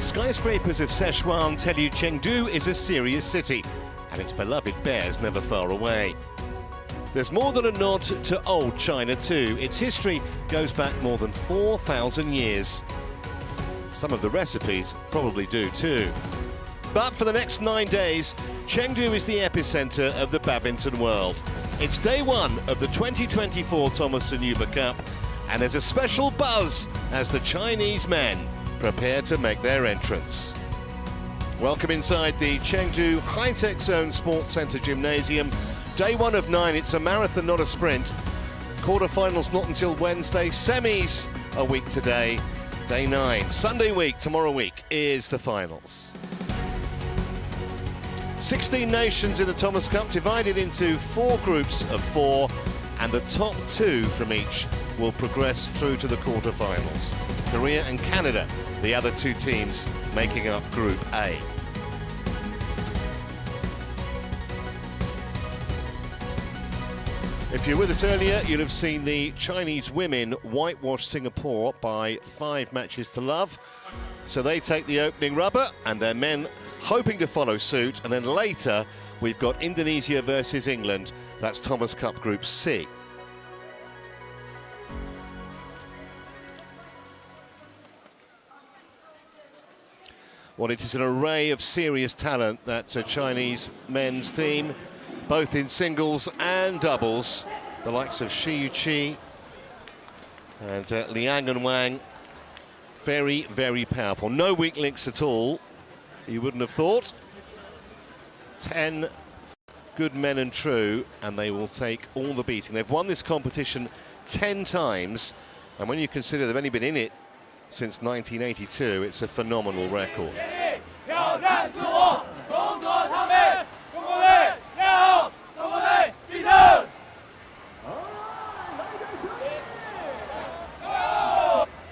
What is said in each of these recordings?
skyscrapers of Sichuan tell you Chengdu is a serious city, and its beloved bears never far away. There's more than a nod to old China too. Its history goes back more than 4,000 years. Some of the recipes probably do too. But for the next 9 days, Chengdu is the epicenter of the badminton world. It's day one of the 2024 Thomas and Uber Cup, and there's a special buzz as the Chinese men prepare to make their entrance. Welcome inside the Chengdu High-Tech Zone Sports Center Gymnasium. Day one of 9, it's a marathon, not a sprint. Quarterfinals not until Wednesday, semis a week today. Day 9, Sunday week, tomorrow week is the finals. 16 nations in the Thomas Cup, divided into 4 groups of 4, and the top 2 from each will progress through to the quarterfinals. Korea and Canada, the other 2 teams making up Group A. If you're with us earlier, you'll have seen the Chinese women whitewash Singapore by 5 matches to love. So they take the opening rubber, and their men hoping to follow suit. And then later, we've got Indonesia versus England. That's Thomas Cup Group C. Well, it is an array of serious talent, that Chinese men's team, both in singles and doubles. The likes of Shi Yuqi and Liang and Wang, very, very powerful. No weak links at all, you wouldn't have thought. 10 good men and true, and they will take all the beating. They've won this competition 10 times, and when you consider they've only been in it since 1982, it's a phenomenal record.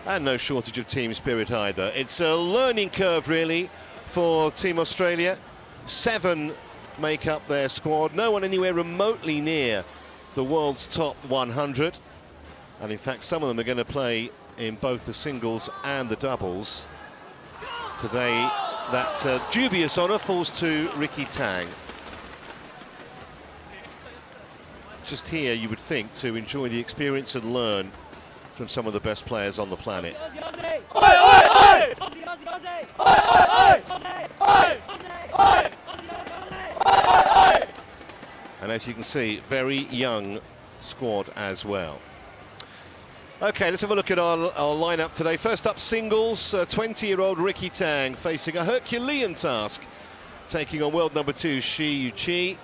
And no shortage of team spirit either. It's a learning curve really for Team Australia. 7 make up their squad. No one anywhere remotely near the world's top 100. And in fact, some of them are going to play in both the singles and the doubles. Today, that dubious honour falls to Ricky Tang. Just here, you would think, to enjoy the experience and learn from some of the best players on the planet. And as you can see, very young squad as well. Okay, let's have a look at our lineup today. First up, singles, 20-year-old Ricky Tang facing a Herculean task, taking on world number 2 Shi Yuqi.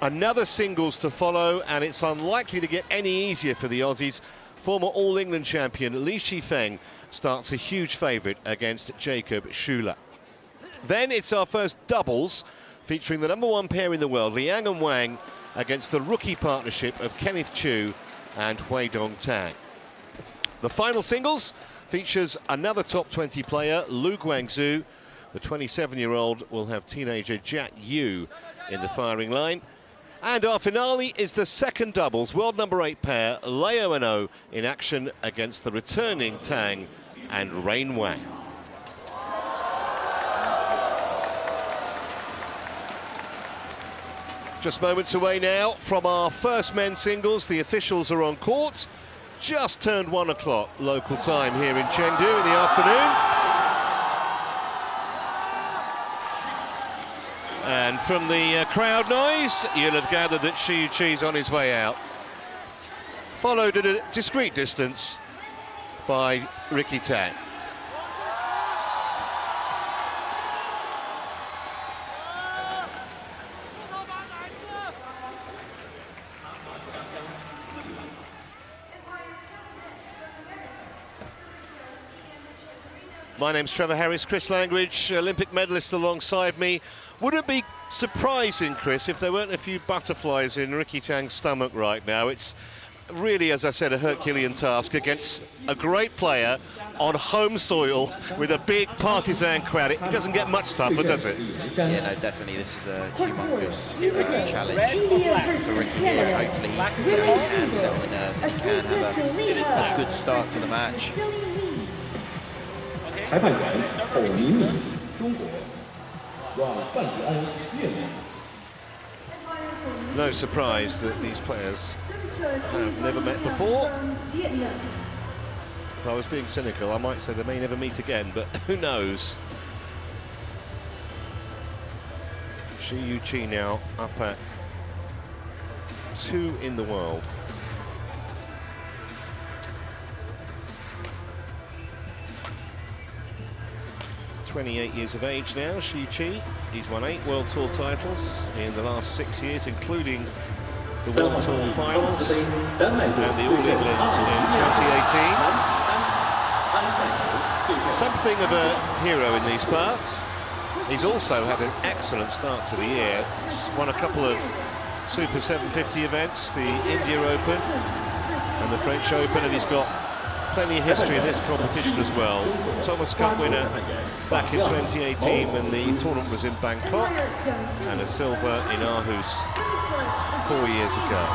Another singles to follow, and it's unlikely to get any easier for the Aussies. Former All-England champion Li Shifeng starts a huge favourite against Jacob Schueler. Then it's our first doubles, featuring the number 1 pair in the world, Liang and Wang, against the rookie partnership of Kenneth Choo and Huidong Tang. The final singles features another top 20 player, Lu Guangzhou. The 27-year-old will have teenager Jat Yu in the firing line. And our finale is the second doubles, world number 8 pair, Leo and O, in action against the returning Tang and Rain Wang. Just moments away now from our first men's singles. The officials are on court. Just turned 1 o'clock local time here in Chengdu in the afternoon. And from the crowd noise, you'll have gathered that Shi Yuqi's on his way out. Followed at a discreet distance by Ricky Tang. My name's Trevor Harris, Chris Langridge, Olympic medalist alongside me. Would it be surprising, Chris, if there weren't a few butterflies in Ricky Tang's stomach right now? It's really, as I said, a Herculean task against a great player on home soil with a big partisan crowd. It doesn't get much tougher, does it? Yeah, no, definitely. This is a humongous challenge for Ricky here. Hopefully, he can settle the nerves and he can have a good start to the match. 裁判员侯明宇，中国；阮范迪安，越南。 No surprise that these players have never met before. If I was being cynical, I might say they may never meet again, but who knows? Choo now up at 2 in the world. .28 years of age now, Choo. He's won 8 World Tour titles in the last 6 years, including the World Tour finals and the All-England in 2018. Something of a hero in these parts. He's also had an excellent start to the year. He's won a couple of Super 750 events, the India Open and the French Open, and he's got plenty of history in this competition as well. Thomas Cup winner back in 2018 when the tournament was in Bangkok, and a silver in Aarhus 4 years ago.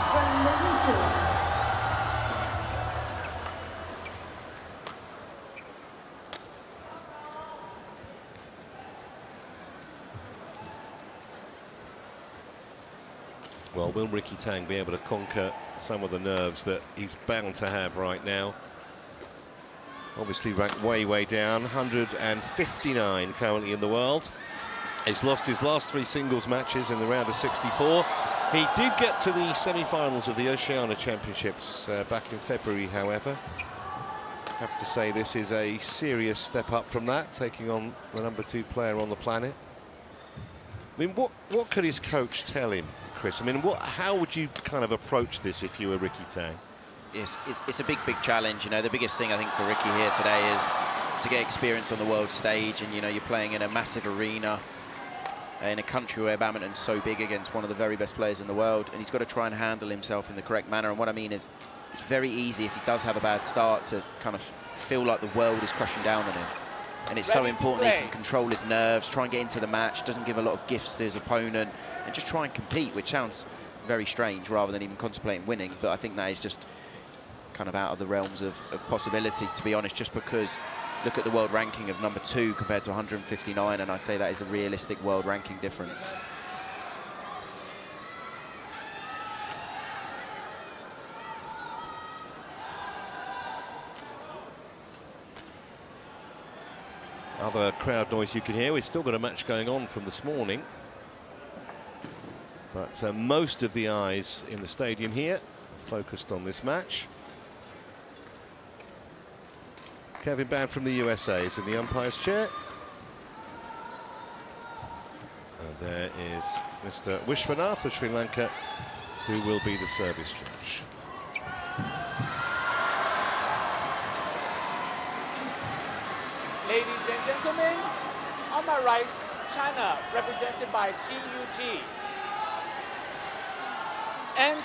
Well, will Ricky Tang be able to conquer some of the nerves that he's bound to have right now? Obviously ranked way down, 159 currently in the world. He's lost his last 3 singles matches in the round of 64. He did get to the semi-finals of the Oceania Championships back in February, however. I have to say this is a serious step up from that, taking on the #2 player on the planet. I mean, what could his coach tell him, Chris? I mean, how would you kind of approach this if you were Ricky Tang? It's a big challenge. You know, the biggest thing I think for Ricky here today is to get experience on the world stage, and you know, you're playing in a massive arena in a country where badminton's so big against one of the very best players in the world, and he's got to try and handle himself in the correct manner. And what I mean is, it's very easy if he does have a bad start to kind of feel like the world is crushing down on him. And it's so important that he can control his nerves, try and get into the match, doesn't give a lot of gifts to his opponent, and just try and compete, which sounds very strange rather than even contemplating winning. But I think that is just kind of out of the realms of possibility, to be honest, just because look at the world ranking of #2 compared to 159, and I'd say that is a realistic world ranking difference. Other crowd noise you can hear. We've still got a match going on from this morning, but most of the eyes in the stadium here are focused on this match. Kevin Band from the USA is in the umpire's chair. And there is Mr. Vishwanath of Sri Lanka, who will be the service judge. Ladies and gentlemen, on my right, China, represented by Choo. And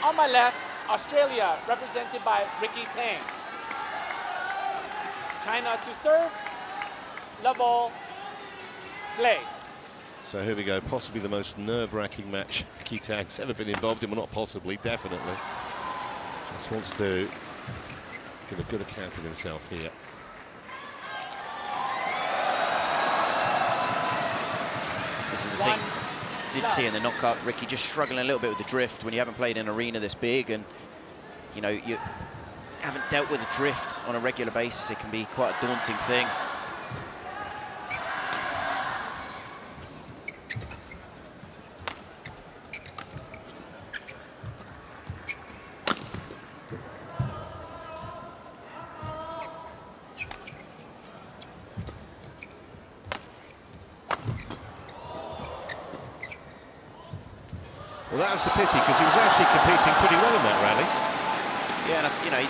on my left, Australia, represented by Ricky Tang. China to serve, love all, play. So here we go, possibly the most nerve-wracking match Ricky Tang's ever been involved in. Well, not possibly, definitely. Just wants to give a good account of himself here. This is the thing, did see in the knockout, Ricky just struggling a little bit with the drift when you haven't played in an arena this big, and you know, you haven't dealt with the drift on a regular basis. It can be quite a daunting thing. Well, that was a pity, because he was actually competing pretty well in that rally. Yeah, and you know,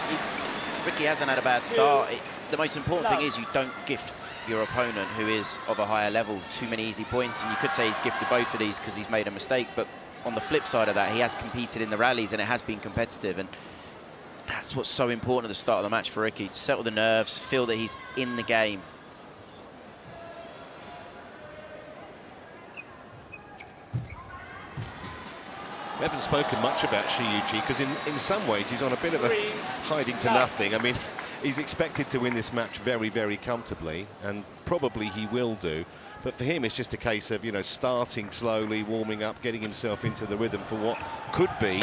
Ricky hasn't had a bad start. The most important thing is you don't gift your opponent, who is of a higher level, too many easy points. And you could say he's gifted both of these because he's made a mistake. But on the flip side of that, he has competed in the rallies and it has been competitive. And that's what's so important at the start of the match for Ricky, to settle the nerves, feel that he's in the game. We haven't spoken much about Choo because in some ways he's on a bit of a hiding to nothing. I mean, he's expected to win this match very, very comfortably, and probably he will do. But for him, it's just a case of, you know, starting slowly, warming up, getting himself into the rhythm for what could be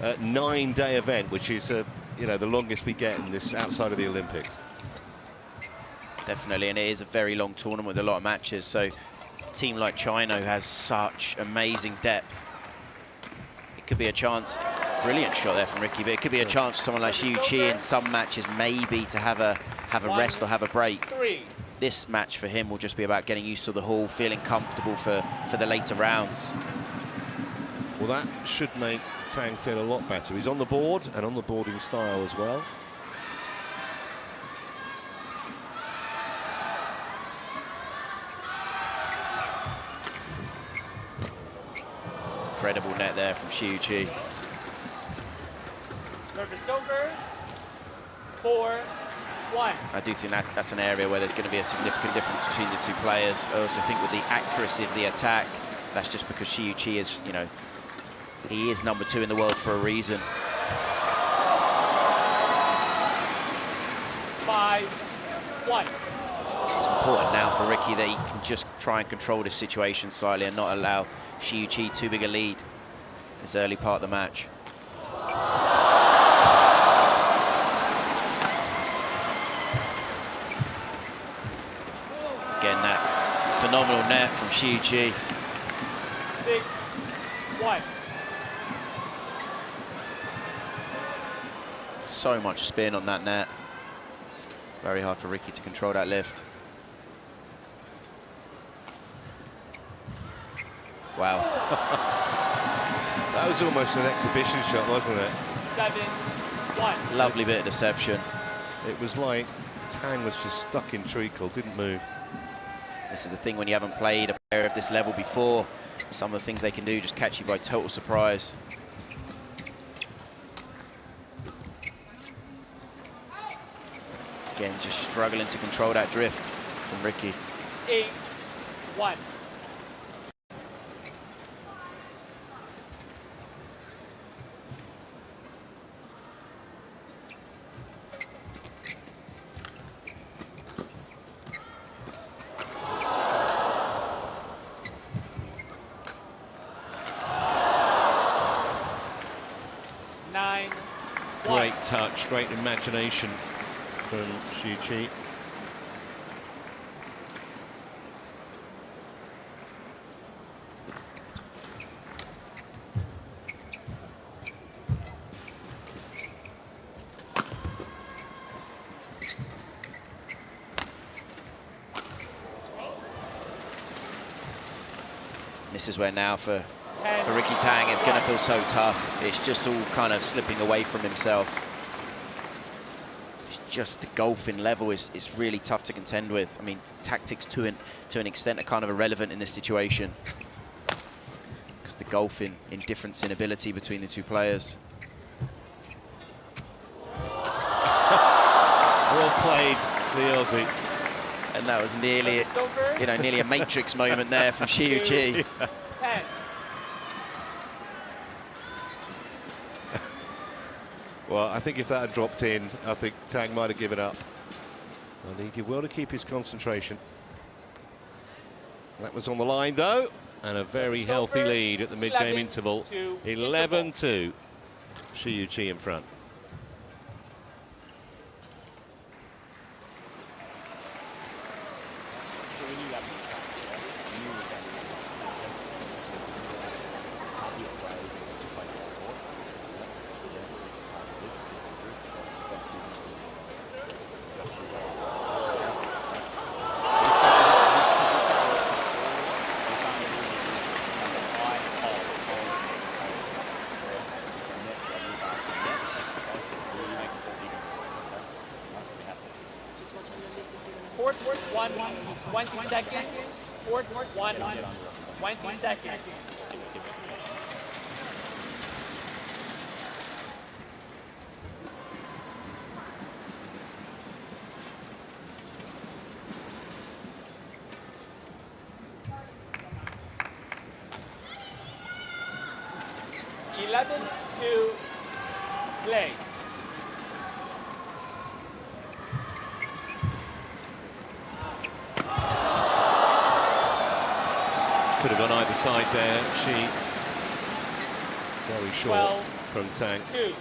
a 9-day event, which is, you know, the longest we get in this outside of the Olympics. Definitely, and it is a very long tournament with a lot of matches. So a team like China, who has such amazing depth, it could be a chance. Brilliant shot there from Ricky, but it could be a chance for someone like Xu Qi in some matches maybe to have a rest or have a break. This match for him will just be about getting used to the hall, feeling comfortable for the later rounds. Well, that should make Tang feel a lot better. He's on the board and on the boarding style as well. Incredible net there from Xu Qi. Service over. 4-1. I do think that's an area where there's going to be a significant difference between the two players. I also think with the accuracy of the attack, that's just because Xu Qi is, you know, he is #2 in the world for a reason. 5-1. It's important now for Ricky that he can just try and control this situation slightly and not allow Xu Qi too big a lead this early part of the match. Again, that phenomenal net from Xu Qi. 6-1. So much spin on that net. Very hard for Ricky to control that lift. Wow. That was almost an exhibition shot, wasn't it? 7-1. Lovely bit of deception. It was like Tang was just stuck in treacle, didn't move. This is the thing when you haven't played a player of this level before. Some of the things they can do just catch you by total surprise. Again, just struggling to control that drift from Ricky. 8-1. Great touch, great imagination from Xu Qi. This is where now for Ricky Tang, it's going to feel so tough. It's just all kind of slipping away from himself. It's just the golfing level is really tough to contend with. I mean, tactics to an extent are kind of irrelevant in this situation, because the golfing difference in ability between the two players. Well played, the Aussie. And that was nearly, you know, nearly a Matrix moment there from Xu Qi. 10. Well, I think if that had dropped in, I think Tang might have given up. Well, he did well to keep his concentration. That was on the line, though, and a very healthy lead at the mid-game interval. 11-2. Xu Qi in front. Court 1, 20 seconds. Court 1, 20 seconds. To play. Could have gone either side there. She very short from Tang. 2.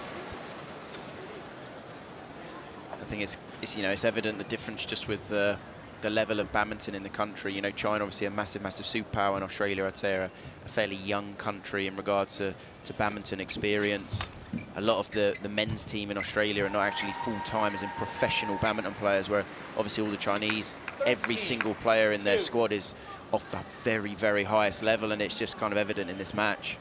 I think it's you know, it's evident the difference just with the level of badminton in the country. You know, China obviously a massive superpower, and Australia, I'd say, are a fairly young country in regards to badminton experience. A lot of the men's team in Australia are not actually full-time as in professional badminton players, where obviously all the Chinese, every single player in their squad is of the very, very highest level, and it's just kind of evident in this match.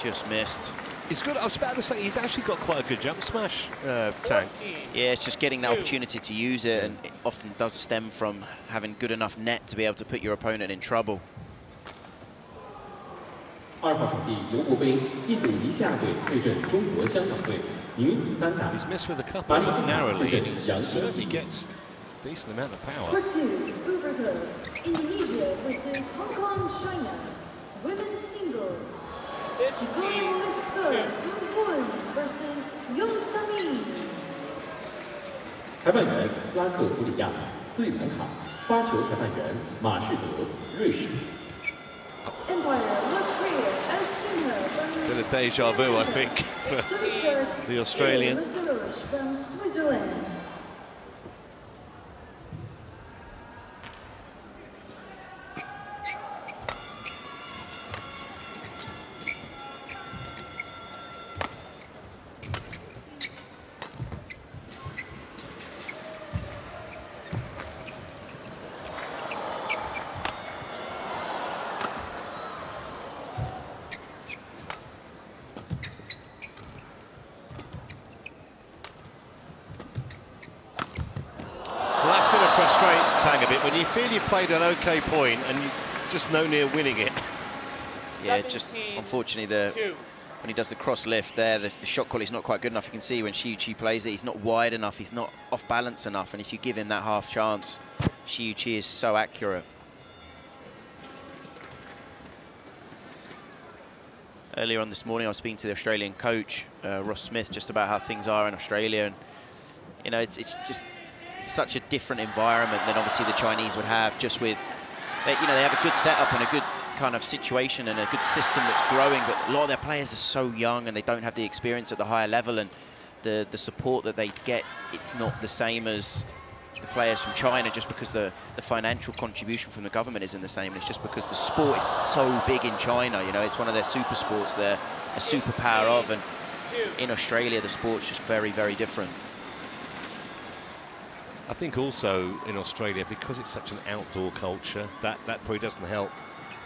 Just missed. He's good. I was about to say, he's actually got quite a good jump smash, Tang. Yeah, it's just getting that opportunity to use it, and it often does stem from having good enough net to be able to put your opponent in trouble. 2号场地尤国杯，印度尼西亚队对阵中国香港队女子单打。 He's missed with a couple narrowly, and he certainly gets a decent amount of power. Part 2, Uber Indonesia versus Hong Kong, China. Women's single. 15. versus Yong Sami. 裁判员拉克普里亚，斯里兰卡。发球裁判员马士德，瑞士。 Empire, North Korea, Estina. Bit of deja vu, I think, for the Australian. From Switzerland. Tang a bit when you feel you've played an okay point and you just no near winning it. Yeah, just unfortunately when he does the cross lift there, the shot quality is not quite good enough. You can see when Choo plays it, he's not wide enough, he's not off balance enough, and if you give him that half chance, Choo is so accurate. Earlier on this morning, I was speaking to the Australian coach, Ross Smith, just about how things are in Australia, and you know, it's just such a different environment than obviously the Chinese would have, just with, you know, they have a good setup and a good kind of situation and a good system that's growing, but a lot of their players are so young and they don't have the experience at the higher level, and the support that they get, it's not the same as the players from China, just because the financial contribution from the government isn't the same. And it's just because the sport is so big in China, you know, it's one of their super sports, they're a superpower of, and in Australia the sport's just very, very different. I think also in Australia, because it's such an outdoor culture, that probably doesn't help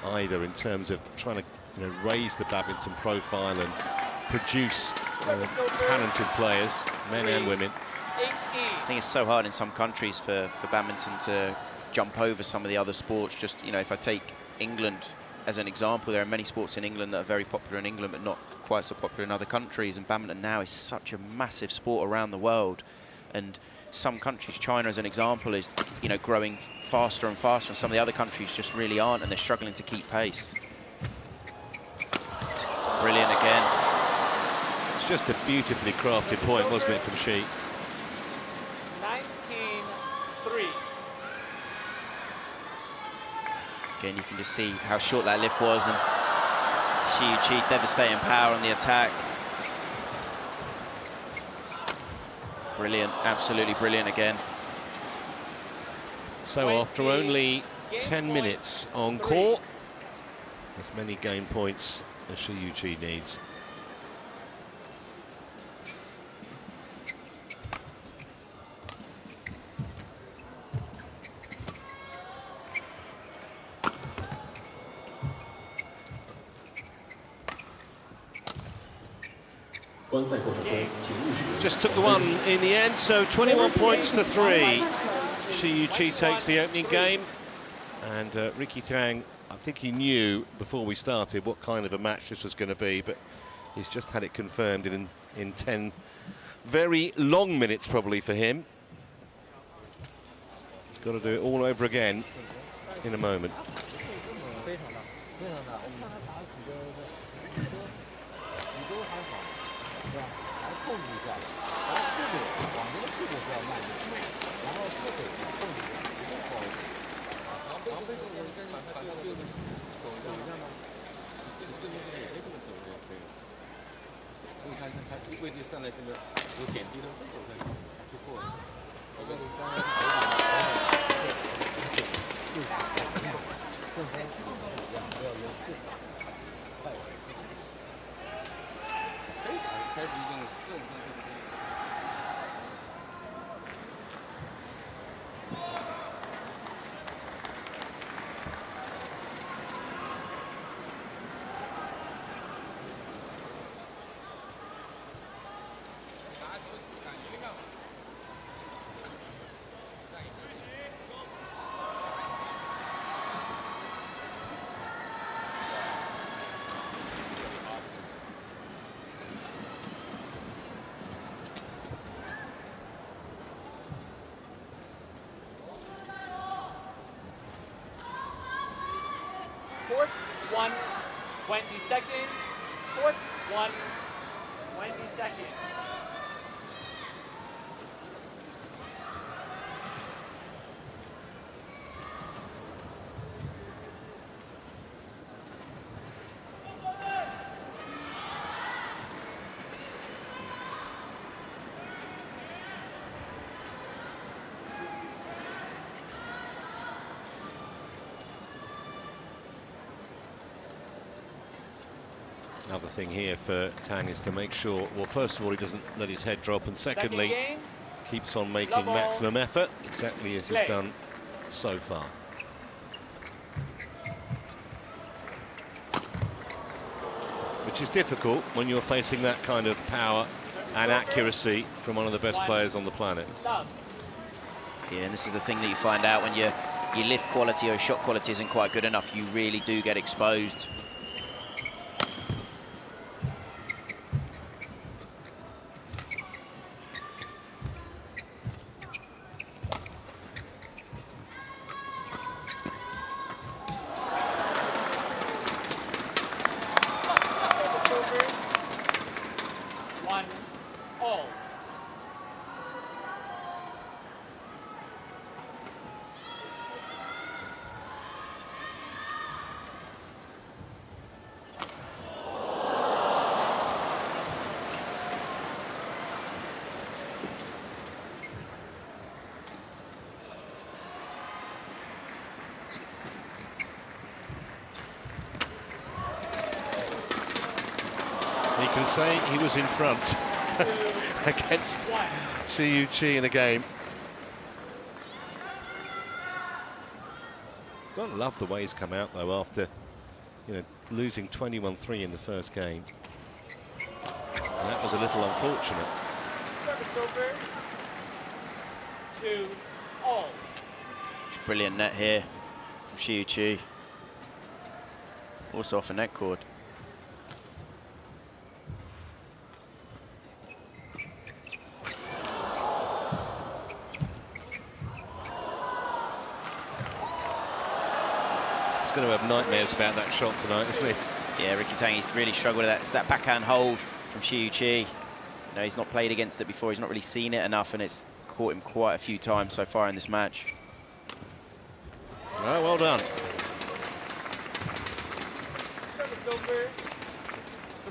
either in terms of trying to, you know, raise the badminton profile and produce talented players, men and women. 18. I think it's so hard in some countries for badminton to jump over some of the other sports. Just, you know, if I take England as an example, there are many sports in England that are very popular in England but not quite so popular in other countries, and badminton now is such a massive sport around the world. And some countries, China as an example, is, you know, growing faster and faster, and some of the other countries just really aren't, and they're struggling to keep pace. Brilliant again. It's just a beautifully crafted point, wasn't it, from Xi? 19-3. Again, you can just see how short that lift was, and Xi devastating power on the attack. Brilliant, absolutely brilliant again. So after only 10 minutes on court, as many game points as Choo needs. Just took the one in the end, so 21 points to 3. Choo takes the opening game, and Ricky Tang, I think he knew before we started what kind of a match this was going to be, but he's just had it confirmed in 10 very long minutes probably for him. He's got to do it all over again in a moment. 上来这个有点低的手上就过了。开始已经正常。 Court 1, 20 seconds. Court 1, 20 seconds. Another thing here for Tang is to make sure, well, first of all, he doesn't let his head drop, and secondly, keeps on making maximum effort, exactly as he's done so far. Which is difficult when you're facing that kind of power and accuracy from one of the best players on the planet. Yeah, and this is the thing that you find out when your lift quality or shot quality isn't quite good enough. You really do get exposed. You can say he was in front against Chi in a game. Gotta love the way he's come out though after, you know, losing 21-3 in the first game. And that was a little unfortunate. Service over. 2-all. Brilliant net here from Chi. Also off a net cord. He's going to have nightmares about that shot tonight, isn't he? Yeah, Ricky Tang, he's really struggled with that. It's that backhand hold from Chi. You know, he's not played against it before. He's not really seen it enough, and it's caught him quite a few times so far in this match. Oh, well done. Service over.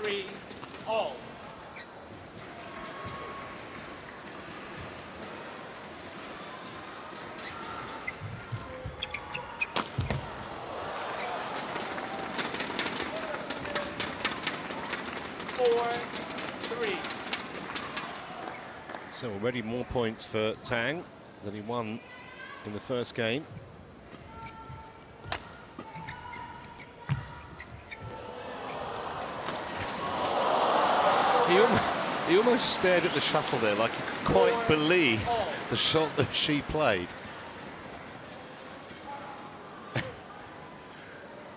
3-all. So already more points for Tang than he won in the first game. He almost stared at the shuttle there like he could quite believe the shot that she played.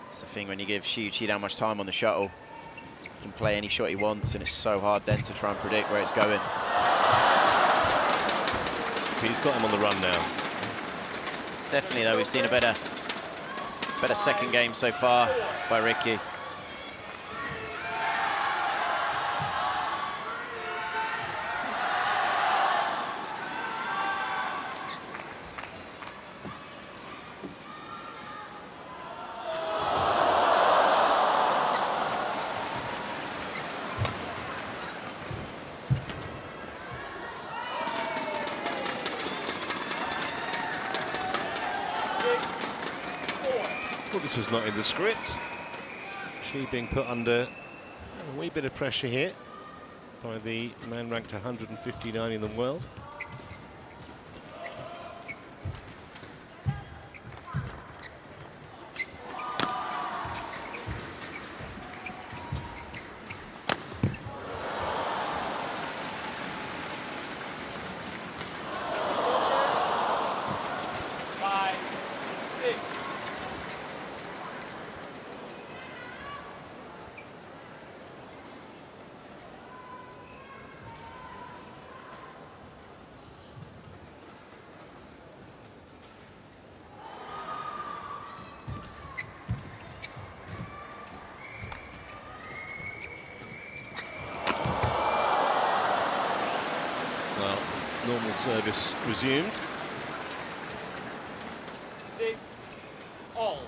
It's the thing when you give Chi that much time on the shuttle. He can play any shot he wants, and it's so hard then to try and predict where it's going. So he's got him on the run now. Definitely, though, we've seen a better second game so far by Ricky. Well, this was not in the script. She being put under a wee bit of pressure here by the man ranked 159 in the world. Normal service resumed. 6-all.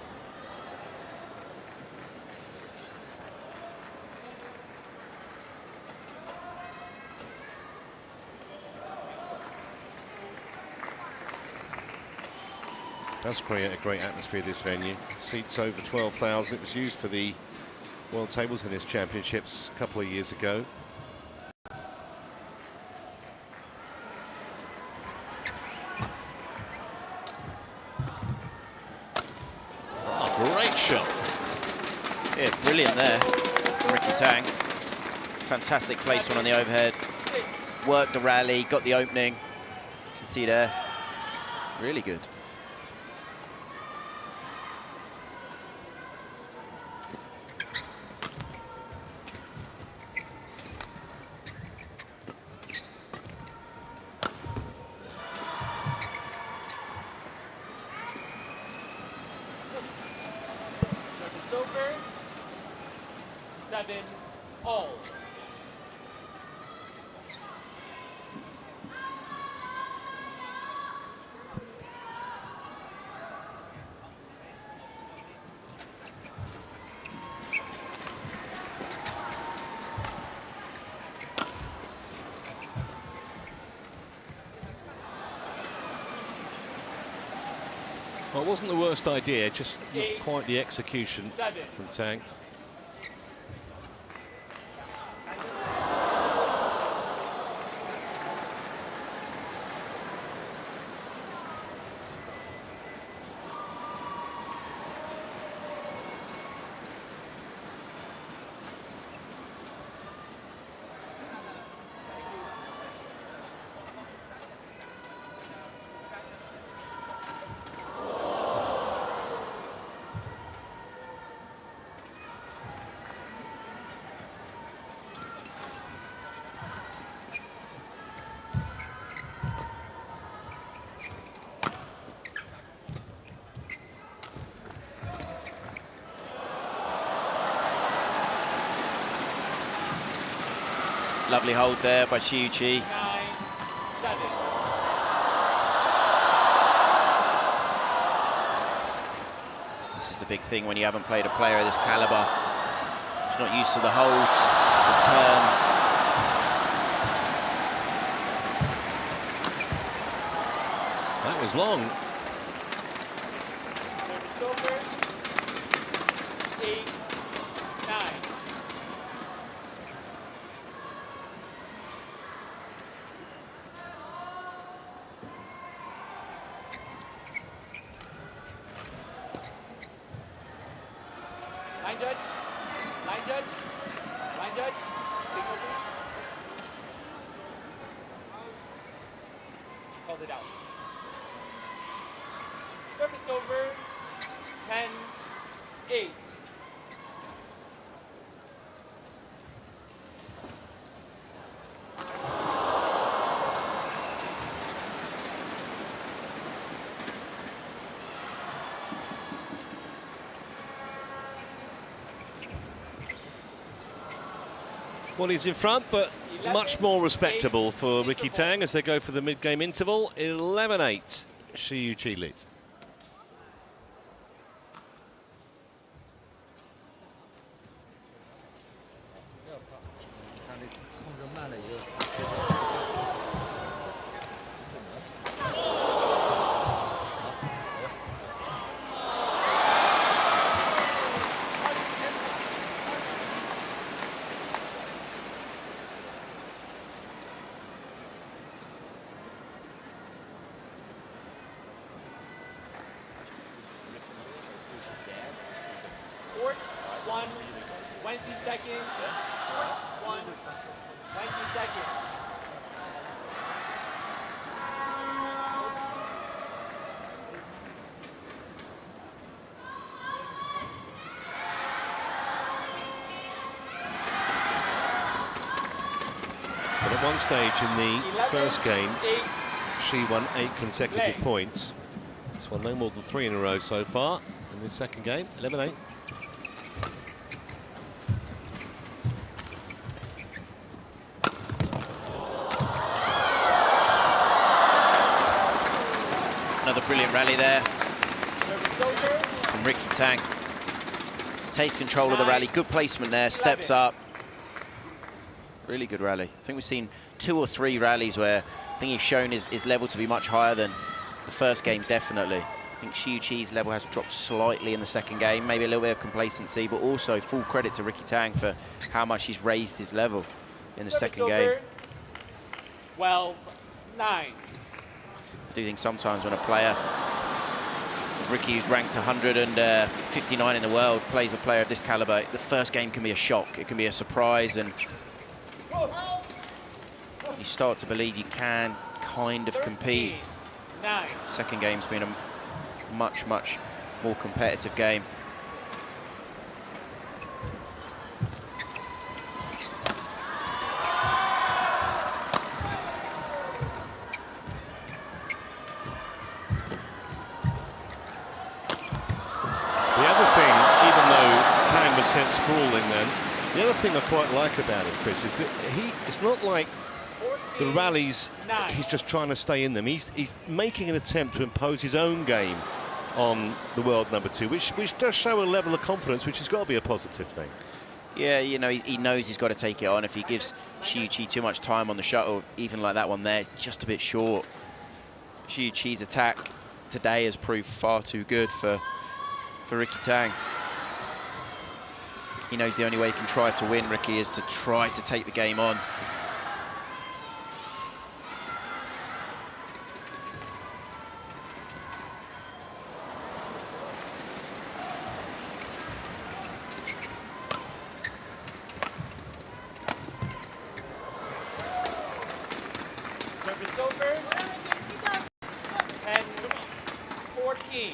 Does create a great atmosphere, this venue. Seats over 12,000. It was used for the World Table Tennis Championships a couple of years ago. Great shot. Yeah, brilliant there from Ricky Tang. Fantastic placement on the overhead. Worked the rally, got the opening. You can see there. Really good. Over 7-all. Well, it wasn't the worst idea, just not quite the execution from Tang. Lovely hold there by Choo. 9-7. This is the big thing when you haven't played a player of this caliber. He's not used to the holds, the turns. That was long. Service over. 8-9. Line judge, line judge, line judge, signal please. Called it out. Service over, 10-8. Well, he's in front, but much more respectable for Ricky Tang as they go for the mid-game interval. 11-8, Choo leads. 1, 20 seconds. 1, 20 seconds. But at one stage in the 11, first game, 8. she won 8 consecutive points. She's won no more than 3 in a row so far in this second game. 11-8. Another brilliant rally there from Ricky Tang. Takes control of the rally. Good placement there. Steps up. Really good rally. I think we've seen 2 or 3 rallies where I think he's shown his level to be much higher than the first game, definitely. I think Chi's level has dropped slightly in the second game, maybe a little bit of complacency, but also full credit to Ricky Tang for how much he's raised his level in the second game. 12-9. I do think sometimes when a player of Ricky, who's ranked 159 in the world, plays a player of this caliber, the first game can be a shock. It can be a surprise, and you start to believe you can kind of compete. 9. Second game's been a much, much more competitive game. The other thing, even though Tang was sent sprawling then, the other thing I quite like about him, Chris, is that it's not like the rallies, he's just trying to stay in them. He's making an attempt to impose his own game on the world number 2, which does show a level of confidence, which has got to be a positive thing. Yeah, you know, he knows he's got to take it on. If he gives Chi too much time on the shuttle, even like that one there, it's just a bit short. Chi's attack today has proved far too good for Ricky Tang. He knows the only way he can try to win, Ricky, is to try to take the game on. Service over. 10-14.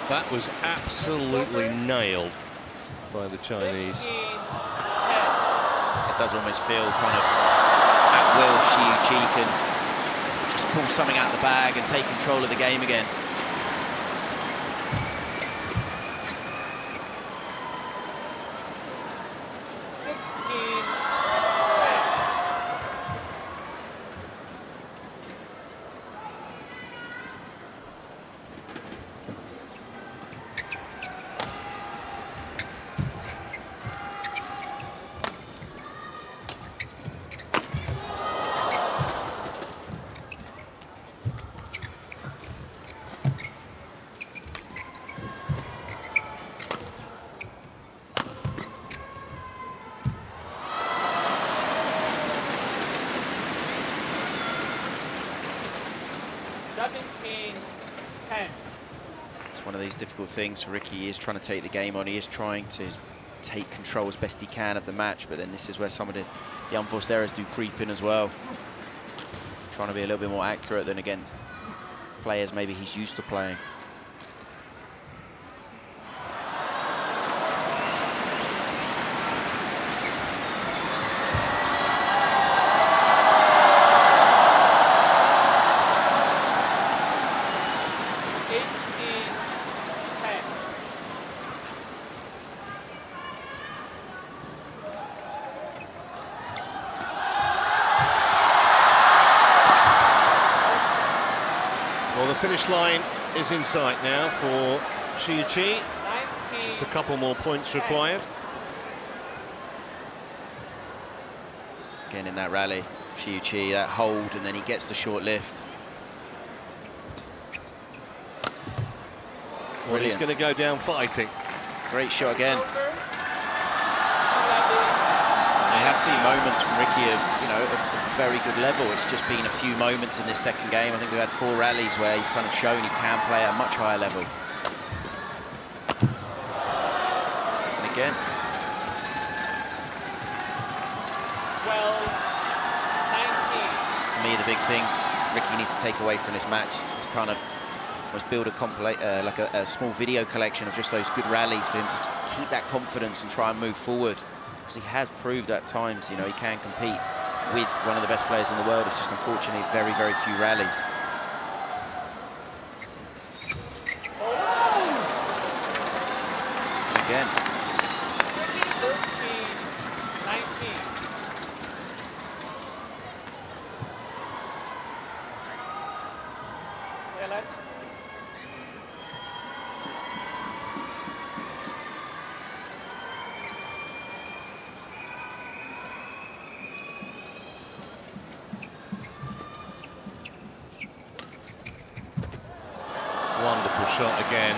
That was absolutely nailed by the Chinese. 15-10. It does almost feel kind of at will Chi can just pull something out of the bag and take control of the game again. It's one of these difficult things for Ricky. He is trying to take the game on. He is trying to take control as best he can of the match, but then this is where some of the unforced errors do creep in as well. Trying to be a little bit more accurate than against players maybe he's used to playing. Finish line is in sight now for Chi. Just a couple more points required. Again in that rally, Chi, that hold, and then he gets the short lift. Well, he's going to go down fighting. Great shot again. we have seen moments from Ricky of, you know, of very good level. It's just been a few moments in this second game. I think we've had 4 rallies where he's kind of shown he can play at a much higher level. And again. 12-19. For me, the big thing Ricky needs to take away from this match is to kind of almost build a like a small video collection of just those good rallies for him to keep that confidence and try and move forward. Because he has proved at times, you know, he can compete with one of the best players in the world. It's just unfortunately very, very few rallies. And again. 13-19. Yeah, let's. Wonderful shot again.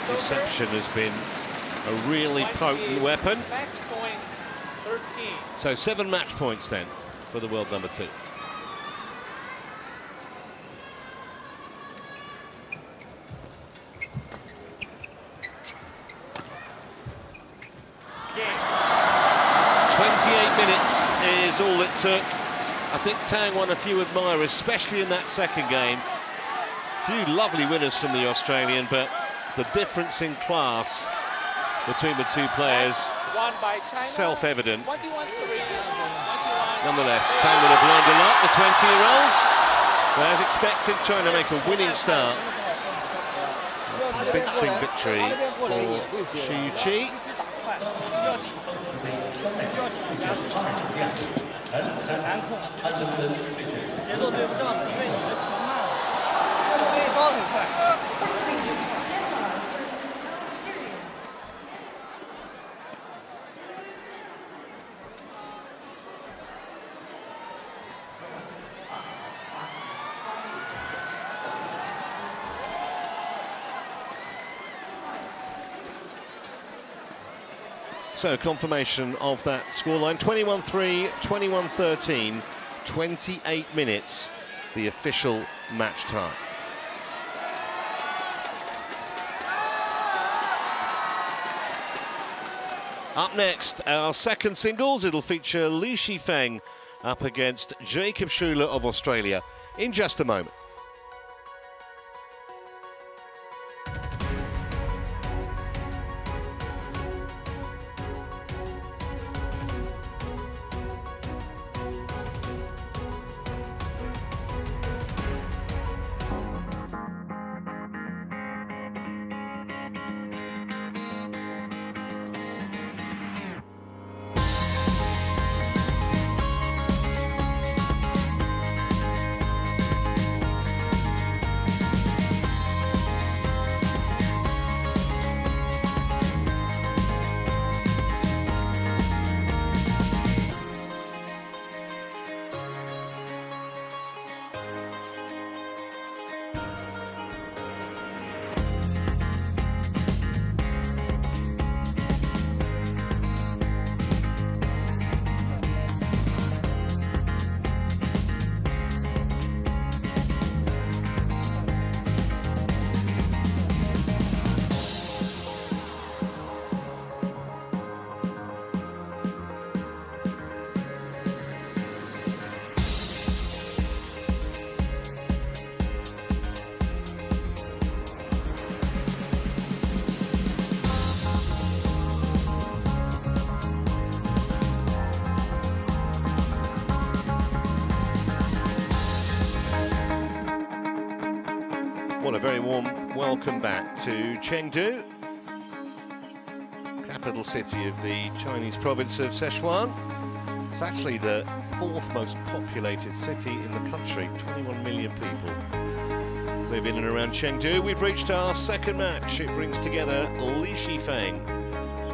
Deception has been a really potent weapon. Match point 13. So 7 match points then for the world number 2. Game. 28 minutes is all it took. I think Tang won a few admirers, especially in that second game. Few lovely winners from the Australian, but the difference in class between the two players, Won by China. self-evident. 21-3. 21. Nonetheless, Tang would have learned a lot, the 20-year-olds. But as expected, trying to make a winning start. A convincing victory for Choo. So confirmation of that scoreline, 21-3, 21-13, 28 minutes, the official match time. Up next, our second singles. It'll feature Li Shifeng up against Jacob Schueler of Australia in just a moment. Well, a very warm welcome back to Chengdu, capital city of the Chinese province of Sichuan. It's actually the 4th most populated city in the country, 21 million people live in and around Chengdu. We've reached our second match. It brings together Li Shifeng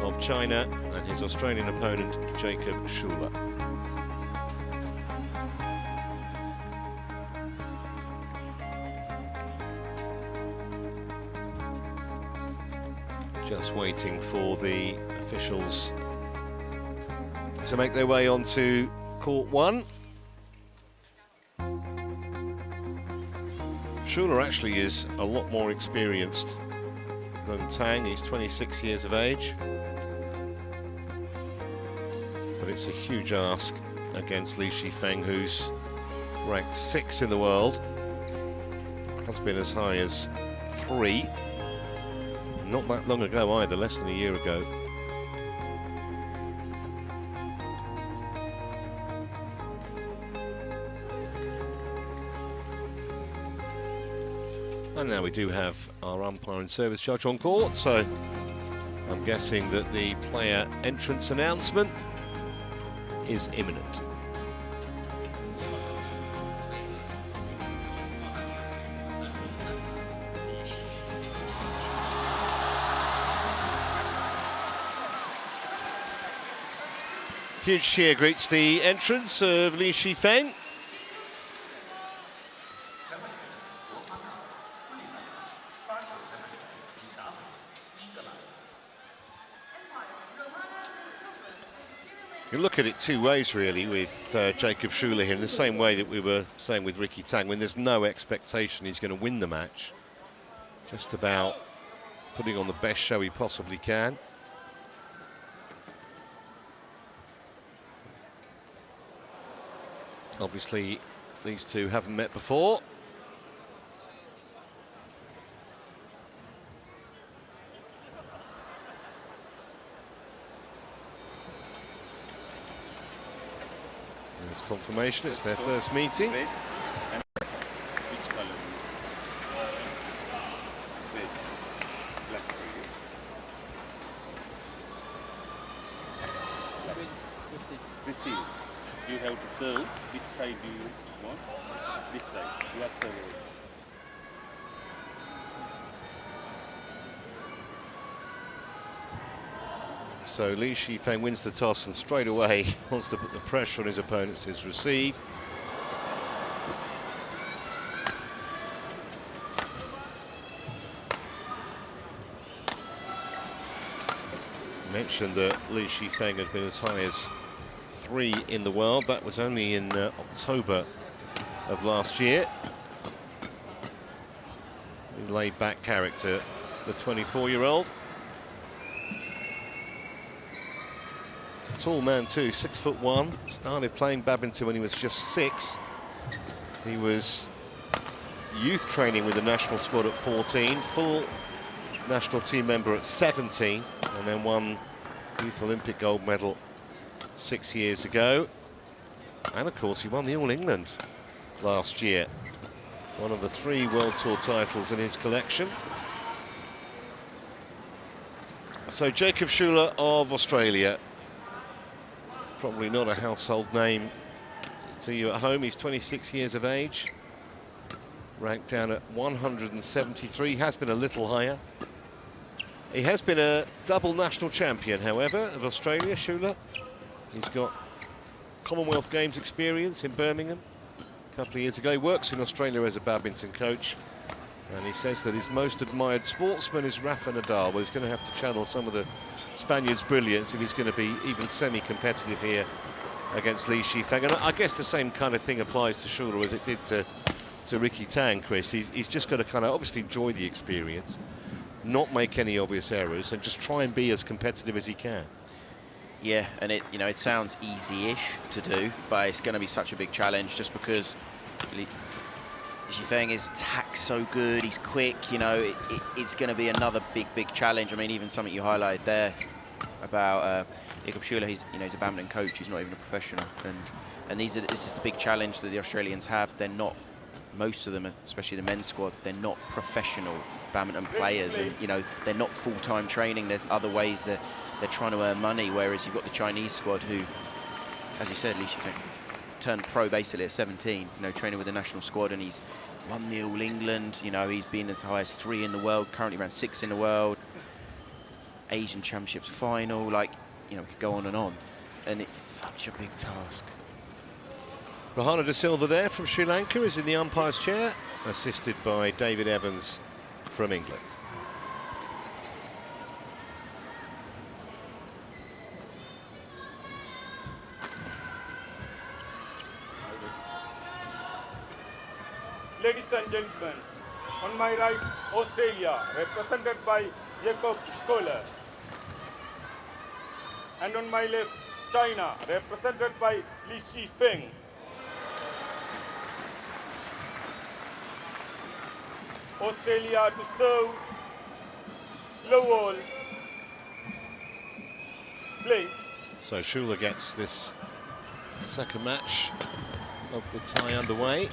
of China and his Australian opponent, Jacob Schueler. Just waiting for the officials to make their way onto court 1. Schueler actually is a lot more experienced than Tang. He's 26 years of age. But it's a huge ask against Li Shifeng, who's ranked 6th in the world. Has been as high as 3. Not that long ago either, less than a year ago. And now we do have our umpire and service judge on court, so I'm guessing that the player entrance announcement is imminent. Huge cheer greets the entrance of Li Shifeng. You look at it two ways really with Jacob Schueler here, in the same way that we were saying with Ricky Tang, when there's no expectation he's going to win the match. Just about putting on the best show he possibly can. Obviously, these two haven't met before. There's confirmation, it's their first meeting. Receive. You have to serve. Which side do you want? This side. You are serving. So Li Shifeng wins the toss and straight away wants to put the pressure on his opponents. His receive. Mentioned that Li Shifeng had been as high as 3 in the world. That was only in October of last year. A laid-back character, the 24-year-old. Tall man too, 6'1". Started playing badminton when he was just 6. He was youth training with the national squad at 14, full national team member at 17, and then won youth Olympic gold medal 6 years ago. And of course he won the All England last year, one of the 3 World Tour titles in his collection. So Jacob Schueler of Australia, probably not a household name to you at home. He's 26 years of age, ranked down at 173, has been a little higher. He has been a double national champion, however, of Australia, Schueler. He's got Commonwealth Games experience in Birmingham a couple of years ago. He works in Australia as a badminton coach, and he says that his most admired sportsman is Rafa Nadal. Well, he's going to have to channel some of the Spaniard's brilliance if he's going to be even semi-competitive here against Li Shifeng. And I guess the same kind of thing applies to Schueler as it did to Ricky Tang, Chris. He's just got to kind of obviously enjoy the experience, not make any obvious errors, and just try and be as competitive as he can. Yeah, and it sounds easy-ish to do, but it's going to be such a big challenge just because Li Shifeng, his attack's so good, he's quick, it's going to be another big challenge. I mean, even something you highlighted there about Jacob Schueler, he's a badminton coach, he's not even a professional. And this is the big challenge that the Australians have. They're not, most of them, especially the men's squad, they're not professional badminton players, and they're not full-time training. There's other ways that they're trying to earn money, whereas you've got the Chinese squad who, as you said, Li Shifeng turned pro basically at 17, training with the national squad, and he's won the All England, he's been as high as 3 in the world, currently around 6 in the world, Asian Championships final, we could go on, and it's such a big task. Rahana De Silva there from Sri Lanka is in the umpire's chair, assisted by David Evans from England. Ladies and gentlemen, on my right, Australia, represented by Schueler. And on my left, China, represented by Li Shifeng. Australia to serve, low wall, play. So Schueler gets this second match of the tie underway.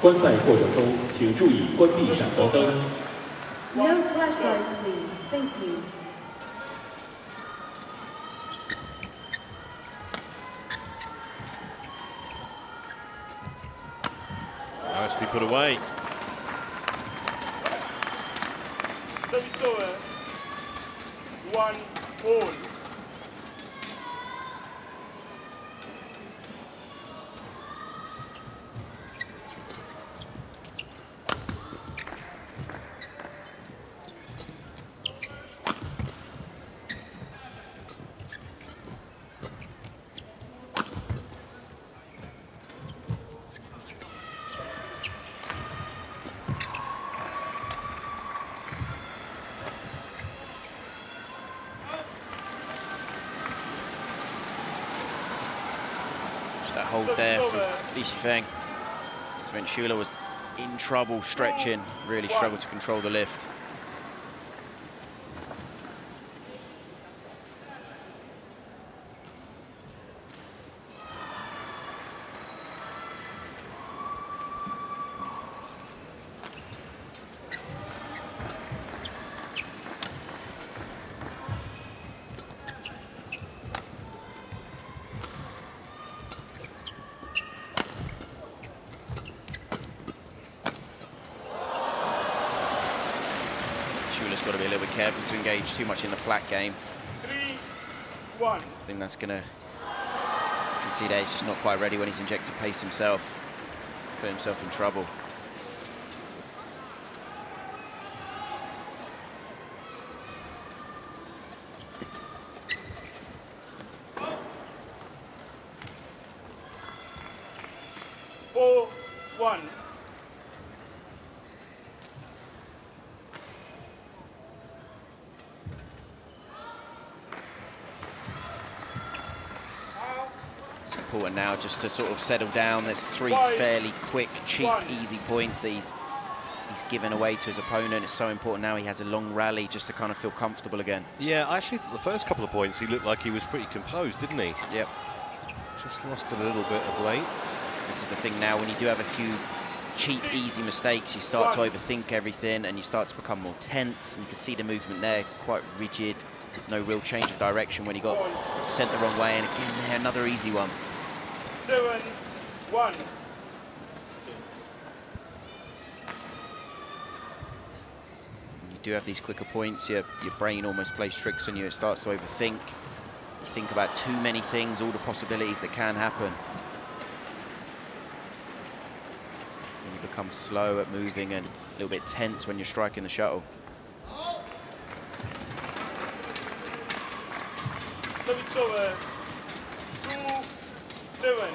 观赛过程中，请注意关闭闪光灯。 No flashlights, please. Thank you. Nicely put away. Service over, 1 all. That hold there for Li Shifeng. So when Schueler was in trouble stretching, really struggled to control the lift. Schueler's got to be a little bit careful to engage too much in the flat game. 3-1. I think that's going to, you can see there he's just not quite ready when he's injected pace himself. Put himself in trouble. It's important now just to sort of settle down. There's 3 fairly quick, cheap, easy points that he's given away to his opponent. It's so important now he has a long rally just to kind of feel comfortable again. Yeah, I actually thought the first couple of points he looked like he was pretty composed, didn't he? Yep. Just lost it a little bit of late. This is the thing now, when you do have a few cheap, easy mistakes, you start to overthink everything and you start to become more tense. And you can see the movement there, quite rigid. No real change of direction when he got sent the wrong way. And again there, another easy one. 7-1. When you do have these quicker points, your brain almost plays tricks on you. It starts to overthink. You think about too many things, all the possibilities that can happen. And you become slow at moving and a little bit tense when you're striking the shuttle. Service over, 2-7.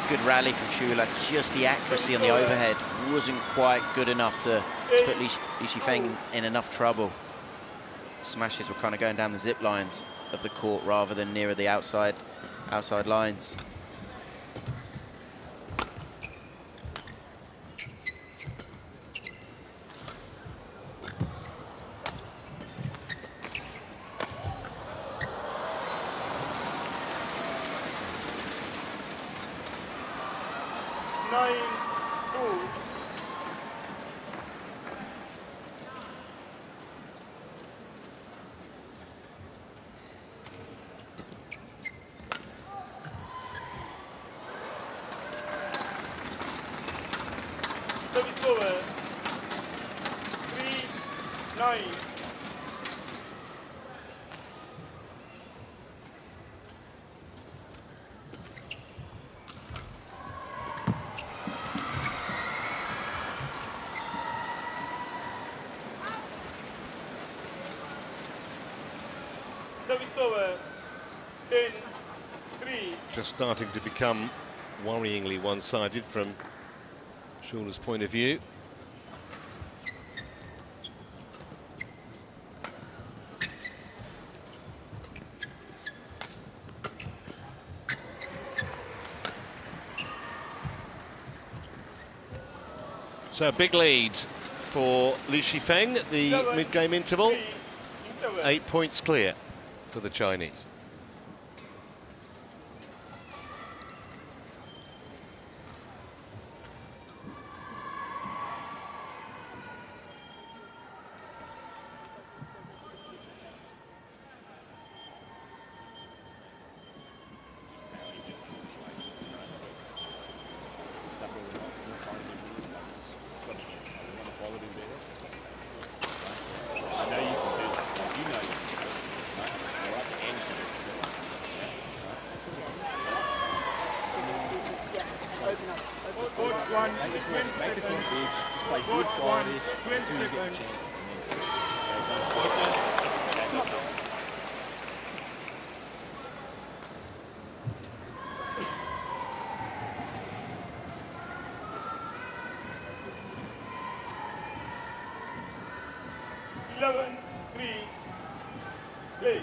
Good rally from Schueler, just the accuracy on the overhead wasn't quite good enough to put Li Shifeng in enough trouble. Smashes were kind of going down the zip lines of the court rather than nearer the outside lines. Service over. 3-9. Service over. 10-3. Just starting to become worryingly one-sided from Schueler's point of view. So a big lead for Li Shifeng at the mid-game interval. 8 points clear for the Chinese. Play.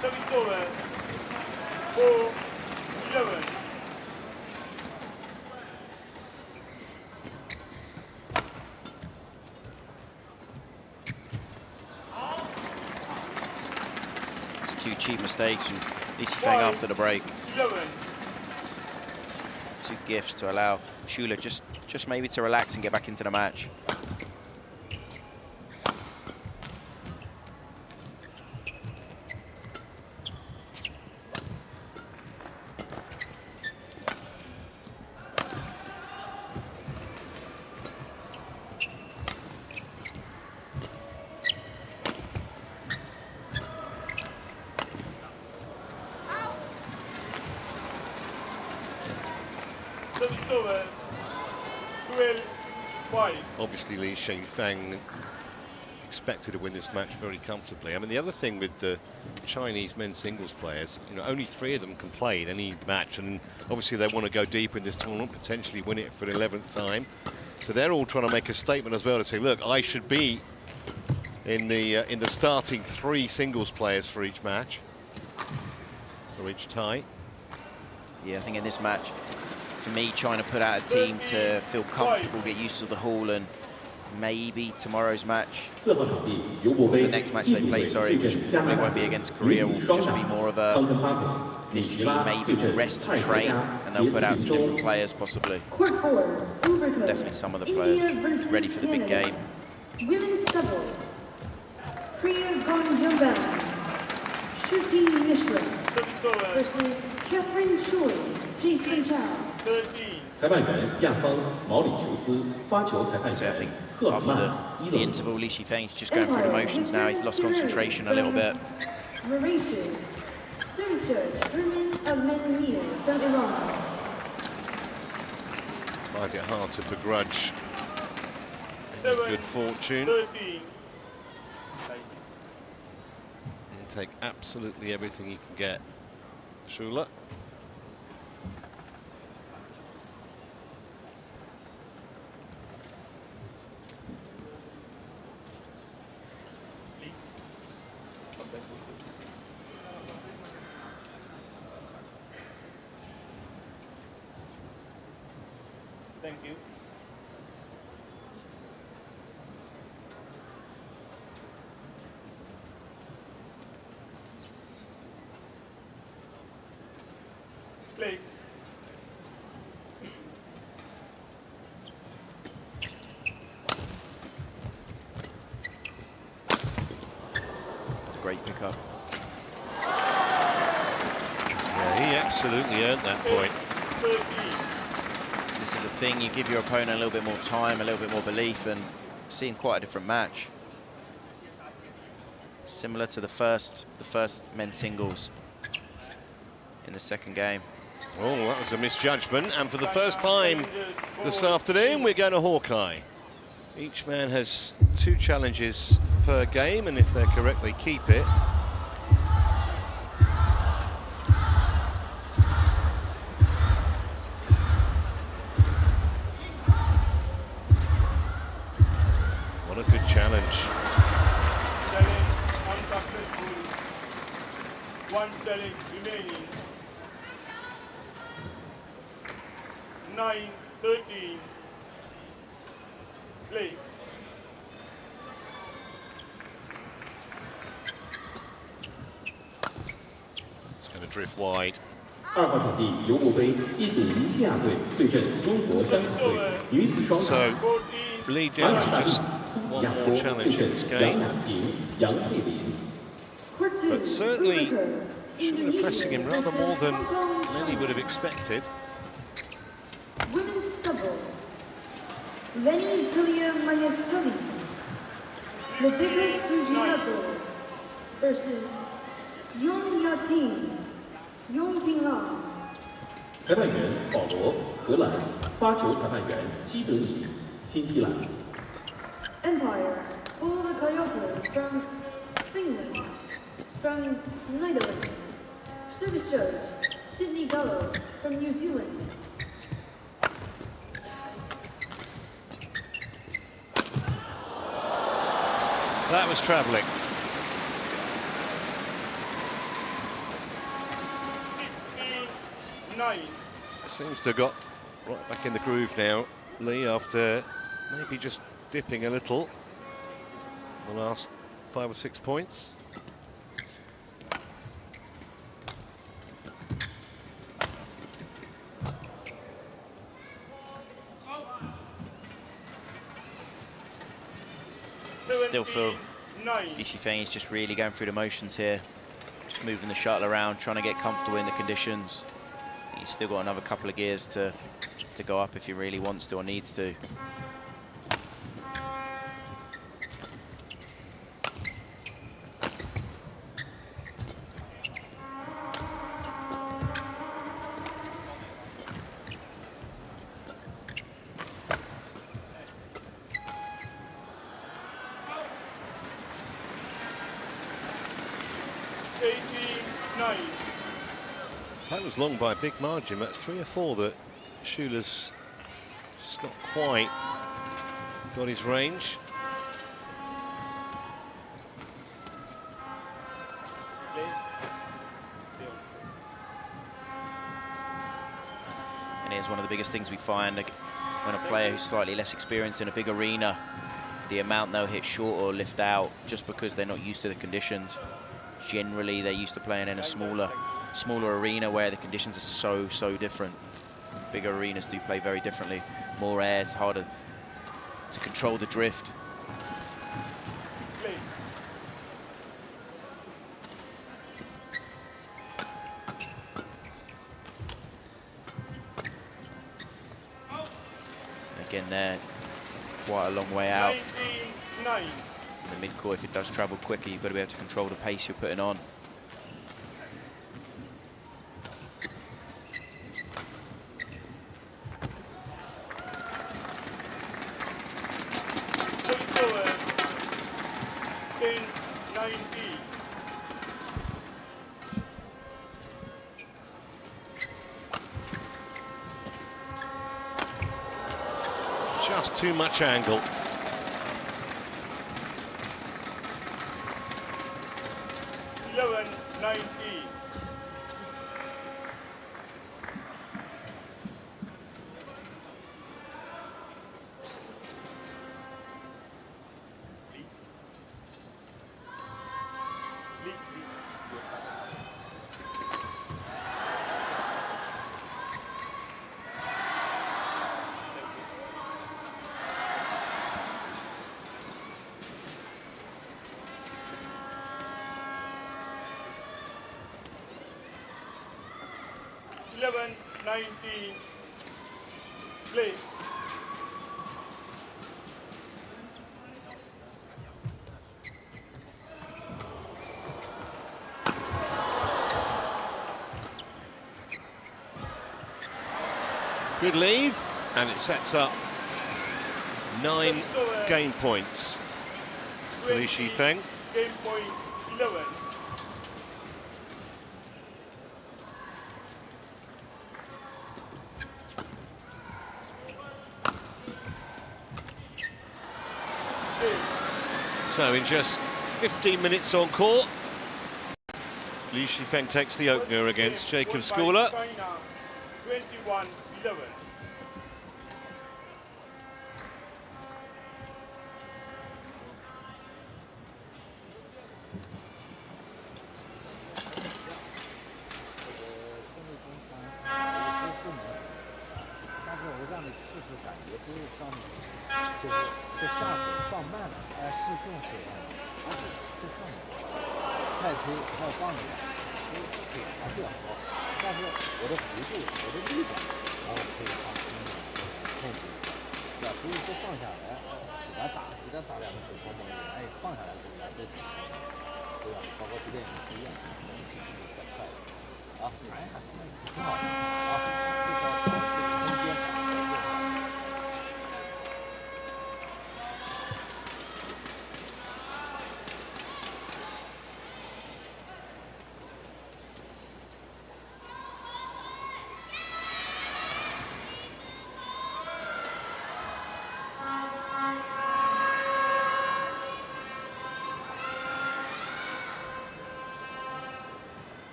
Service over. 4-11. It's two cheap mistakes from Li Shifeng after the break. 11. Two gifts to allow Schueler just maybe to relax and get back into the match. Service over. 12-5. Obviously, Li Shifeng expected to win this match very comfortably. I mean, the other thing with the Chinese men's singles players, you know, only 3 of them can play in any match, and obviously they want to go deep in this tournament, potentially win it for the 11th time. So they're all trying to make a statement as well to say, look, I should be in the starting 3 singles players for each match, for each tie. Yeah, I think in this match, for me, trying to put out a team to feel comfortable, get used to the hall, and maybe tomorrow's match, or the next match they play, sorry, which probably won't be against Korea, will just be more of a, this team maybe will rest and train, and they'll put out some different players possibly. Definitely some of the players ready for the big game. Women's double. Priya Gonjumban, Shruti Mishra versus Catherine Choi, Jason Chow. 13. 裁判员亚方毛里求斯，发球裁判 So I 员 think 赫 after 曼伊 the 勒。 interval, Li Shifeng's just going through the motions now. He's lost concentration a little bit. Mauritius, service judge Herman Abmenmir from Iran. Find it hard to begrudge any good fortune. 13. He'll take absolutely everything he can get. Schueler. Thank you. Play. great pickup. Yeah, he absolutely earned that point. This is the thing, you give your opponent a little bit more time, a little bit more belief, and seeing quite a different match. Similar to the first men's singles in the second game. Oh, that was a misjudgment, and for the first time this afternoon, we're going to Hawkeye. Each man has 2 challenges per game, and if they're correctly, keep it. What a good challenge. Challenge unsuccessful. 1 challenge remaining. 9-13. Play. It's going to drift wide. 2号场地尤伯杯印度尼西亚队对阵中国香港队女子双打。 So, lead down to just 1 more challenge in this game. 杨佩琳。 But certainly, Schueler pressing him rather more than many would have expected. Women's double. Lenny Italia Mayasoli. Levica Sugiato versus Yong Yatin. Yong Pingang. 裁判员保罗，荷兰；发球裁判员西德尼，新西兰。 Empire. Ulva Kayoko from Finland. From Netherlands. Service judge Sydney Gallows from New Zealand. That was travelling. 16-9. Seems to have got right back in the groove now, Lee, after maybe just dipping a little the last 5 or 6 points. Still feel Ishifeng is just really going through the motions here, just moving the shuttle around, trying to get comfortable in the conditions. He's still got another couple of gears to go up if he really wants to or needs to. That was long by a big margin. That's 3 or 4 that Schueler's just not quite got his range. And here's one of the biggest things we find when a player who's slightly less experienced in a big arena, the amount they'll hit short or lift out just because they're not used to the conditions. Generally, they're used to playing in a smaller arena where the conditions are so different. Bigger arenas do play very differently. More air, it's harder to control the drift. Again, they're quite a long way out. In the mid-court, if it does travel quicker, you've got to be able to control the pace you're putting on. Just too much angle. 11-19. Play. Good leave, and it sets up 9 game points for Li Shifeng. Game point 11. So in just 15 minutes on court, Li Shifeng takes the opener against Jacob Schueler. 21-11.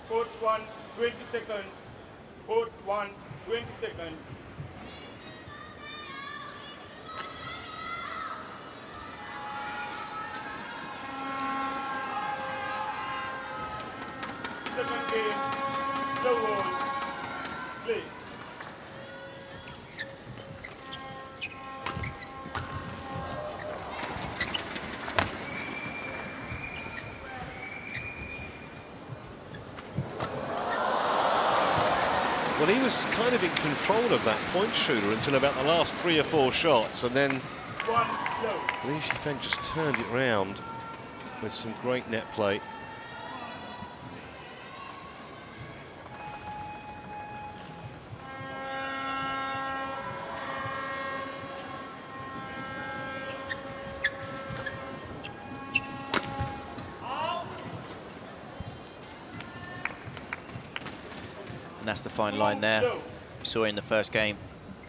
Court 1, 20 seconds. Court 1, 20 seconds. Second game, the world. Play. Well, he was kind of in control of that point shooter until about the last 3 or 4 shots, and then Li Shifeng just turned it round with some great net play. And that's the fine line there. We saw in the first game,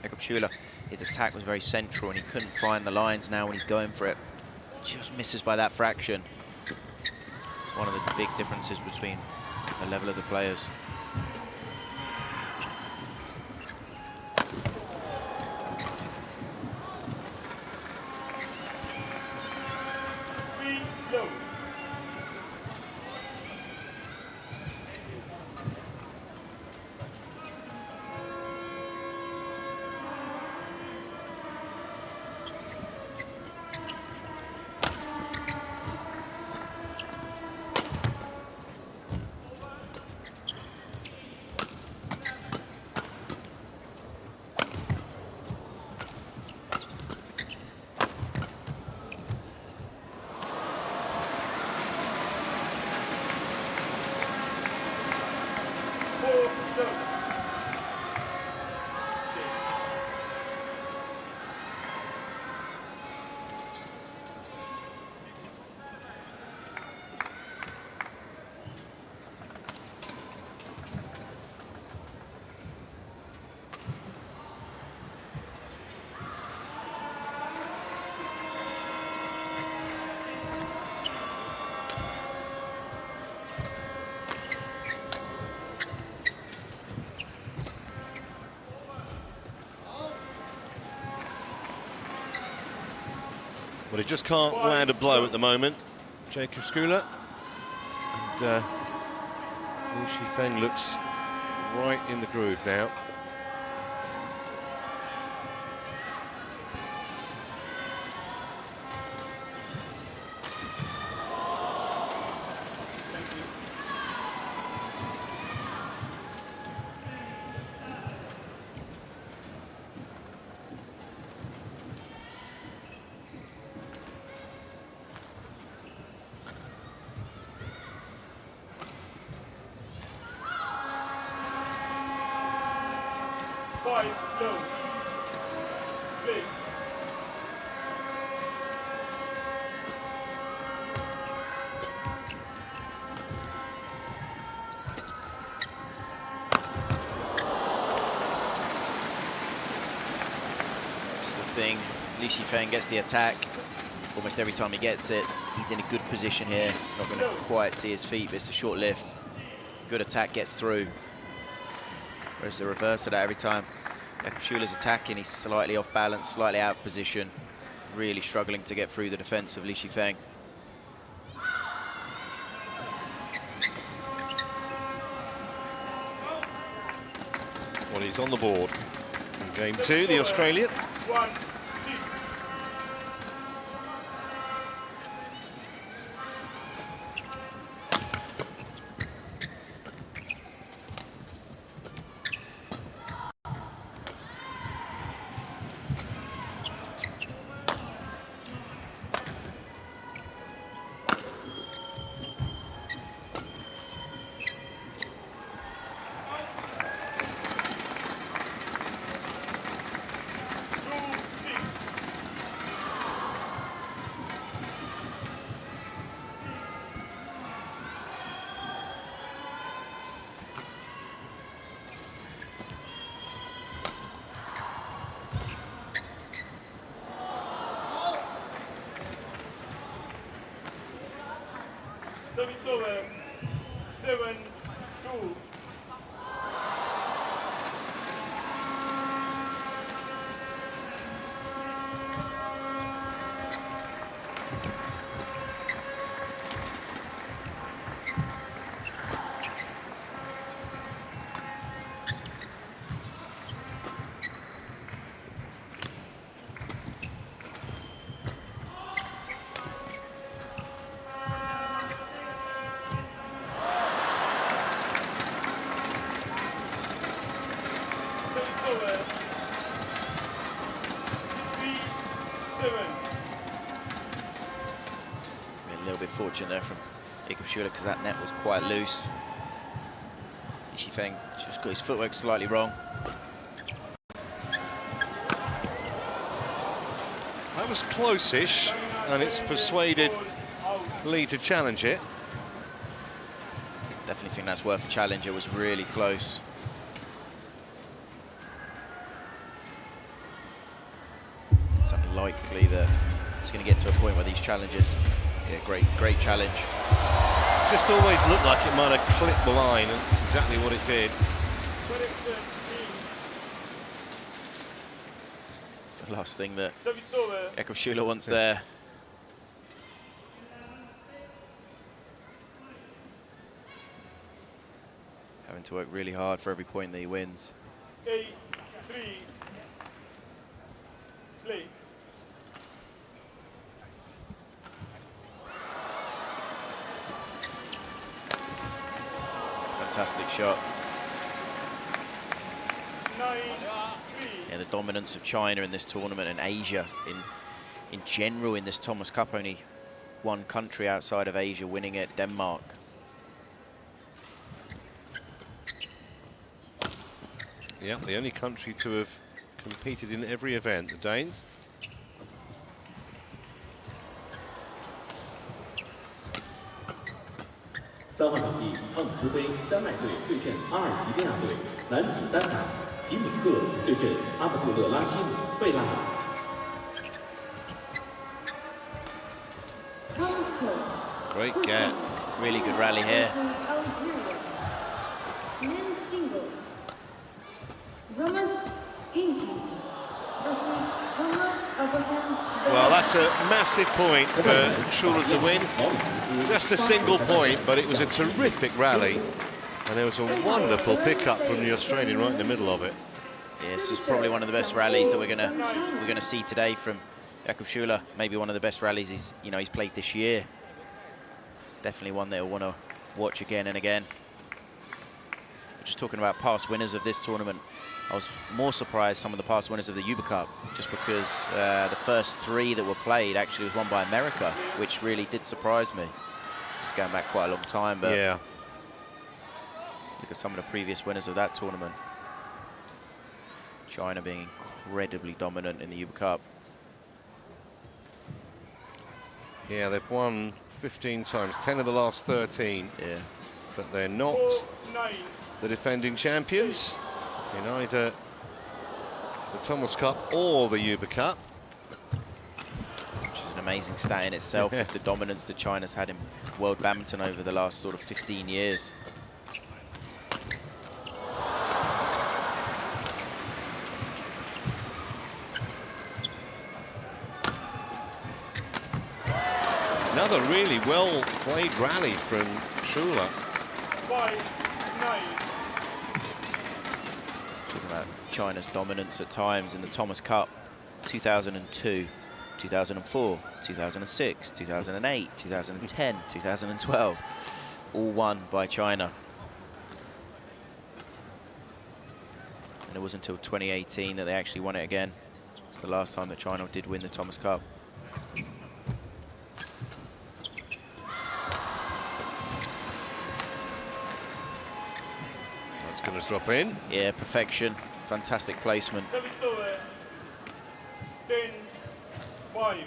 Jacob Schueler, his attack was very central and he couldn't find the lines. Now when he's going for it, just misses by that fraction. It's one of the big differences between the level of the players. Well, he just can't land a blow at the moment, Jacob Schueler. And Liu Shifeng looks right in the groove now. Liu Shifeng gets the attack. Almost every time he gets it, he's in a good position here. Not going to quite see his feet, but it's a short lift. Good attack gets through. Whereas the reverse of that every time Schueler's attacking, he's slightly off balance, slightly out of position. Really struggling to get through the defense of Liu Shifeng. Well, he's on the board. In game two, the Australian. 1-6. Service over, 7-2. A little bit fortunate there from Jacob Schueler because that net was quite loose. Liu Shifeng just got his footwork slightly wrong. That was close-ish, and it's persuaded Lee to challenge it. Definitely think that's worth a challenge. It was really close. It's unlikely that it's going to get to a point where these challenges, yeah, great challenge. Just always looked like it might have clipped the line, and that's exactly what it did. It's the last thing that Jacob Schueler wants there. Having to work really hard for every point that he wins. 8-3. Play. Fantastic shot. 9-3. Yeah, the dominance of China in this tournament and Asia in general in this Thomas Cup. Only one country outside of Asia winning it, Denmark. Yeah, the only country to have competed in every event, the Danes.3号场地汤姆斯杯丹麦队对阵阿尔及利亚队，男子单打吉姆克对阵阿卜杜勒拉希姆贝拉尔。 Great gap. Really good rally here. Men's single. Romas Inky versus Thomas Abraham Well, that's a massive point for Schueler to win. Just a single point, but it was a terrific rally. And there was a wonderful pickup from the Australian right in the middle of it. Yeah, this is probably one of the best rallies that we're gonna see today from Jakob Schueler. Maybe one of the best rallies he's played this year. Definitely one that he'll want to watch again and again. But just talking about past winners of this tournament, I was more surprised some of the past winners of the Uber Cup, just because the first 3 that were played actually was won by America, which really did surprise me. Just going back quite a long time, but yeah. Look at some of the previous winners of that tournament. China being incredibly dominant in the Uber Cup. Yeah, they've won 15 times, 10 of the last 13. Yeah. But they're not the defending champions in either the Thomas Cup or the Uber Cup. Which is an amazing stat in itself, with the dominance that China's had in world badminton over the last sort of 15 years. Another really well-played rally from Schueler. 5-9. Talking about China's dominance at times in the Thomas Cup, 2002, 2004, 2006, 2008, 2010, 2012, all won by China. And it wasn't until 2018 that they actually won it again. It's the last time that China did win the Thomas Cup. Going to drop in. Yeah, perfection. Fantastic placement. 10-5.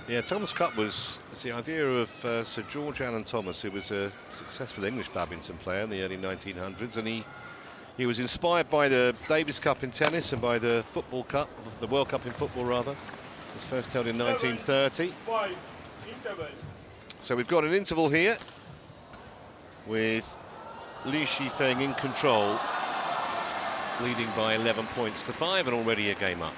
Yeah, Thomas Cup was the idea of Sir George Allen Thomas, who was a successful English badminton player in the early 1900s, and he was inspired by the Davis Cup in tennis and by the Football Cup, the World Cup in football rather. It was first held in 1930. So we've got an interval here with Li Shifeng in control, leading by 11 points to 5, and already a game up.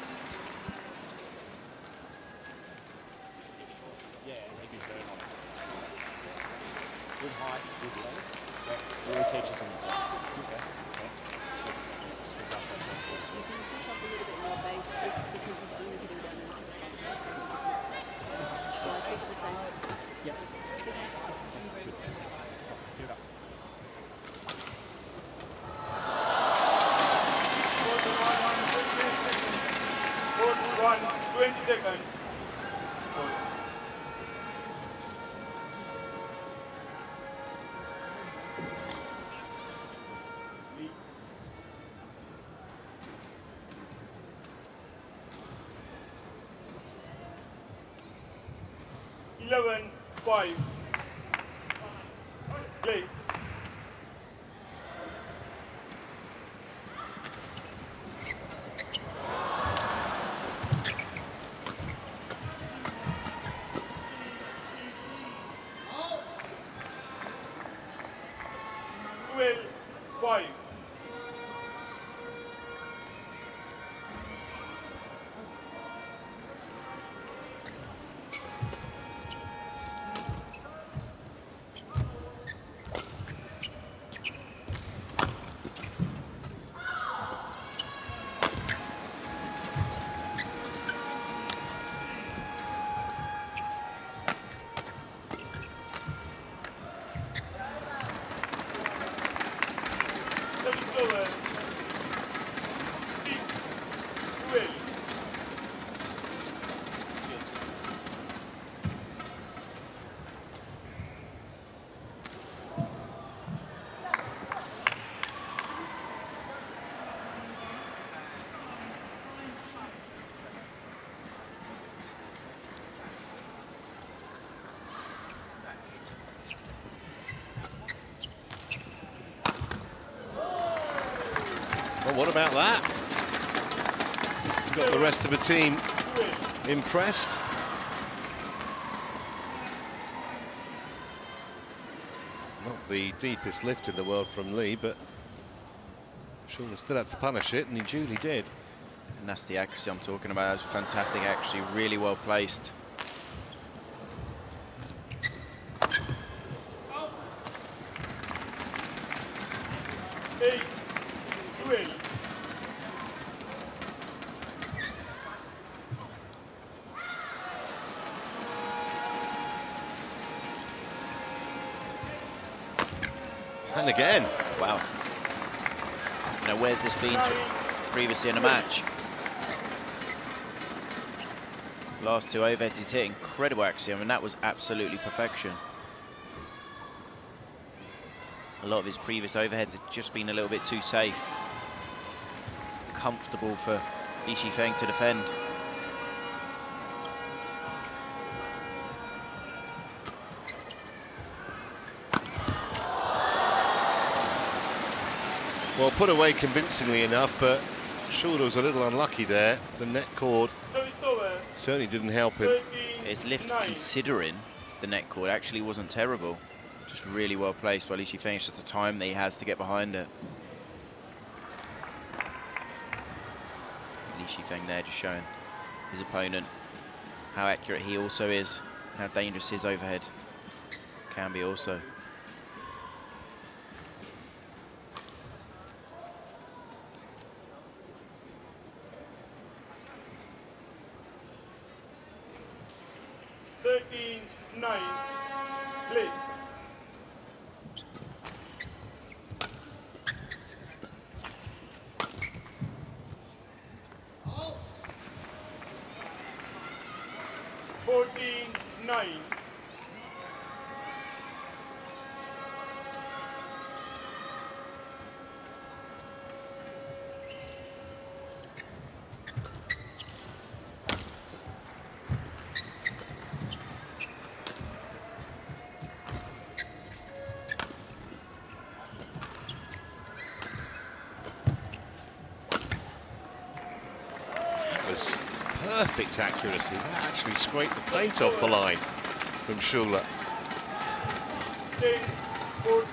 Play. Well, what about that? It's got the rest of the team impressed. Not the deepest lift in the world from Lee, but Schueler still had to punish it, and he duly did. And that's the accuracy I'm talking about. That's fantastic accuracy, really well placed. And again. Wow. You know, where's this been previously in a match? Last two overheads he's hit, incredible accuracy. I mean, that was absolutely perfection. A lot of his previous overheads had just been a little bit too safe. Comfortable for Li Shifeng to defend. Well, put away convincingly enough, but Schueler was a little unlucky there. The net cord certainly didn't help him. His lift, considering the net cord, actually wasn't terrible. Just really well placed by Li Shifeng. It's just the time that he has to get behind it. Li Shifeng there just showing his opponent how accurate he also is, how dangerous his overhead can be also. Play. Perfect accuracy. That actually scraped the paint off the line from Schueler. 10-14.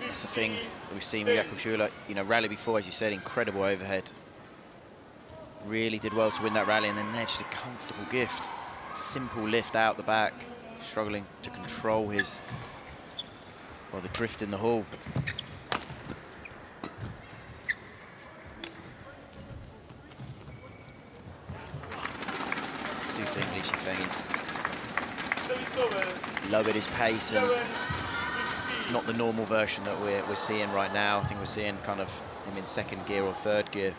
That's the thing that we've seen with Jakob Schueler. You know, rally before, as you said, incredible overhead. Really did well to win that rally, and then there, just a comfortable gift. Simple lift out the back, struggling to control his, well, the drift in the hall. I do think Li Shifeng has lowered his pace, and it's not the normal version that we're seeing right now. I think we're seeing kind of him in second gear or third gear.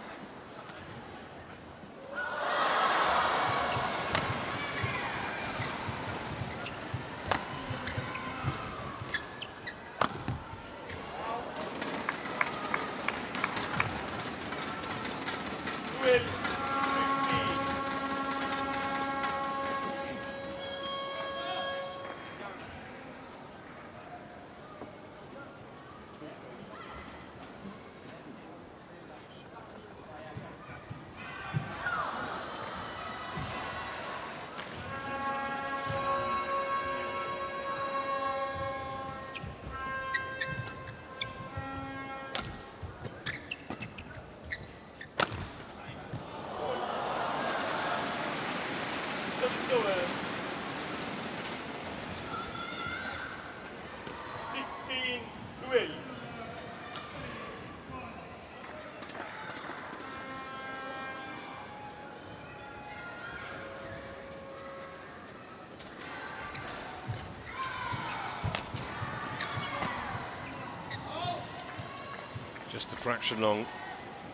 Just a fraction long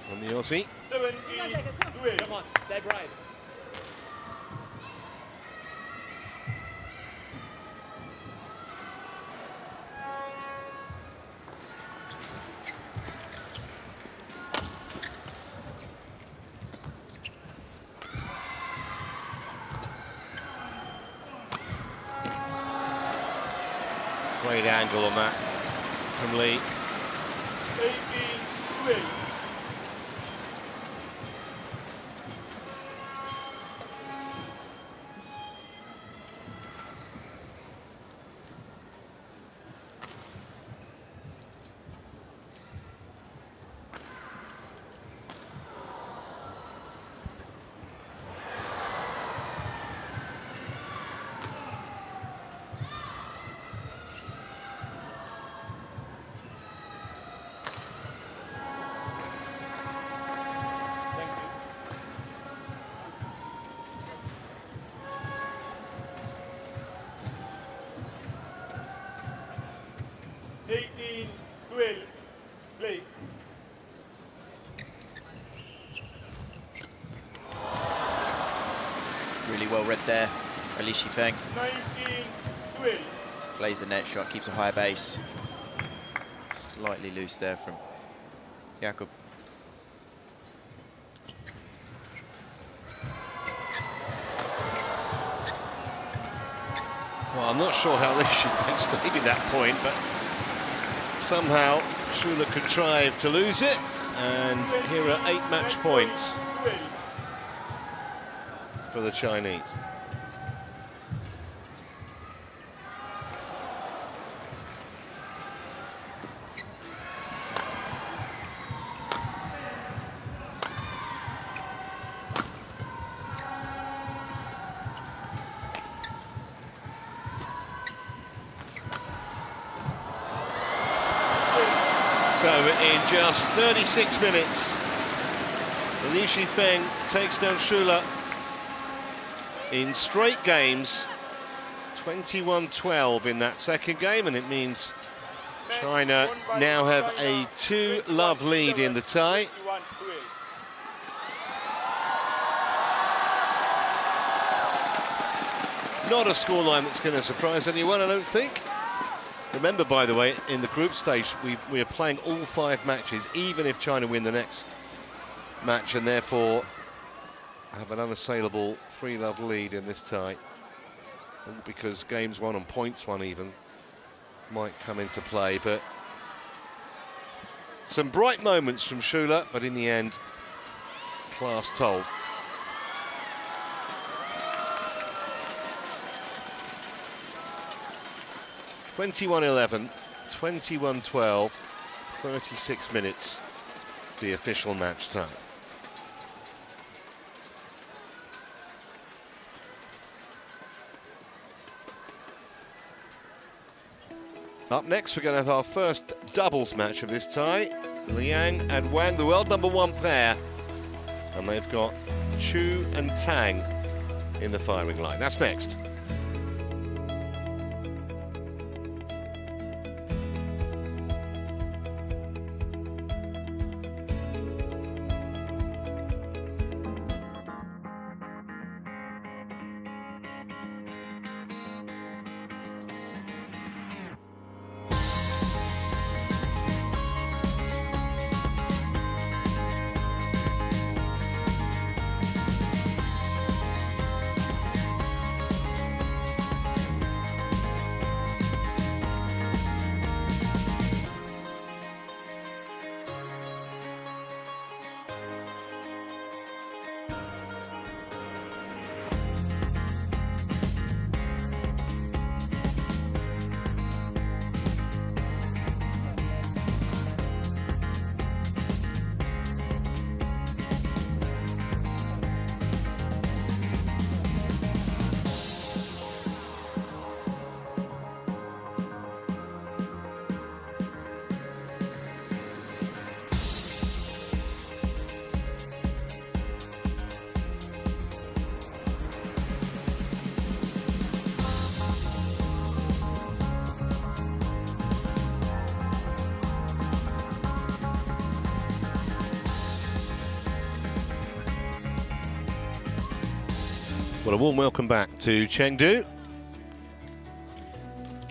from the Aussie. 17-12. Come on, stay bright. Great angle on that from Lee. 18-12. Play. Really well read there, Li Shifeng. 19-12. Plays the net shot, keeps a high base. Slightly loose there from Jakob. Well, I'm not sure how Li Shifeng stayed in that point, but somehow Schueler contrived to lose it, and here are 8 match points for the Chinese. So in just 36 minutes, Li Shifeng takes down Schueler in straight games, 21-12 in that second game, and it means China now have a 2-love lead in the tie. Not a scoreline that's going to surprise anyone, I don't think. Remember, by the way, in the group stage, we are playing all 5 matches, even if China win the next match, and therefore have an unassailable 3-love lead in this tie. All because games won and points won even might come into play, but some bright moments from Schueler, but in the end, class told. (21-11), 21-12, 36 minutes, the official match time. Up next, we're going to have our first doubles match of this tie. Liang and Wang, the world #1 pair, and they've got Choo and Tang in the firing line. That's next. Well, a warm welcome back to Chengdu.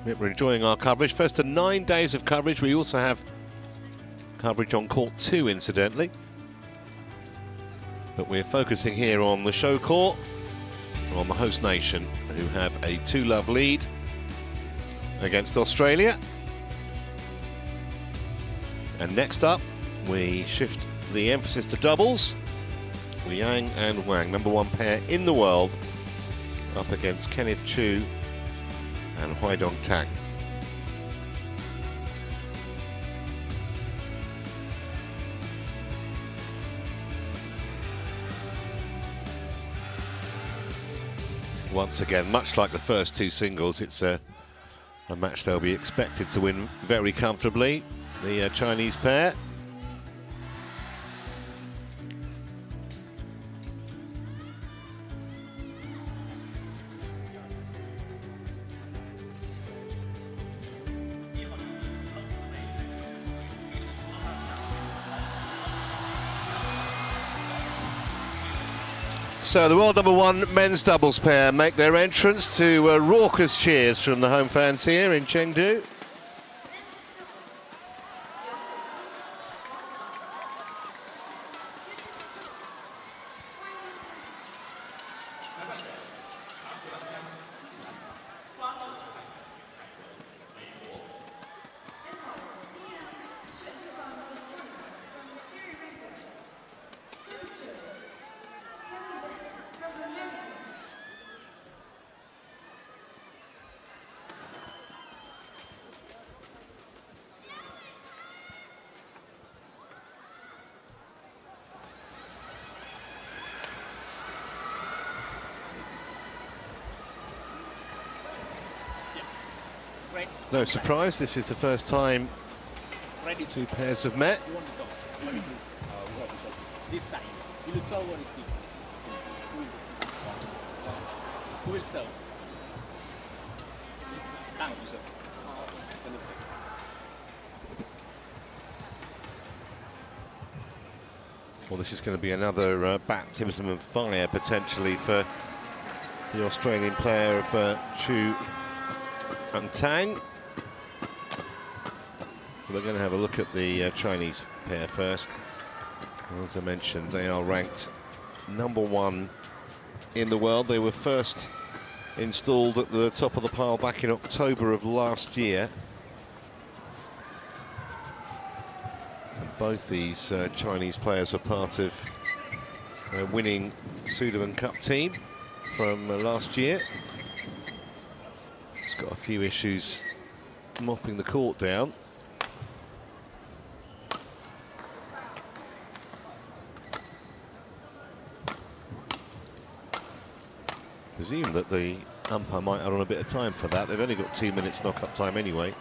We're enjoying our coverage. First of 9 days of coverage. We also have coverage on court 2, incidentally. But we're focusing here on the show court, on the host nation, who have a 2-love lead against Australia. And next up, we shift the emphasis to doubles. Yang and Wang, #1 pair in the world, up against Kenneth Choo and Tang. Once again, much like the first two singles, it's a match they'll be expected to win very comfortably, the Chinese pair. So the world #1 men's doubles pair make their entrance to raucous cheers from the home fans here in Chengdu. No surprise, this is the first time two pairs have met. This side. You will serve or receive. Who will serve? Tang will serve. Well, this is going to be another baptism of fire potentially for the Australian player of Choo and Tang. We're going to have a look at the Chinese pair first. As I mentioned, they are ranked #1 in the world. They were first installed at the top of the pile back in October of last year. And both these Chinese players were part of a winning Sudirman Cup team from last year. It's got a few issues mopping the court down. Presume that the umpire might add on a bit of time for that. They've only got 2 minutes knock-up time anyway.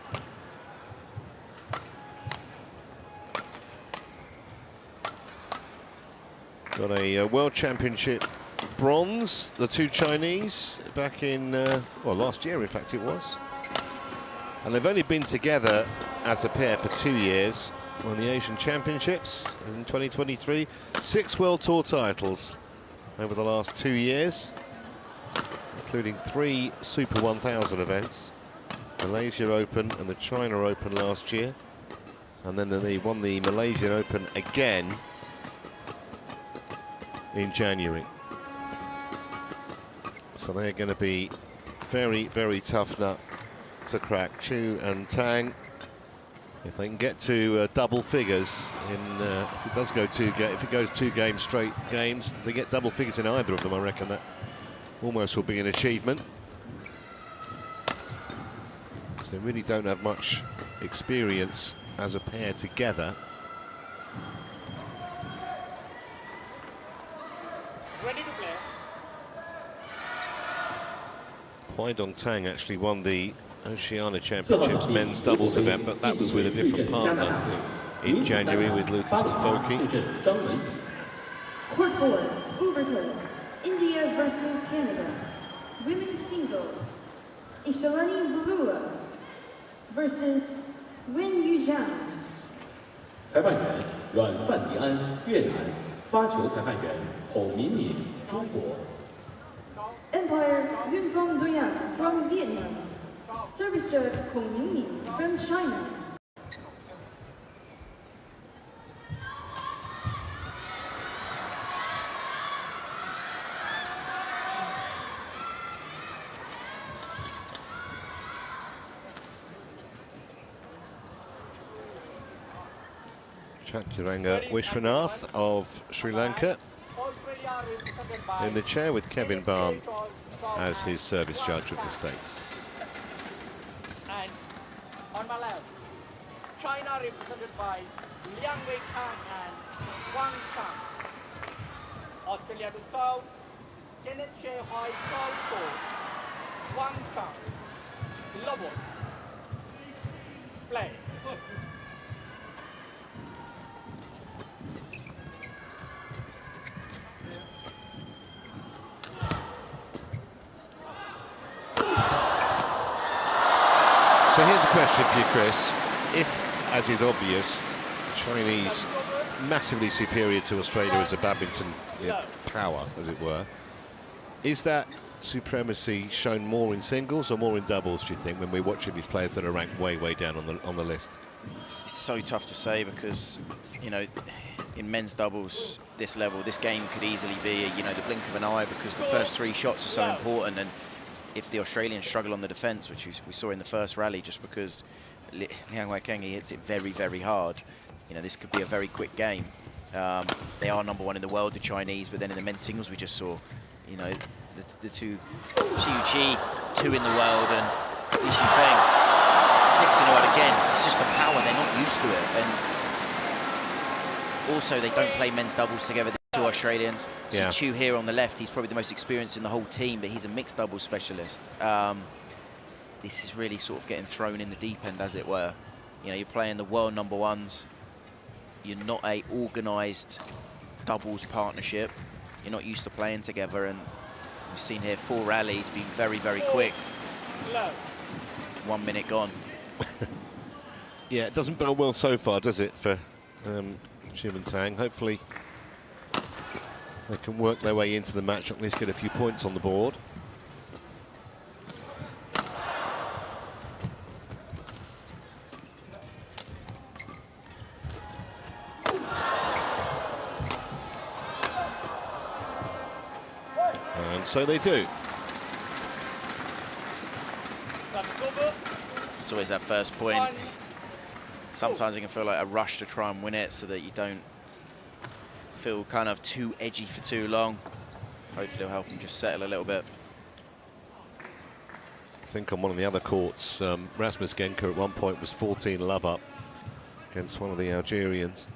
Got a World Championship bronze, the two Chinese, back in, well, last year in fact it was. And they've only been together as a pair for 2 years. Won the Asian Championships in 2023. 6 World Tour titles over the last 2 years, including 3 Super 1000 events, Malaysia Open and the China Open last year, and then they won the Malaysian Open again in January. So they're going to be very, very tough nut to crack. Choo and Tang, if they can get to double figures in, if it does go if it goes 2 straight games, if they get double figures in either of them, I reckon that almost will be an achievement. So they really don't have much experience as a pair together. Ready to play. Tang actually won the Oceania Championships men's doubles event, but that was with a different partner in January with Lucas Tafoki. Court 4, overturn. India versus Canada. Women's single. Ishalani Bulua versus Wen Yuzhang. 裁判员阮范迪安，越南；发球裁判员孔敏敏，中国。 Empire Yunfeng Duyan from Vietnam. Service judge Kong Mingmin from China. Chaturanga Vishwanath of Sri Lanka Australia represented by in the chair with Kevin Barn as his service judge of the States. And on my left, China represented by Liang Wei Tang and Wang Chang. Australia to serve, Kenneth Che Hoi Choi Cho, Wang Chang, Lobo. Play. So here's a question for you, Chris. If, as is obvious, Chinese massively superior to Australia as a badminton power, as it were, is that supremacy shown more in singles or more in doubles, do you think, when we're watching these players that are ranked way, way down on the list? It's so tough to say because, you know, in men's doubles, this level, this game could easily be, you know, the blink of an eye because the first 3 shots are so important. And if the Australians struggle on the defence, which we saw in the first rally, just because Liang Wei Keng hits it very, very hard, you know, this could be a very quick game. They are #1 in the world, the Chinese, but then in the men's singles we just saw, you know, the two, Chi 2 in the world and Li Shifeng 6 in the world again. It's just the power, they're not used to it. And also they don't play men's doubles together, the 2 Australians. So Yeah. Choo here on the left, he's probably the most experienced in the whole team, but he's a mixed doubles specialist. This is really sort of getting thrown in the deep end, as it were. You know, you're playing the world #1s. You're not a organised doubles partnership. You're not used to playing together, and we've seen here 4 rallies being very, very quick. 1 minute gone. Yeah, it doesn't bode well so far, does it, for Chim and Tang? Hopefully they can work their way into the match, at least get a few points on the board. And so they do. It's always that first point. Sometimes it can feel like a rush to try and win it so that you don't feel kind of too edgy for too long. Hopefully it'll help them just settle a little bit. I think on one of the other courts, Rasmus Genker at one point was 14 love up against one of the Algerians.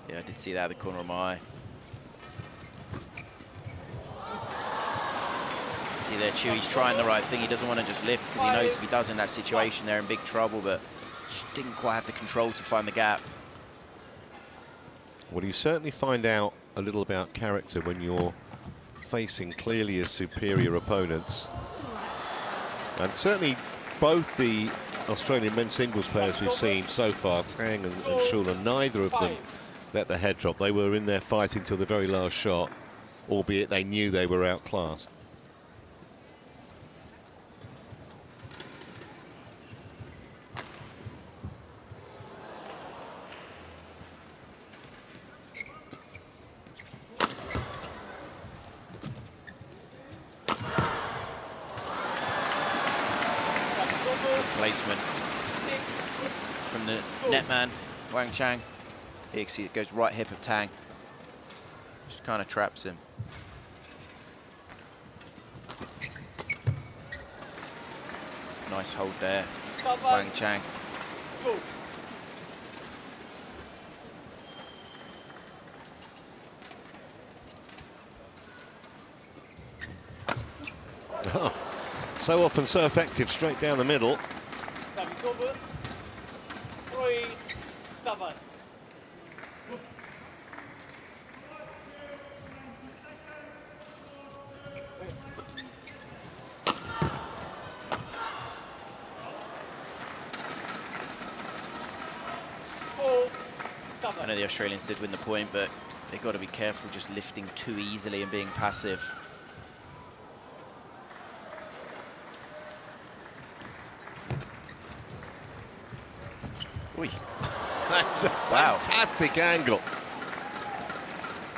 Yeah, I did see that at the corner of my eye. See there, Choo, he's trying the right thing. He doesn't want to just lift because he knows if he does in that situation, they're in big trouble, but just didn't quite have the control to find the gap. Well, you certainly find out a little about character when you're facing clearly as superior opponents. And certainly both the Australian men's singles players we've seen so far, Tang and Schueler, neither of them let the head drop. They were in there fighting till the very last shot, albeit they knew they were outclassed. Placement from the netman, Wang Chang. Here you can see it goes right hip of Tang. Just kind of traps him. Nice hold there, Wang Chang. Oh, so often so effective, straight down the middle. 3-7. I know the Australians did win the point, but they've got to be careful just lifting too easily and being passive. Oi. That's a fantastic angle.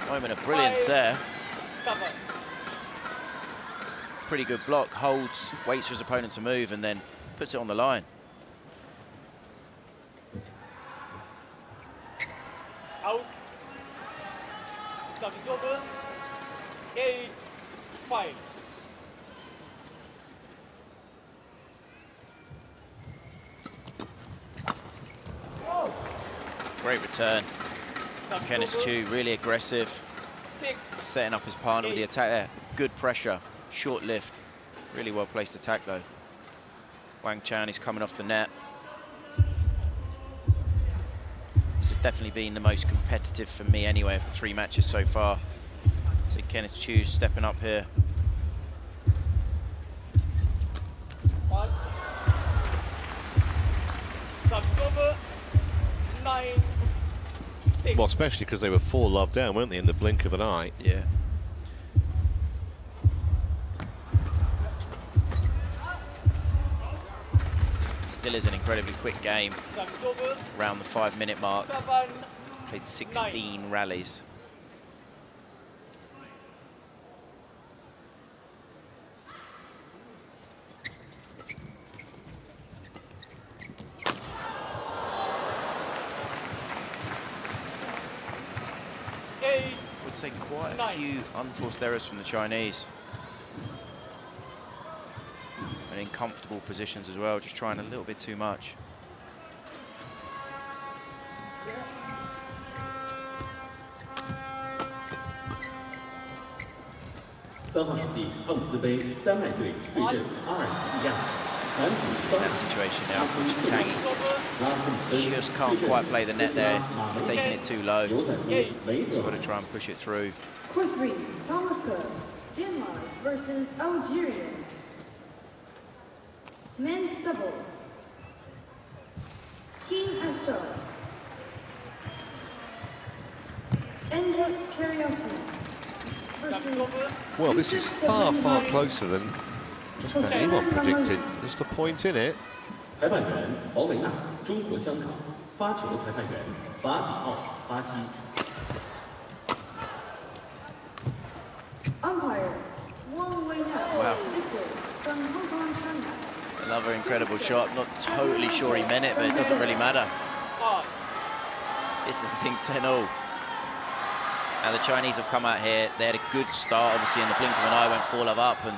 Moment of brilliance there. Pretty good block, holds, waits for his opponent to move, and then puts it on the line. great return. Kenneth Choo, really aggressive. 6. Setting up his partner with the attack there. Good pressure, short lift. Really well placed attack though. Wang is coming off the net. This has definitely been the most competitive for me anyway of the 3 matches so far. So Kenneth Choo stepping up here. 1. Subserver 9. 6. Well, especially because they were 4-love down, weren't they, in the blink of an eye? Yeah. Still is an incredibly quick game. Around the 5-minute mark. 7. Played 16 rallies. I would say quite a few unforced errors from the Chinese. And in comfortable positions as well, just trying a little bit too much. That situation now, unfortunately, Tang just can't quite play the net there. He's taking it too low. He's got to try and push it through. Court 3, Thomas Denmark versus Algeria. Men's double. King Ashtar. Andres Curiosity versus... Well, this is far, far closer than just about anyone predicted. There's the point in it. 裁判员保维纳，中国香港，发球裁判员法里奥，巴西。 Umpire Wang Wow. Victor from Hong Kong, Shanghai. Another incredible shot. Not totally sure he meant it, but it doesn't really matter. This is, I think, 10-all. Now the Chinese have come out here. They had a good start, obviously, in the blink of an eye, went 4-love up, and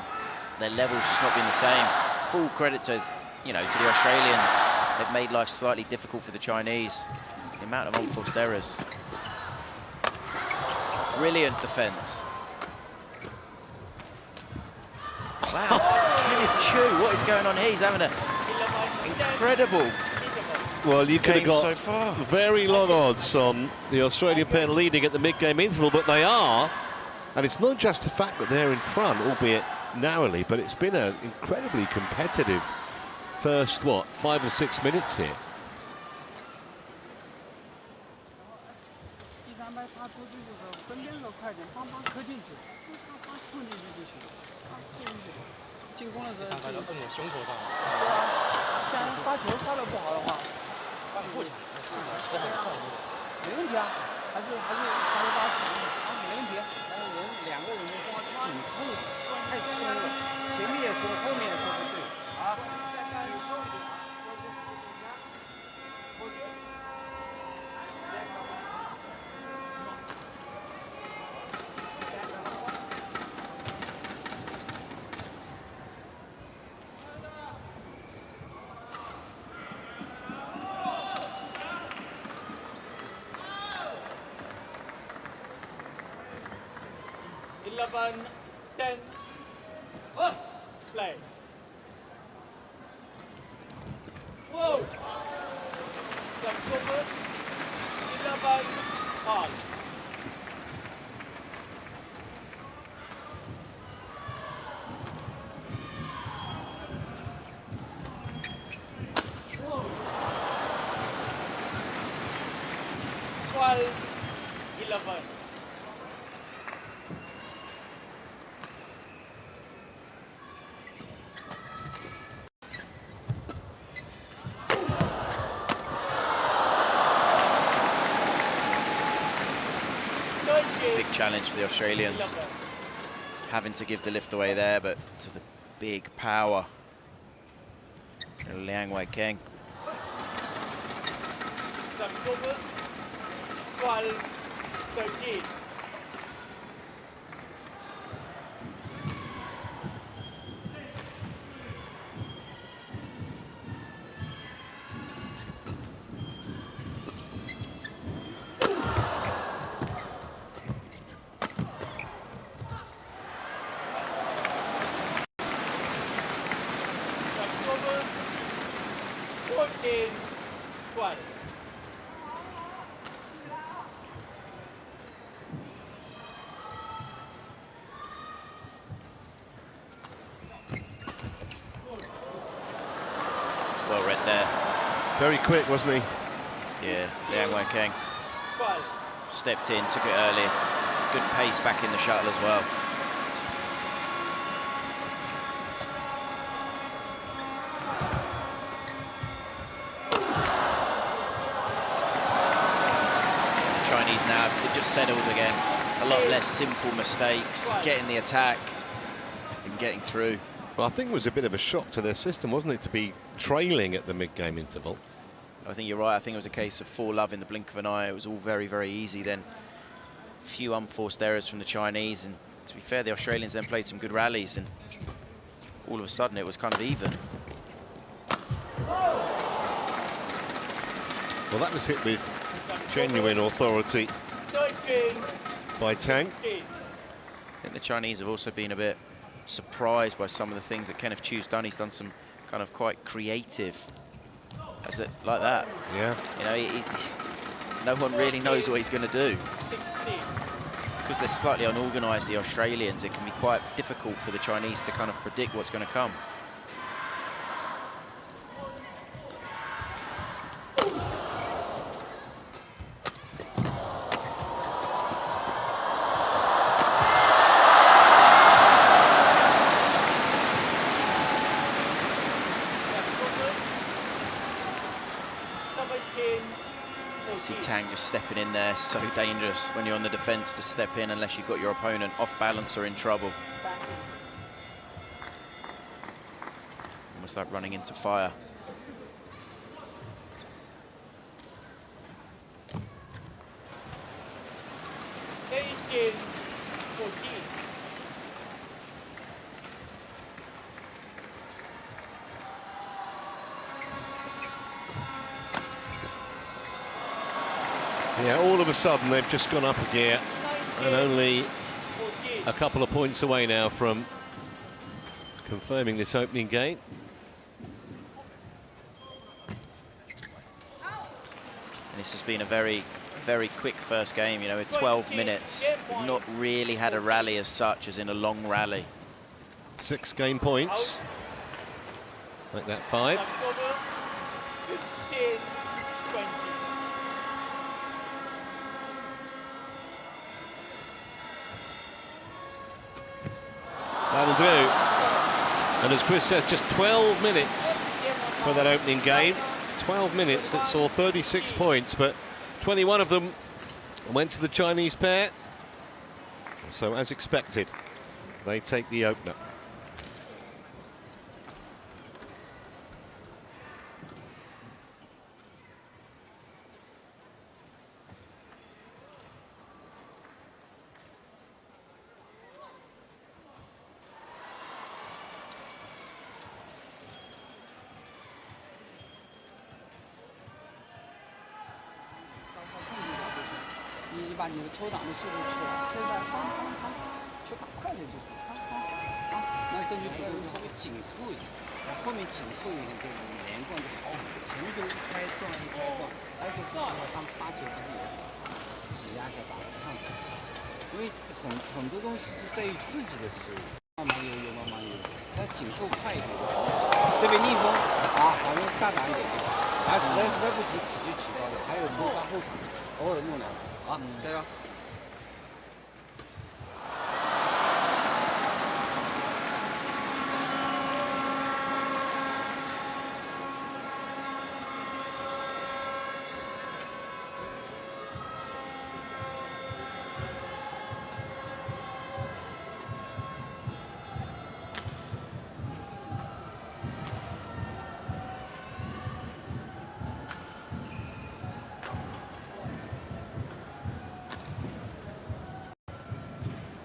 their level's just not been the same. Full credit to, to the Australians. They've made life slightly difficult for the Chinese. The amount of unforced errors. Brilliant defense. Wow, Kenneth Choo, what is going on here? He's having an incredible Well, you could have got so far. Very long odds on the Australian pair leading at the mid-game interval, but they are. And it's not just the fact that they're in front, albeit narrowly, but it's been an incredibly competitive first, 5 or 6 minutes here. Play. Whoa! 11 all. Big challenge for the Australians. Having to give the lift away there, but to the big power. Liang Wei Keng. 12-13. 14, 12. Well read there. Very quick, wasn't he? Yeah, Wang King 12. stepped in, took it early. Good pace back in the shuttle as well. Chinese now, they've just settled again. A lot less simple mistakes, getting the attack and getting through. Well, I think it was a bit of a shock to their system, wasn't it, to be trailing at the mid-game interval? I think you're right. I think it was a case of 4-love in the blink of an eye. It was all very, very easy then. A few unforced errors from the Chinese, and to be fair, the Australians then played some good rallies, and all of a sudden it was kind of even. Well, that was hit with genuine authority 13, by Tang. 16. I think the Chinese have also been a bit surprised by some of the things that Kenneth Choo's done. He's done some kind of quite creative, like that. Yeah. You know, no one really knows what he's going to do. 16. Because they're slightly unorganised, the Australians, it can be quite difficult for the Chinese to kind of predict what's going to come. See Tang just stepping in there, so dangerous when you're on the defence to step in unless you've got your opponent off balance or in trouble. Almost like running into fire. Yeah, all of a sudden they've just gone up a gear and only a couple of points away now from confirming this opening game. And this has been a very, very quick first game, you know, with 12 minutes. We've not really had a rally as such, as in a long rally. 6 game points. Make that 5. 15, 20. That'll do. And as Chris says, just 12 minutes for that opening game. 12 minutes that saw 36 points, but 21 of them went to the Chinese pair. So as expected, they take the opener.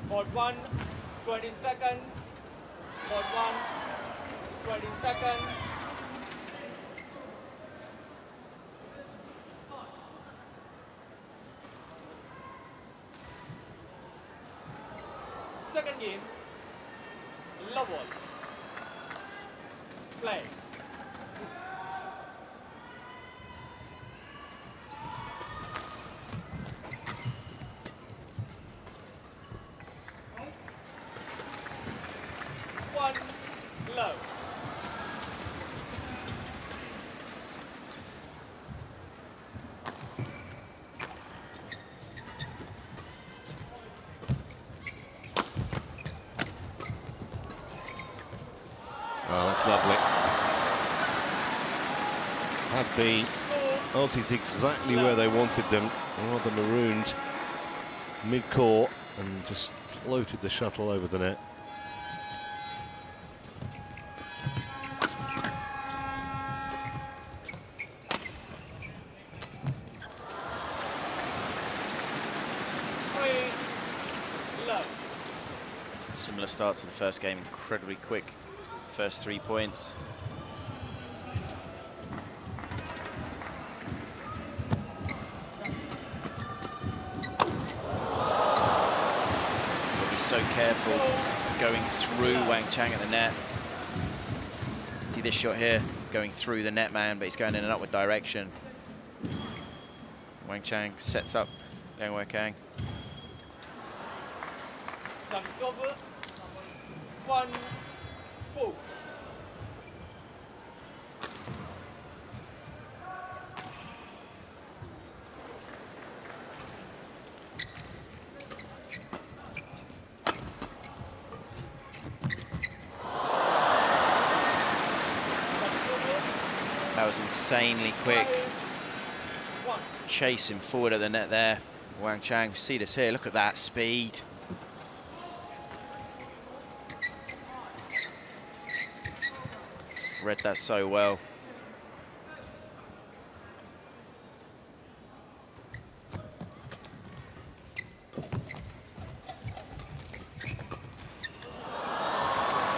Court 1, 20 seconds. Court 1, 20 seconds. Second game, level. Play. Oh, that's lovely. Had the Aussies exactly where they wanted them, rather marooned mid-court, and just floated the shuttle over the net. Similar start to the first game, incredibly quick. First 3 points. Got to be so careful going through Wang Chang at the net. See this shot here, going through the net man, but he's going in an upward direction. Wang Chang sets up Liang Weikang. 1-4. That was insanely quick. Chasing forward at the net there. Wang Chang, see this here, look at that speed. Read that so well.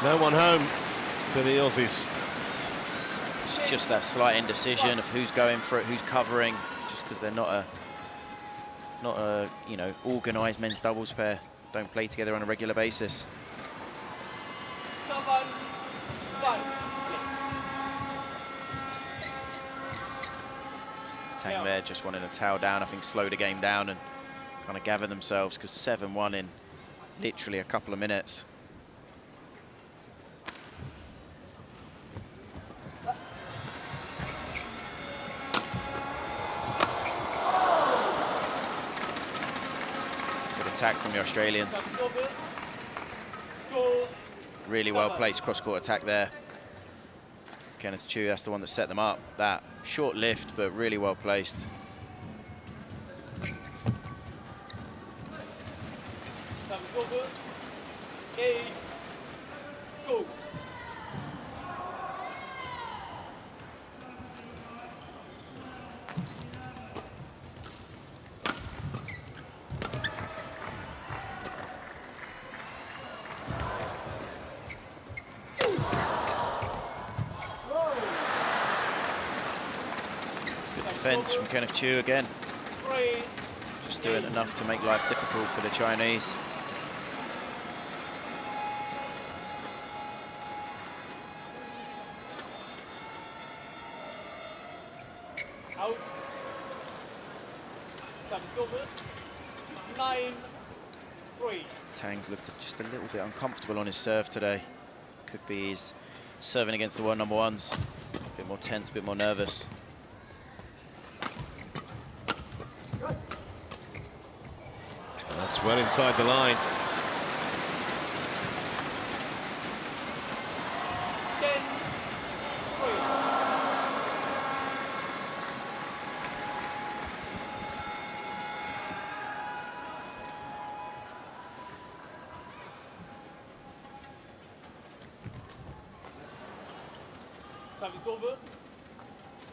No one home for the Aussies. It's just that slight indecision of who's going for it, who's covering, just because they're not a you know, organised men's doubles pair. Don't play together on a regular basis. 7-1. Tang there just wanting to towel down, I think slow the game down and kind of gather themselves, because 7-1 in literally a couple of minutes. Good attack from the Australians. Really well placed cross-court attack there. Kenneth Choo, that's the one that set them up. That short lift, but really well placed. Defense from Kenneth Choo again. Just doing enough to make life difficult for the Chinese. Out. 9-3. Tang's looked just a little bit uncomfortable on his serve today. Could be he's serving against the world number ones. A bit more tense, a bit more nervous. That's well inside the line. 10-3. Service over.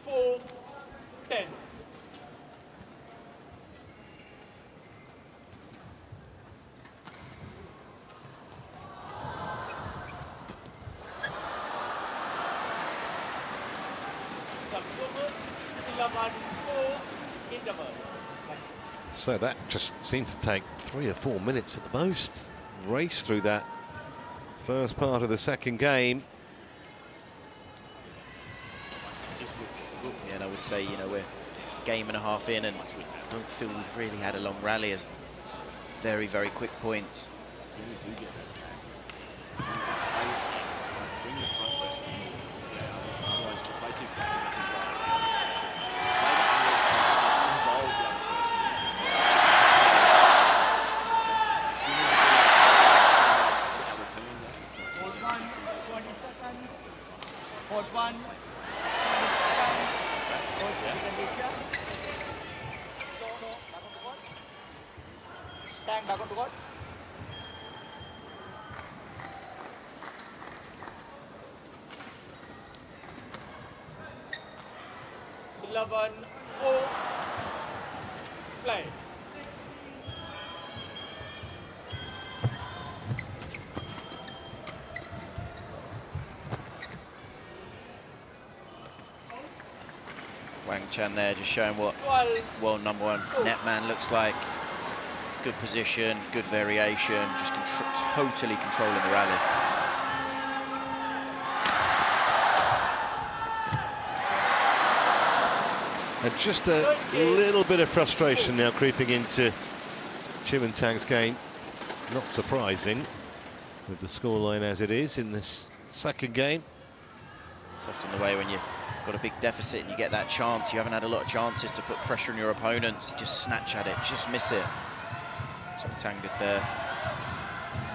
4-10. So that just seems to take 3 or 4 minutes at the most. Race through that first part of the second game. Yeah, and I would say, you know, we're a game and a half in and I don't feel we've really had a long rally. As very, very quick points. Coach 1. Tang back on the court. 11-4. Play. Wang Chan there just showing what world #1 netman looks like. Good position, good variation, just totally controlling the rally. And just a little bit of frustration now creeping into Choo and Tang's game. Not surprising with the scoreline as it is in this second game. It's often the way when you've got a big deficit and you get that chance. You haven't had a lot of chances to put pressure on your opponents. You just snatch at it, just miss it. So Tang did there.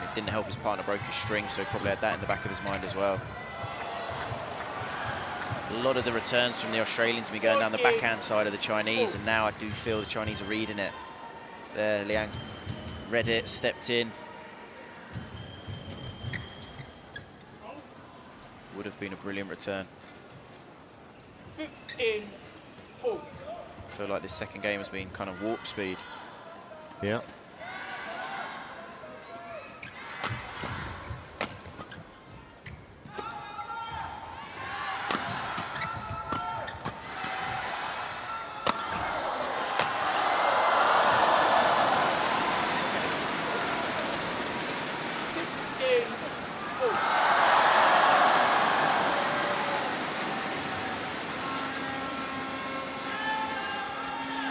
It didn't help his partner broke his string, so he probably had that in the back of his mind as well. A lot of the returns from the Australians have been going down the backhand side of the Chinese, and now I do feel the Chinese are reading it. There, Liang read it, stepped in. Would have been a brilliant return. 15-4. I feel like this second game has been kind of warp speed. Yeah.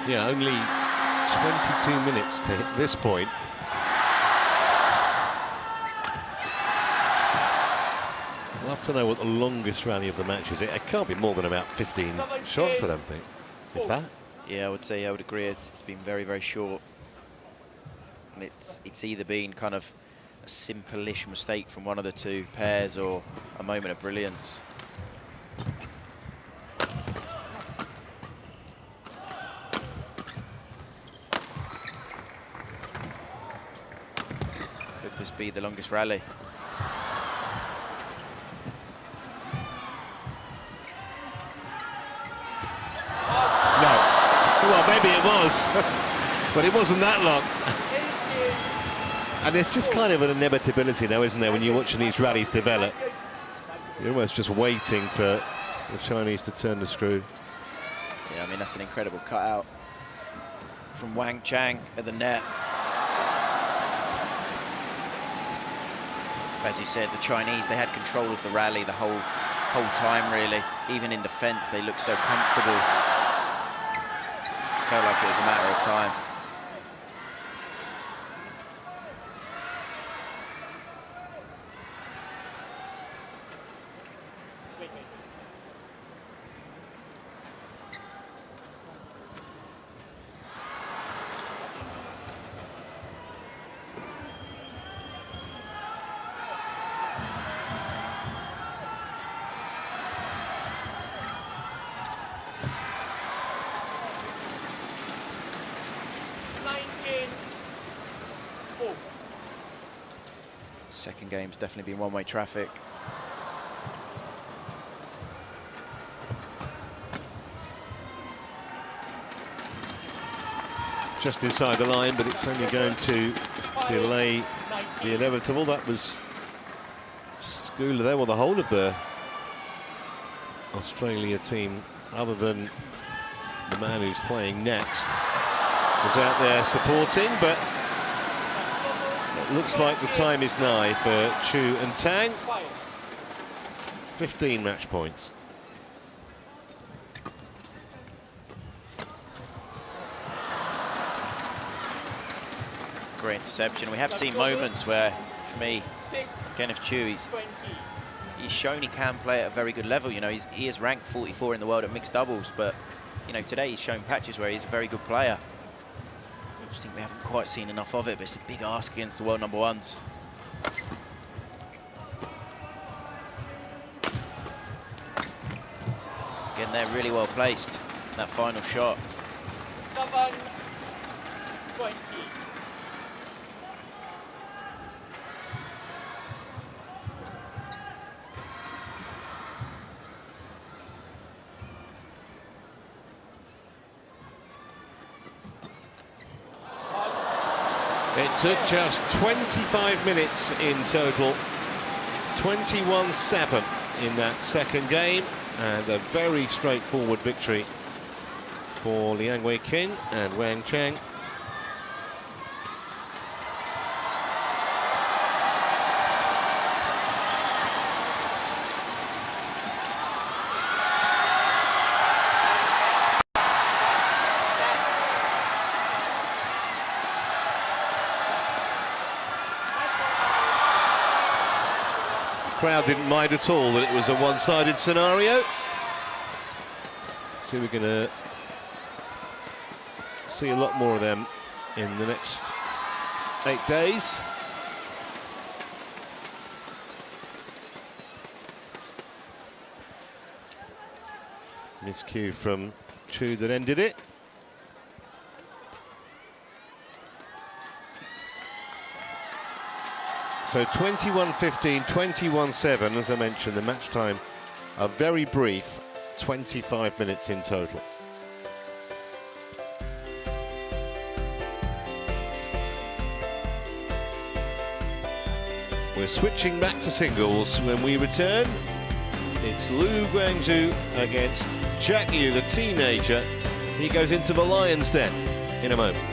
Yeah, only 22 minutes to hit this point. We'll have to know what the longest rally of the match is. It can't be more than about 15 shots, I don't think. If that? Yeah, I would agree. It's been very, very short. And it's either been kind of a simple-ish mistake from one of the two pairs or a moment of brilliance. Could this be the longest rally? No. Well, maybe it was, but it wasn't that long. And it's just kind of an inevitability now, isn't there, when you're watching these rallies develop. You're almost just waiting for the Chinese to turn the screw. Yeah, I mean, that's an incredible cutout from Wang Chang at the net. As you said, the Chinese, they had control of the rally the whole time, really. Even in defense, they looked so comfortable. Felt like it was a matter of time. Second game's definitely been one-way traffic. Just inside the line, but it's only going to delay the inevitable. That was Schueler there, well, the whole of the Australia team, other than the man who's playing next, was out there supporting, but it looks like the time is nigh for Choo and Tang. 15 match points. Great interception. We have seen moments where, for me, Kenneth Choo, he's shown he can play at a very good level. You know, he is ranked 44 in the world at mixed doubles, but, you know, today he's shown patches where he's a very good player. I just think we haven't quite seen enough of it, but it's a big ask against the world #1s. Again, they're really well placed. That final shot. 7-20. It took just 25 minutes in total. 21-7 in that second game, and a very straightforward victory for Liang Wei-Qing and Wang Cheng. Crowd didn't mind at all that it was a one-sided scenario. So we're going to see a lot more of them in the next 8 days. Miscue from Choo that ended it. So 21-15, 21-7, as I mentioned, the match time, a very brief 25 minutes in total. We're switching back to singles when we return. It's Lu Guangzhou against Jack Yu, the teenager. He goes into the lion's den in a moment.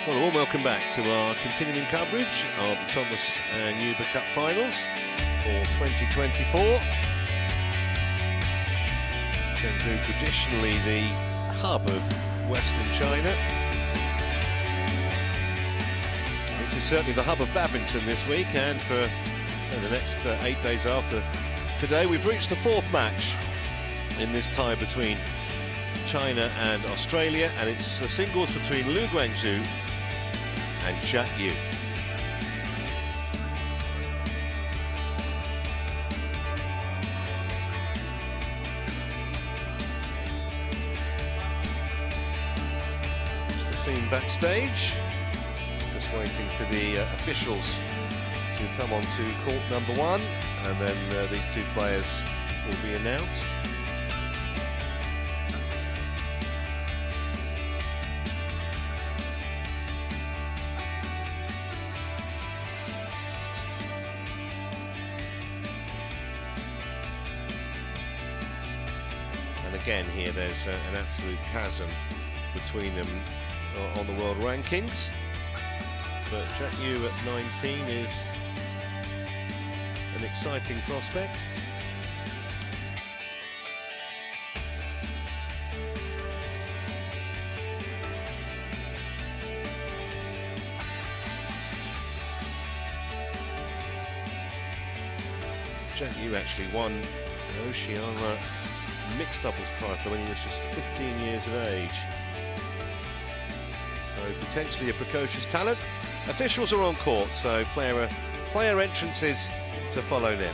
Well, a warm welcome back to our continuing coverage of the Thomas and Uber Cup finals for 2024. Chengdu, traditionally the hub of Western China. This is certainly the hub of badminton this week, and for the next 8 days after today, we've reached the fourth match in this tie between China and Australia, and it's a singles between Lu Guangzhou and Jack Yu. It's the scene backstage, just waiting for the officials to come on to court number one, and then these two players will be announced. Again here, there's an absolute chasm between them on the world rankings, but Jack Yu at 19 is an exciting prospect. Jack Yu actually won the Oceania mixed doubles title when he was just 15 years of age. So potentially a precocious talent. Officials are on court, so player entrances to follow now.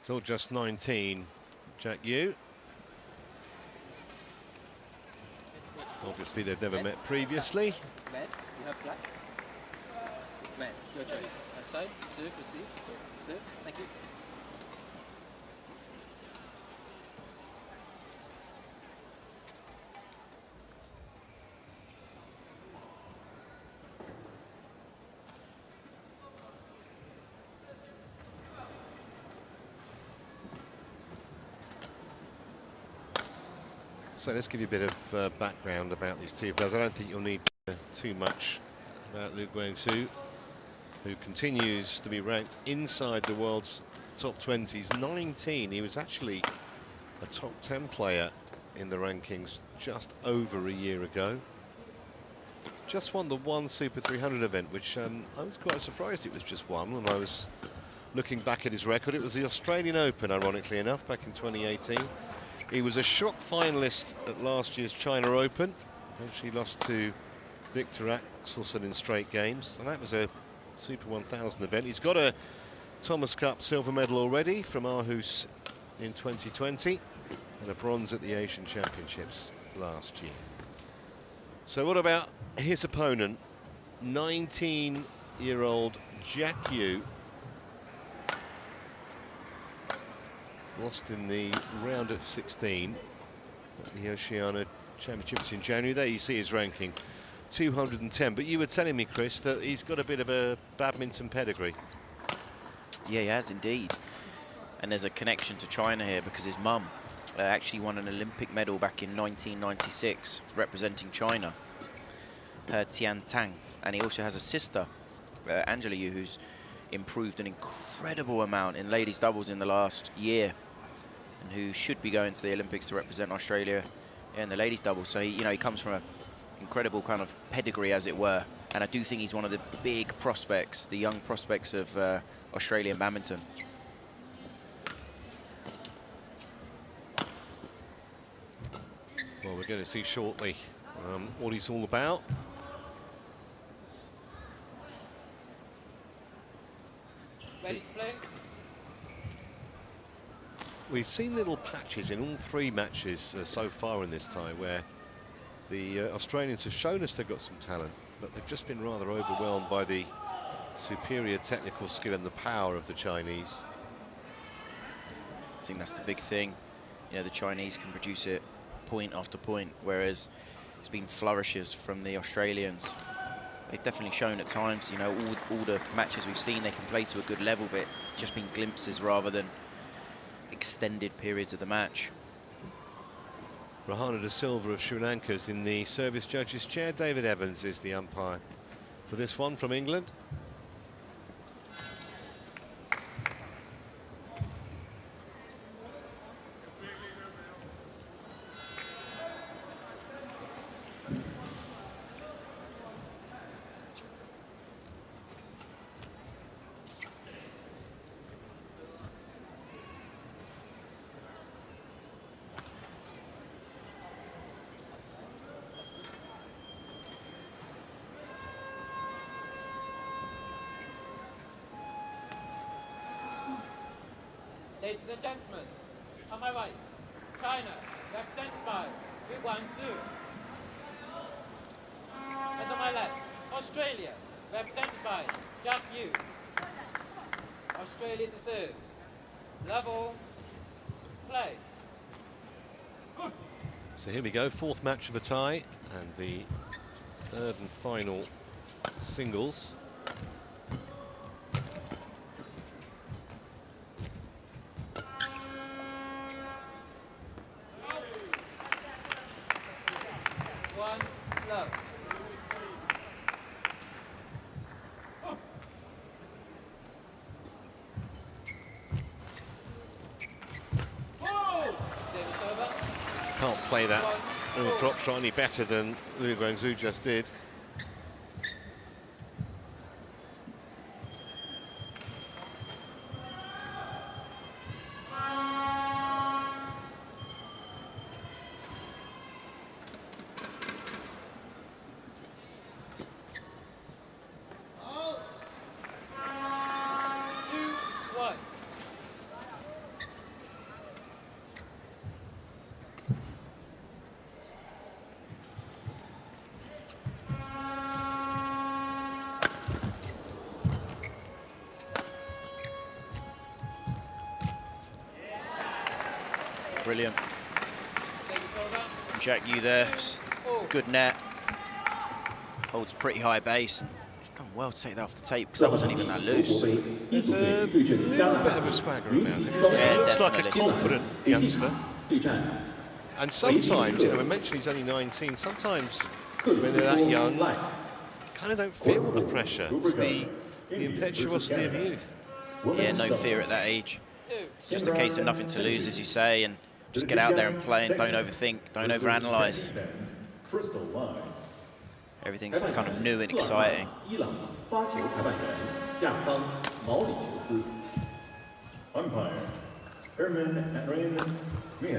Still just 19, Jack Yu. Obviously they've never met previously. Red, you have black. Red, your choice. Side, serve, receive, serve. Thank you. So let's give you a bit of background about these two players. I don't think you'll need too much about Wang, who continues to be ranked inside the world's top 20. He's 19. He was actually a top 10 player in the rankings just over a year ago. Just won the one Super 300 event, which I was quite surprised it was just one when I was looking back at his record. It was the Australian Open, ironically enough, back in 2018. He was a shock finalist at last year's China Open. Eventually lost to Victor Axelsen in straight games, and that was a Super 1000 event. He's got a Thomas Cup silver medal already from Aarhus in 2020 and a bronze at the Asian Championships last year. So what about his opponent, 19-year-old Jack Yu? Lost in the round of 16 at the Oceania Championships in January. There you see his ranking, 210. But you were telling me, Chris, that he's got a bit of a badminton pedigree. Yeah, he has indeed. And there's a connection to China here because his mum actually won an Olympic medal back in 1996 representing China, Tang. And he also has a sister, Angela Yu, who's improved an incredible amount in ladies doubles in the last year, and who should be going to the Olympics to represent Australia in the ladies doubles. So he, he comes from an incredible kind of pedigree, as it were. And I do think he's one of the big prospects, the young prospects of Australian badminton. Well, we're going to see shortly what he's all about. Ready to play? We've seen little patches in all three matches so far in this tie where the Australians have shown us they've got some talent, but they've just been rather overwhelmed by the superior technical skill and the power of the Chinese. I think that's the big thing. The Chinese can produce it point after point, whereas it's been flourishes from the Australians. They've definitely shown at times, all the matches we've seen, they can play to a good level, but it's just been glimpses rather than extended periods of the match. Rahana de Silva of Sri Lanka is in the service judges chair. David Evans is the umpire for this one from England. Ladies and gentlemen, on my right, China, represented by Wang. And on my left, Australia, represented by Jack Yu. Australia to serve. Level. Play. So here we go, fourth match of the tie, and the third and final singles. One, love. Service over. Can't play that little drop shot any better than Liu Guangzhou just did. Brilliant. Jack Yu there, good net. Holds pretty high base. He's done well to take that off the tape because that wasn't even that loose. There's a little bit of a swagger about him. Yeah, looks like a definitely. confident youngster. And sometimes, you know, we mentioned he's only 19, sometimes when they're that young, kind of don't feel the pressure. It's the impetuosity of youth. Yeah, no fear at that age. Just a case of nothing to lose, as you say, and just get out there and play and don't overthink, don't overanalyze. Everything's kind of new and exciting.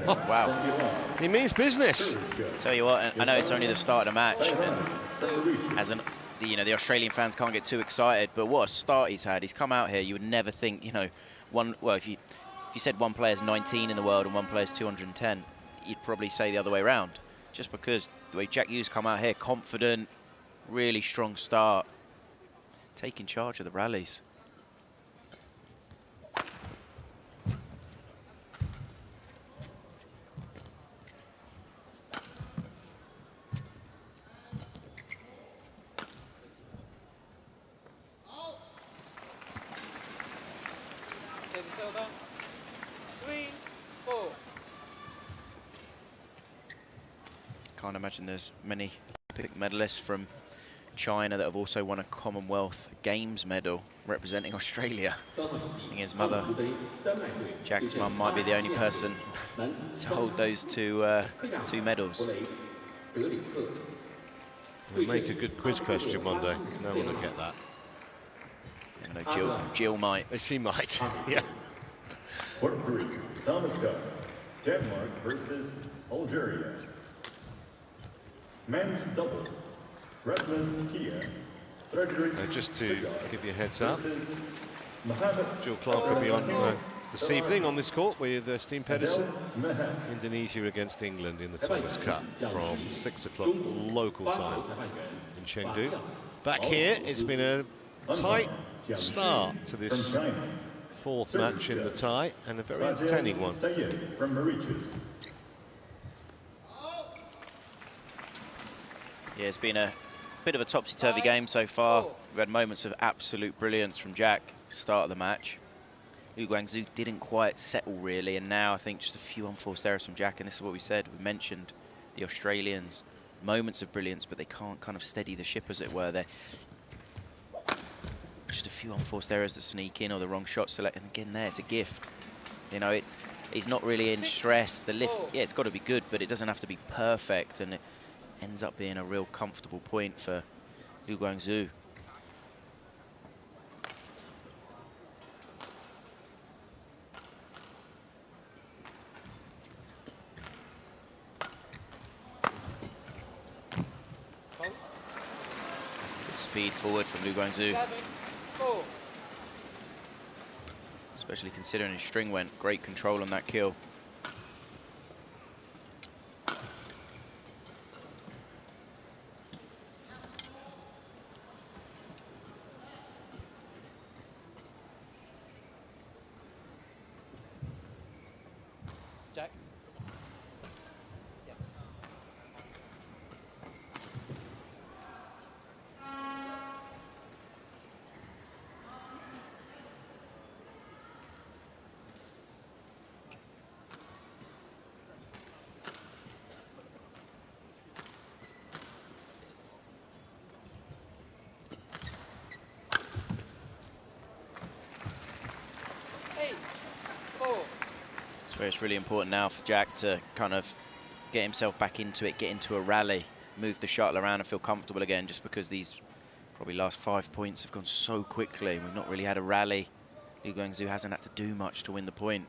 Oh, wow. He means business. Tell you what, I know it's only the start of the match, and as an, you know, the Australian fans can't get too excited, but what a start he's had. He's come out here, you would never think, you know, if you said one player's 19 in the world and one player's 210, you'd probably say the other way around. Just because the way Jack Yu's come out here, confident, really strong start, taking charge of the rallies. Service over. 3-4. Can't imagine there's many Olympic medalists from China that have also won a Commonwealth Games medal representing Australia. I think his mother, Jack's mum, might be the only person to hold those two medals. We'll make a good quiz question one day. No one will get that. I know Jill might. She might, yeah. Court 3, Thomas Cup, Denmark versus Algeria. Men's double, Rasmus Kia, Just to give you a heads up, Jill Clark will be on this evening on this court with Steen Pedersen. Indonesia against England in the Thomas Cup from 6 o'clock local time in Chengdu. Back here, it's been a tight start to this fourth match in the tie, and a very entertaining one. Yeah, it's been a bit of a topsy-turvy game so far. We've had moments of absolute brilliance from Jack at the start of the match. Liu Guangzhou didn't quite settle really, and now I think just a few unforced errors from Jack, and this is what we said. We mentioned the Australians, moments of brilliance, but they can't kind of steady the ship, as it were. They're just a few unforced errors that sneak in, or the wrong shot select, and again there, it's a gift. You know, he's not really in stress. The lift, yeah, it's got to be good, but it doesn't have to be perfect, and it ends up being a real comfortable point for Liu Guangzhou. Good speed forward from Liu Guangzhou. 7-4. Especially considering his string went. Great control on that kill. Jack. Yes. So it's really important now for Jack to kind of get himself back into it, get into a rally, move the shuttle around and feel comfortable again, just because these probably last 5 points have gone so quickly. We've not really had a rally. Liu Guangzhou hasn't had to do much to win the point.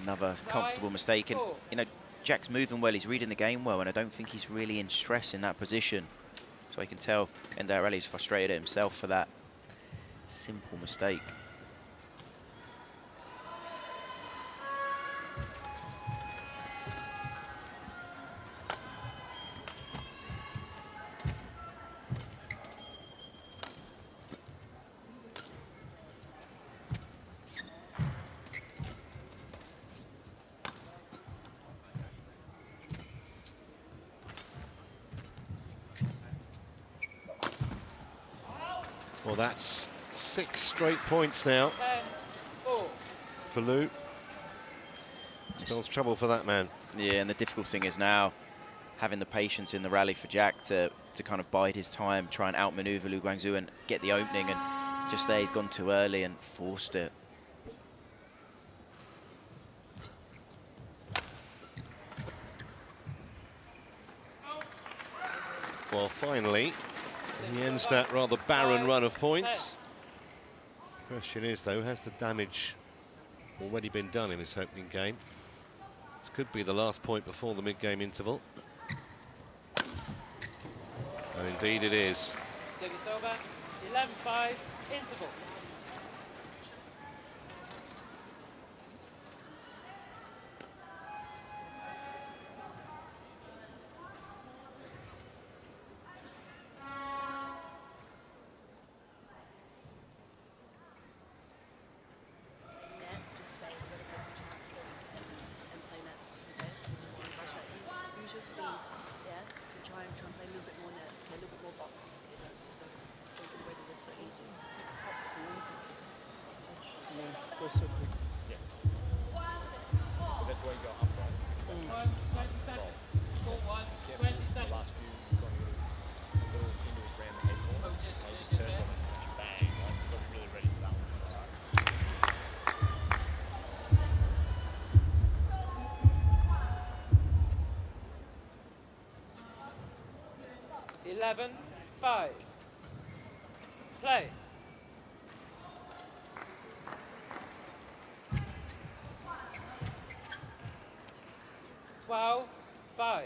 Another comfortable mistake, and you know, Jack's moving well, he's reading the game well, and I don't think he's really in stress in that position. So I can tell in that rally he's frustrated at himself for that simple mistake. Well, that's 6 straight points now for Liu. Spells trouble for that man. Yeah, and the difficult thing is now having the patience in the rally for Jack to kind of bide his time, try and outmaneuver Liu Guangzhou and get the opening, and just there he's gone too early and forced it. Well, finally, he ends that rather barren run of points. Question is, though, has the damage already been done in this opening game? This could be the last point before the mid-game interval. And indeed it is. Service over, 11-5, interval. Goes so quick. Yeah. That's why you go upright. 20 seconds. Full 20 seconds. The last few going a little into his ram and head corner. So he just turns on it and bang. Right? So got to be really ready for that one. Right. 11-5. Play. Twelve, 5.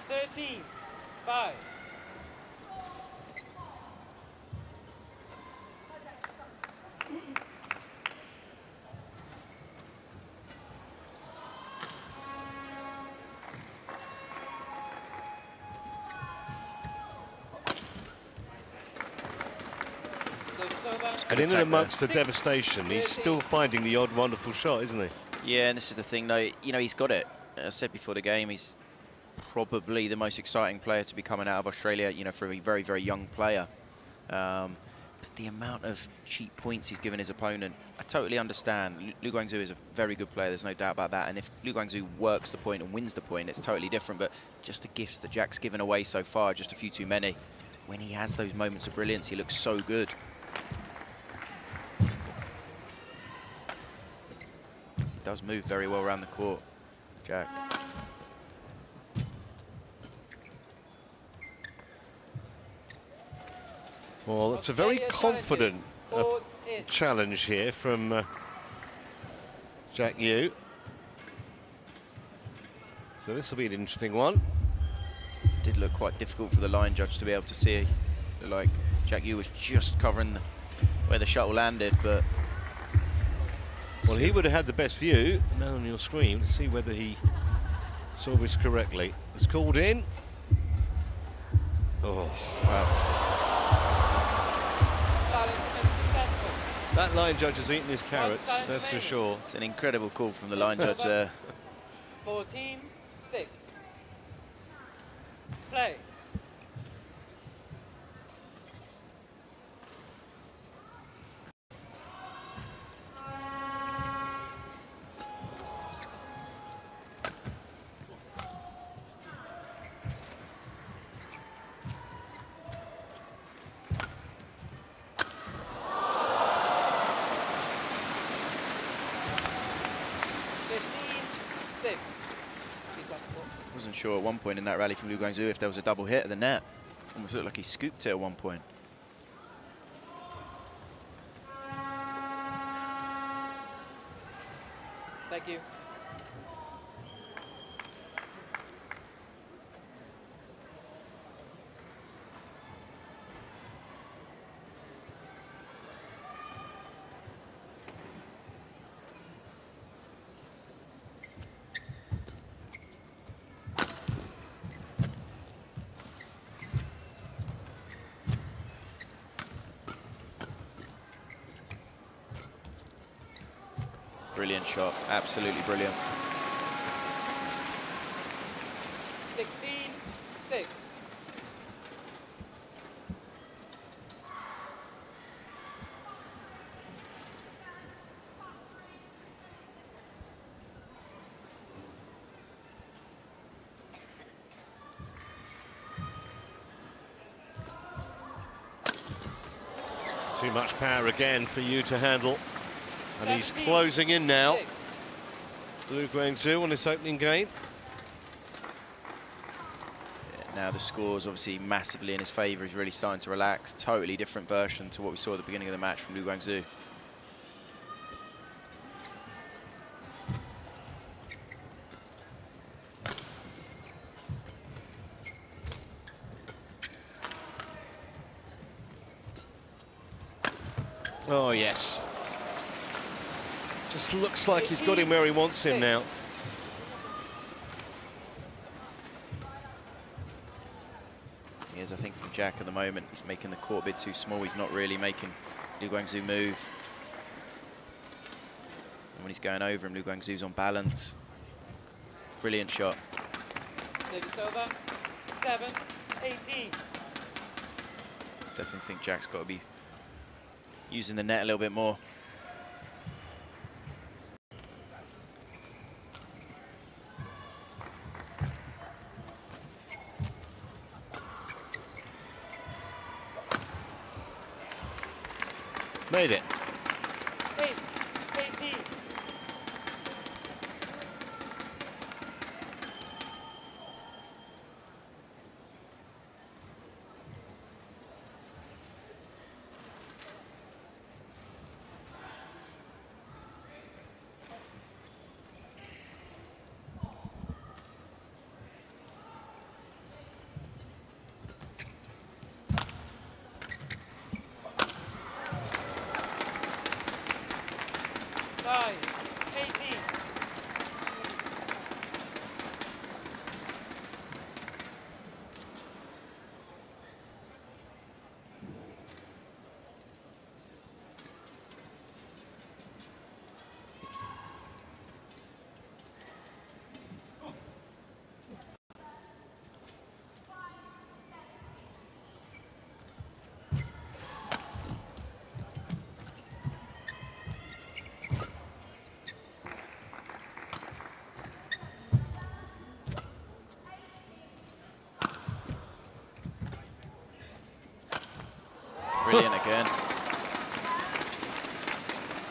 Thirteen, 5. And in and amongst the devastation, he's still finding the odd wonderful shot, isn't he? Yeah, and this is the thing, though. You know, he's got it. As I said before the game, he's probably the most exciting player to be coming out of Australia, you know, for a very, very young player. But the amount of cheap points he's given his opponent, I totally understand. Liu Guangzhou is a very good player, there's no doubt about that. And if Liu Guangzhou works the point and wins the point, it's totally different. But just the gifts that Jack's given away so far, just a few too many. When he has those moments of brilliance, he looks so good. He does move very well around the court, Jack. Well, it's a very confident challenge here from Jack Yu. So this will be an interesting one. Did look quite difficult for the line judge to be able to see. Looked like Jack Yu was just covering where the shuttle landed, but... Well, he would have had the best view. Now on your screen, let's see whether he saw this correctly. It's called in. Oh, wow. That line judge has eaten his carrots, that's for sure. It's an incredible call from the line judge there. 14-6. Play. Wasn't sure at one point in that rally from Liu Guangzhou if there was a double hit at the net. Almost looked like he scooped it at one point. Thank you. Brilliant shot, absolutely brilliant. 16-6. Too much power again for you to handle. And he's closing in now. Liu Guangzhou on this opening game. Yeah, now the score's obviously massively in his favour. He's really starting to relax. Totally different version to what we saw at the beginning of the match from Liu Guangzhou. Oh, yes. Just looks like he's got him where he wants him now. He is, I think, from Jack at the moment. He's making the court a bit too small. He's not really making Liu Guangzhou move. And when he's going over him, Liu Guangzhou's on balance. Brilliant shot. Service over. 7-18. Definitely think Jack's got to be using the net a little bit more. Made it. 8-18. Brilliant again.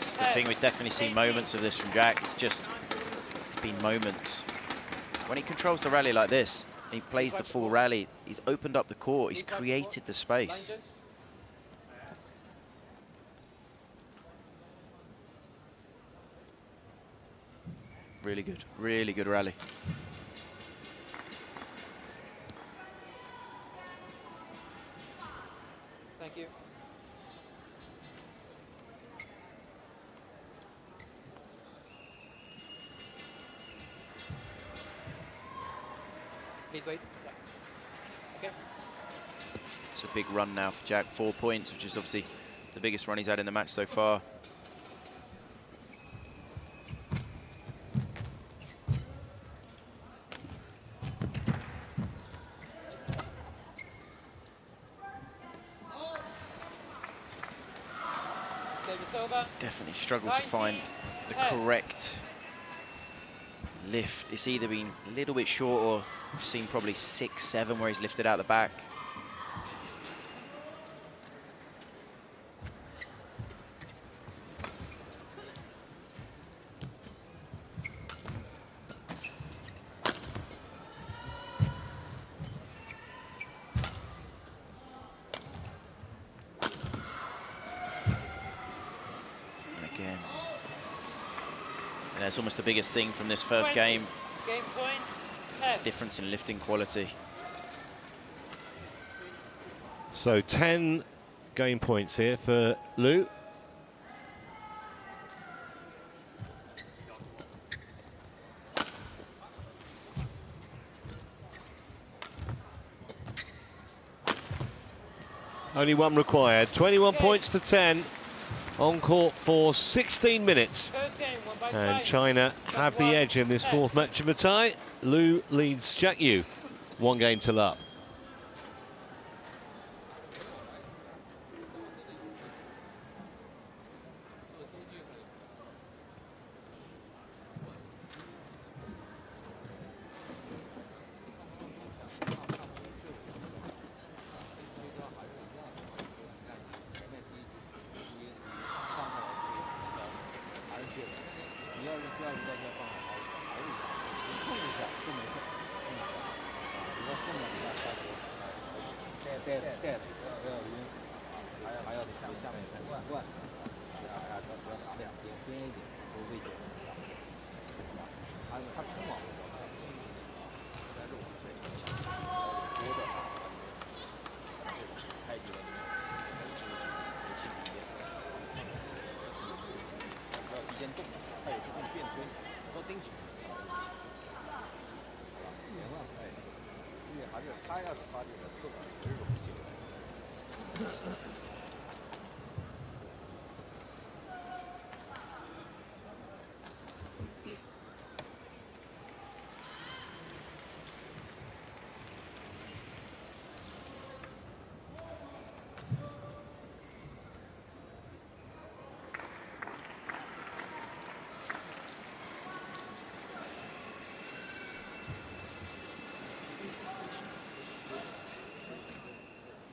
It's the thing, we've definitely seen moments of this from Jack. It's been moments. When he controls the rally like this, he plays the full rally, he's opened up the court, he's created the space. Really good rally. Thank you. Please wait. Okay. It's a big run now for Jack. 4 points, which is obviously the biggest run he's had in the match so far. Definitely struggled to find the correct lift. It's either been a little bit short, or we've seen probably 6, 7 where he's lifted out the back. It's almost the biggest thing from this first game. Game point, 10. Difference in lifting quality. So 10 game points here for Lou. Only one required. 21 points to 10. On court for 16 minutes. And China have the edge in this fourth match of the tie. Lou leads Jack Yu 1 game to love.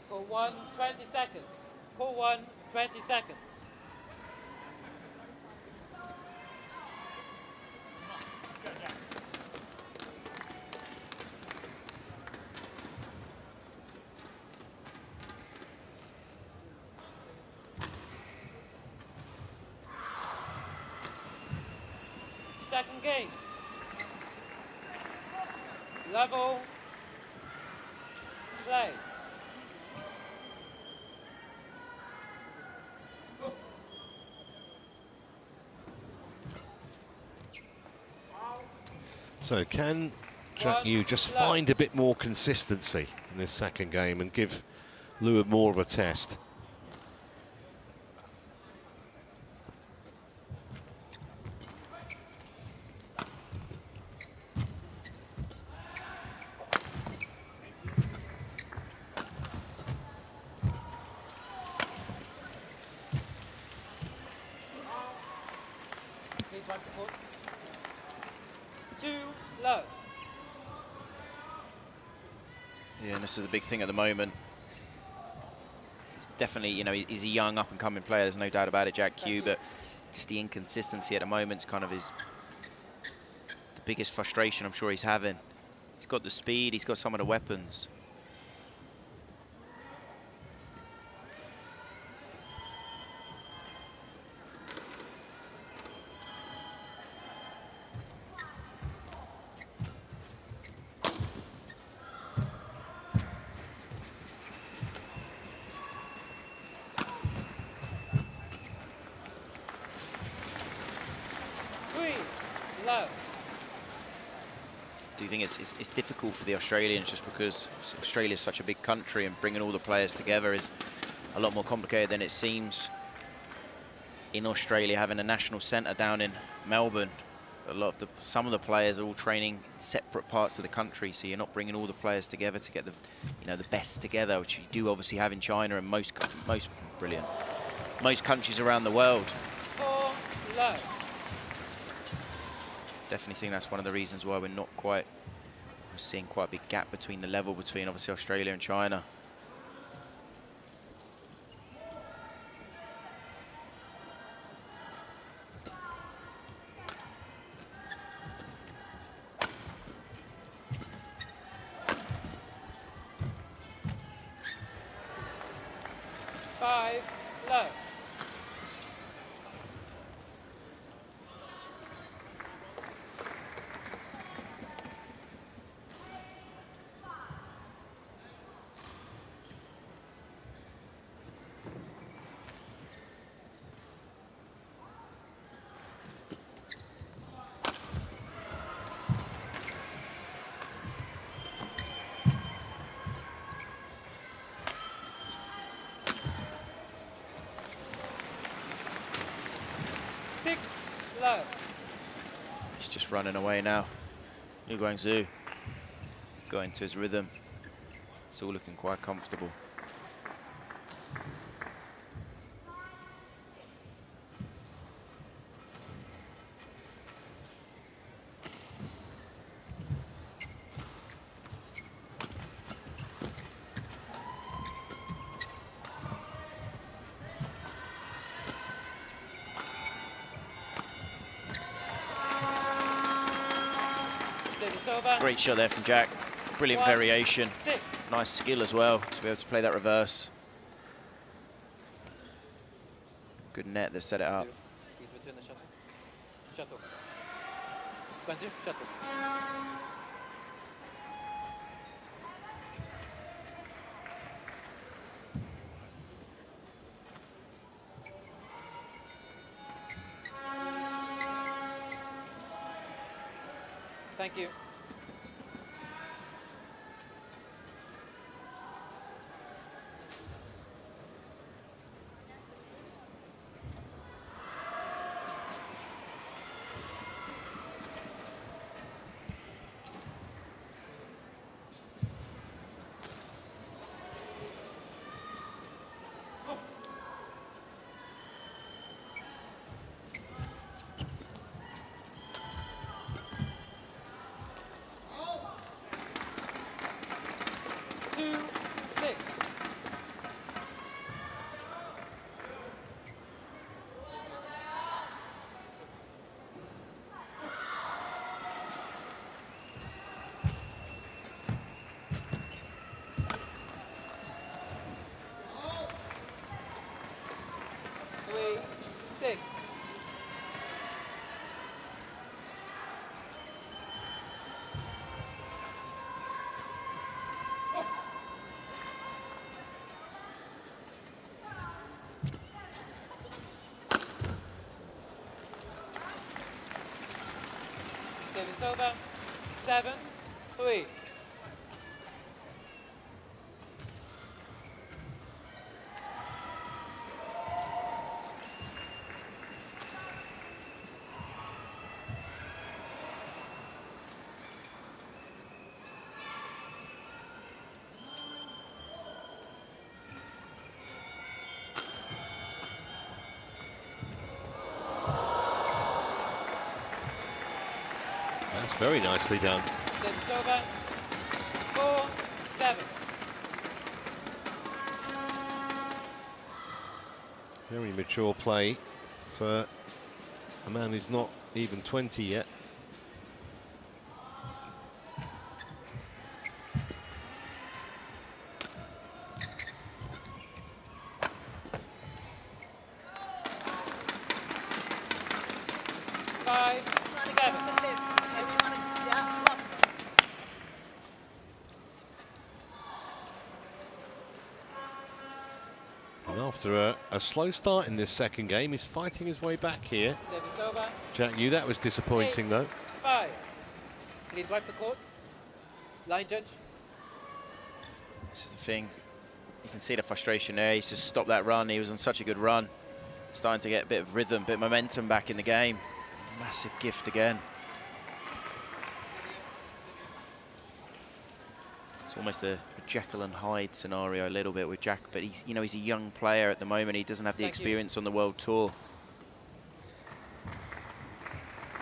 Pull 1, 20 seconds. Pull 1, 20 seconds. Second game. Level. Play. So can Jack Yu just find a bit more consistency in this second game and give Lou more of a test? This is a big thing at the moment. He's definitely, you know, he's a young up-and-coming player. There's no doubt about it, Jack Yu, but just the inconsistency at the moment is kind of the biggest frustration I'm sure he's having. He's got the speed, he's got some of the weapons. think it's difficult for the Australians just because Australia is such a big country, and bringing all the players together is a lot more complicated than it seems. In Australia, having a national centre down in Melbourne, some of the players are all training in separate parts of the country, so you're not bringing all the players together to get the the best together, which you do obviously have in China and most countries around the world. 4 low. Definitely think that's one of the reasons why we're seeing quite a big gap between the level between obviously Australia and China. Low. Low. He's just running away now. Wang going to his rhythm. It's all looking quite comfortable. Great shot there from Jack. Brilliant variation. 6. Nice skill as well to be able to play that reverse. Good net that set it up. Please return the shuttle. Shuttle. Guanzu, shuttle. Thank you. Service over. 7-3. Very nicely done. Service over. 4-7. Very mature play for a man who's not even 20 yet. After a slow start in this second game, he's fighting his way back here. Service over. Jack Yu, that was disappointing though. 5. Please wipe the court. Line judge. This is the thing. You can see the frustration there. He's just stopped that run. He was on such a good run. Starting to get a bit of rhythm, bit of momentum back in the game. Massive gift again. It's almost a Jekyll and Hyde scenario a little bit with Jack, but he's, he's a young player at the moment. He doesn't have the experience on the World Tour.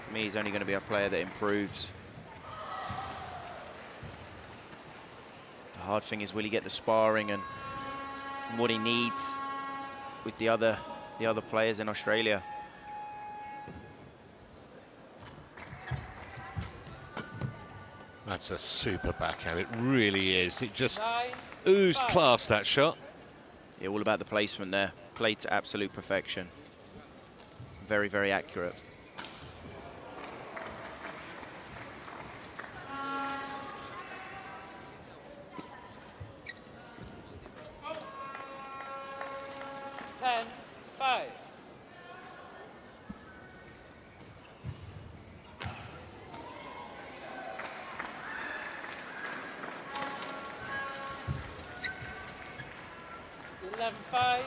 For me, he's only going to be a player that improves. The hard thing is, will he get the sparring and what he needs with the other players in Australia? That's a super backhand, it really is. It just oozed class, that shot. Yeah, all about the placement there. Played to absolute perfection. Very, very accurate.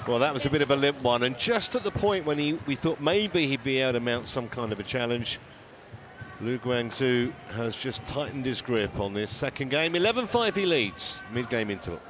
Well, that was a bit of a limp one, and just at the point when we thought maybe he'd be able to mount some kind of a challenge, Lu Guangzhou has just tightened his grip on this second game. 11-5 he leads, mid-game into it.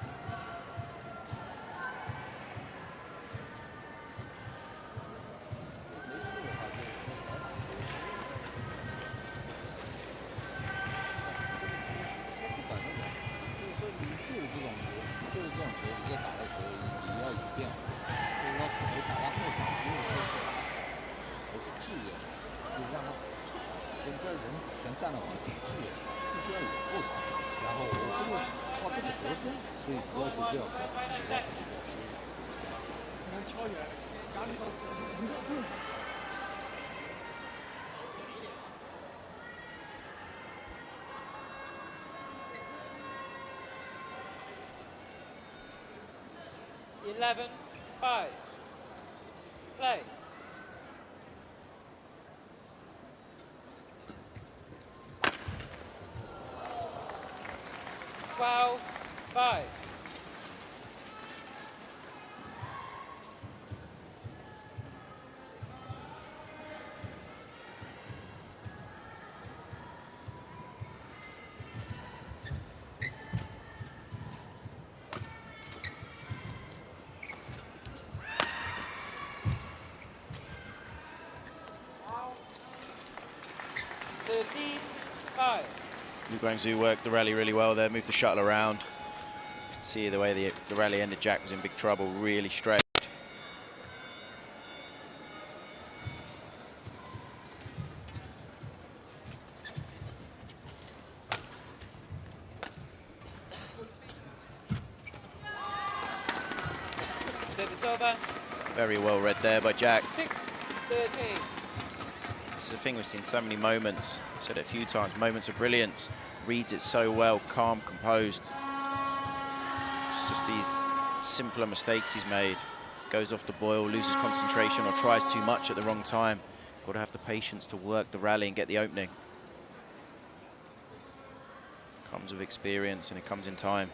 Play. 12-5. Lu Guangzhou worked the rally really well there, moved the shuttle around. You can see the way the rally ended. Jack was in big trouble, really stretched. Service over. Very well read there by Jack. 6-13. This is the thing, we've seen so many moments, I've said it a few times, moments of brilliance. Reads it so well, calm, composed. It's just these simpler mistakes he's made. Goes off the boil, loses concentration, or tries too much at the wrong time. Got to have the patience to work the rally and get the opening. Comes with experience and it comes in time.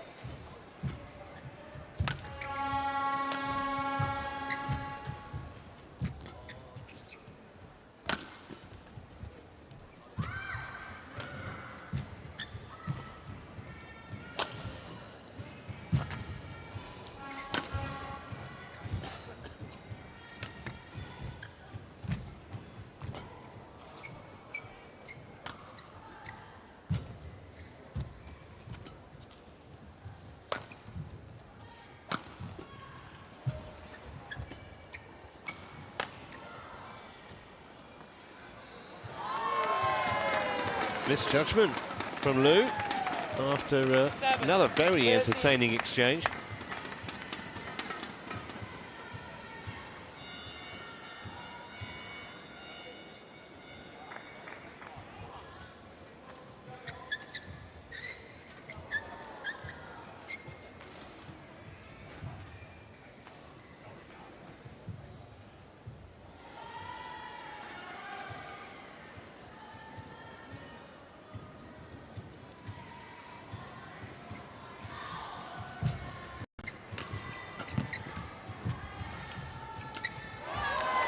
Misjudgment from Lu after another very entertaining exchange.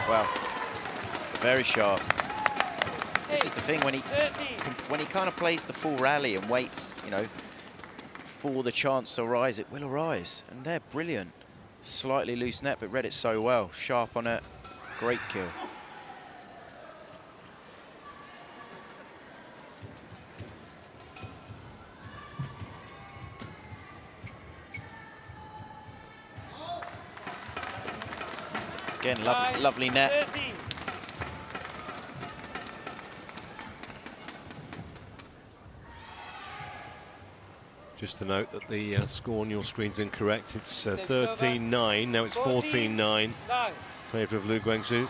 Well, very sharp. This is the thing, when he kind of plays the full rally and waits, you know, for the chance to arise, it will arise. And they're brilliant. Slightly loose net, but read it so well. Sharp on it. Great kill. Again, lovely net. Just to note that the score on your screen's incorrect. It's 13-9. Now it's 14-9. Favour of Lu Guangzhou.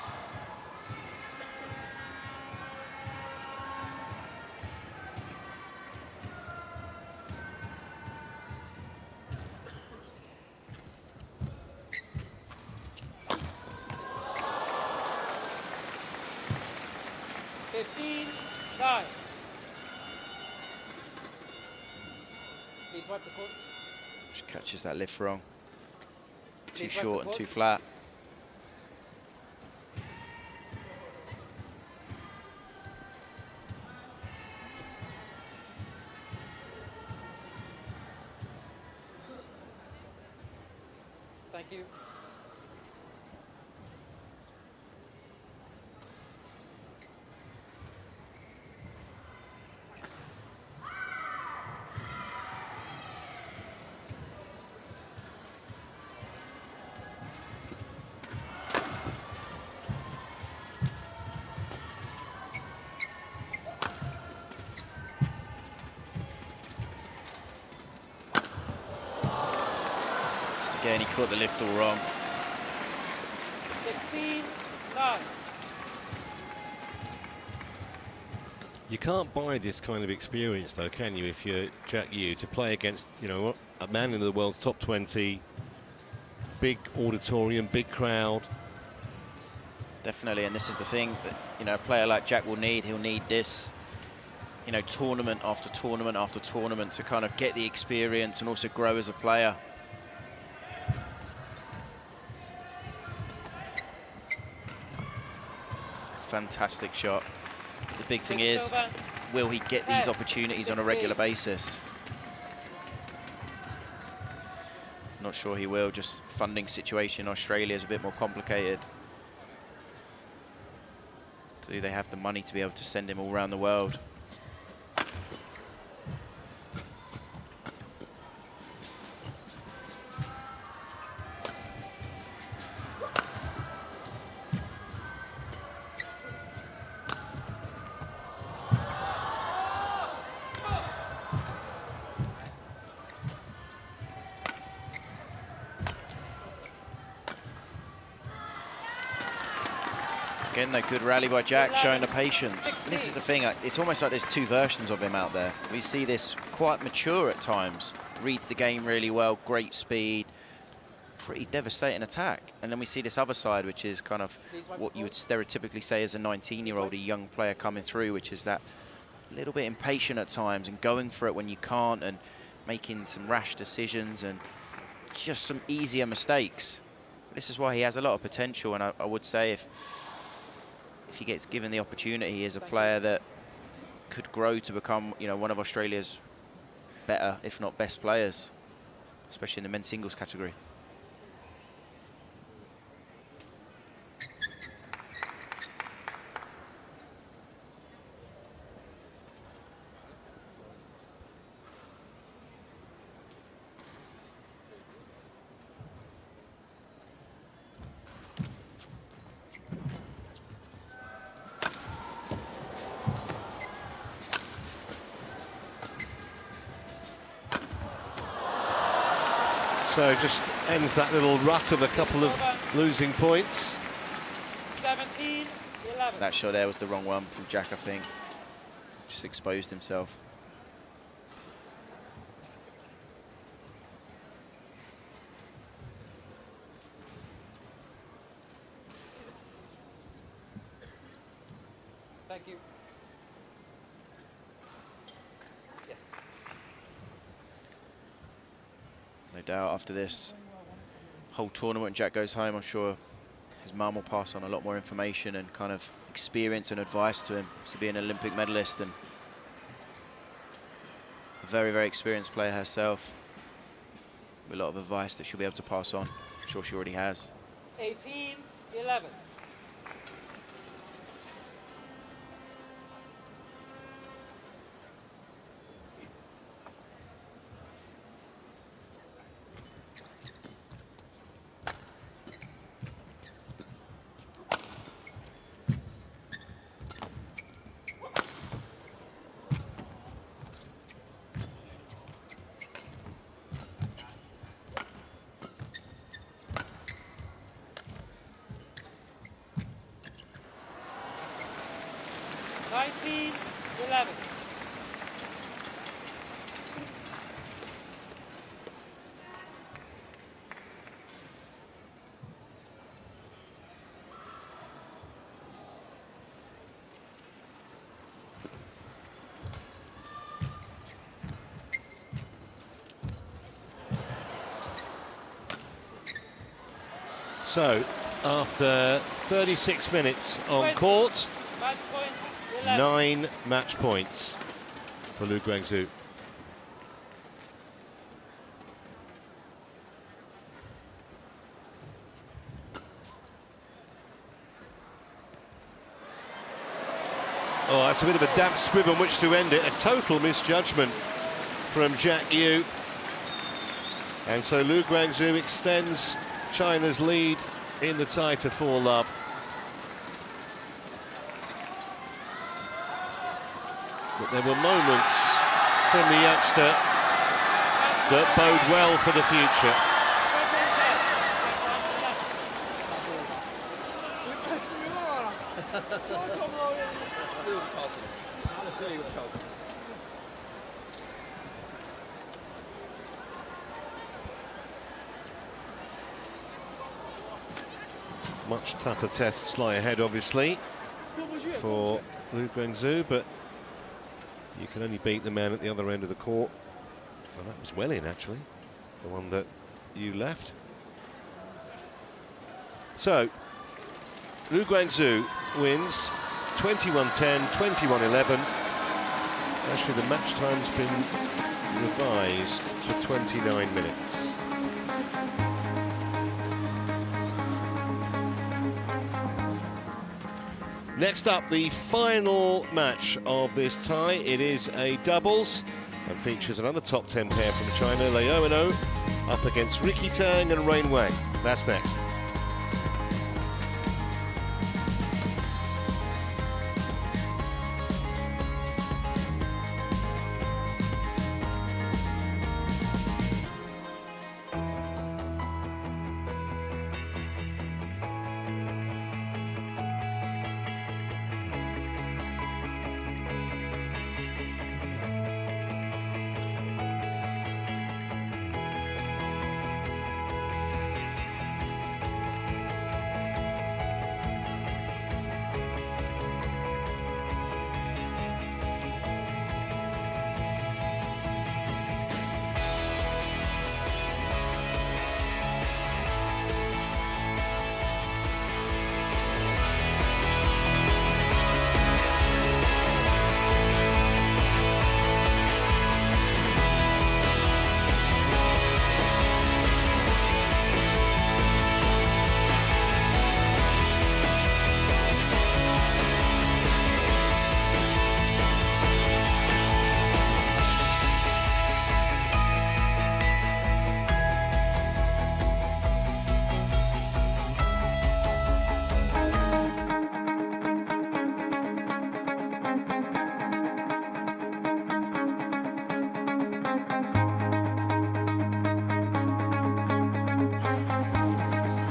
Just catches that lift wrong. Too short and too flat. Thank you. Again, he caught the lift all wrong. 16-9. You can't buy this kind of experience, though, can you? If you're Jack Yu, to play against, you know, a man in the world's top 20, big auditorium, big crowd. Definitely, and this is the thing that, you know, a player like Jack will need. He'll need this, you know, tournament after tournament after tournament to kind of get the experience and also grow as a player. Fantastic shot. The big thing is, will he get these opportunities on a regular basis? Not sure he will. Just funding situation in Australia is a bit more complicated. Do they have the money to be able to send him all around the world? Again, though, good rally by Jack, showing the patience. And this is the thing, it's almost like there's two versions of him out there. We see this quite mature at times, reads the game really well, great speed, pretty devastating attack. And then we see this other side, which is kind of what you would stereotypically say as a 19-year-old, a young player coming through, which is that little bit impatient at times and going for it when you can't and making some rash decisions and just some easier mistakes. This is why he has a lot of potential, and I would say if he gets given the opportunity, he is a player that could grow to become, you know, one of Australia's better, if not best players, especially in the men's singles category. So just ends that little rut of a couple of losing points. 17-11. That shot there was the wrong one from Jack, I think. Just exposed himself. Thank you. Yes. No doubt after this whole tournament, Jack goes home, I'm sure his mum will pass on a lot more information and kind of experience and advice to him to be an Olympic medalist, and a very, very experienced player herself. A lot of advice that she'll be able to pass on. I'm sure she already has. 18-11. So, after 36 minutes on court, 9 match points for Lu Guangzhou. Oh, that's a bit of a damp squib on which to end it. A total misjudgment from Jack Yu. And so Lu Guangzhou extends China's lead in the tie to 4-love. But there were moments from the youngster that bode well for the future. Much tougher tests lie ahead, obviously, for Lu Guangzhou, but you can only beat the man at the other end of the court. Well, that was well in, actually, the one that you left. So, Lu Guangzhou wins 21-10, 21-11. Actually, the match time's been revised to 29 minutes. Next up, the final match of this tie. It is a doubles and features another top 10 pair from China, Liu and O, up against Ricky Tang and Wang. That's next.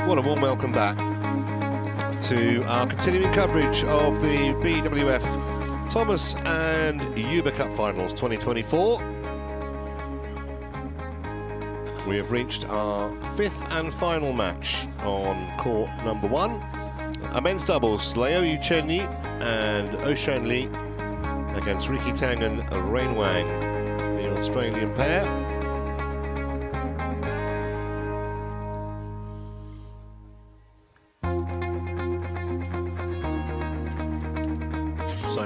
Well, a warm welcome back to our continuing coverage of the BWF Thomas and Uber Cup Finals 2024. We have reached our 5th and final match on court number 1. A men's doubles, Liu Yuchenyi and Ocean Li against Ricky Tang and Wang, the Australian pair.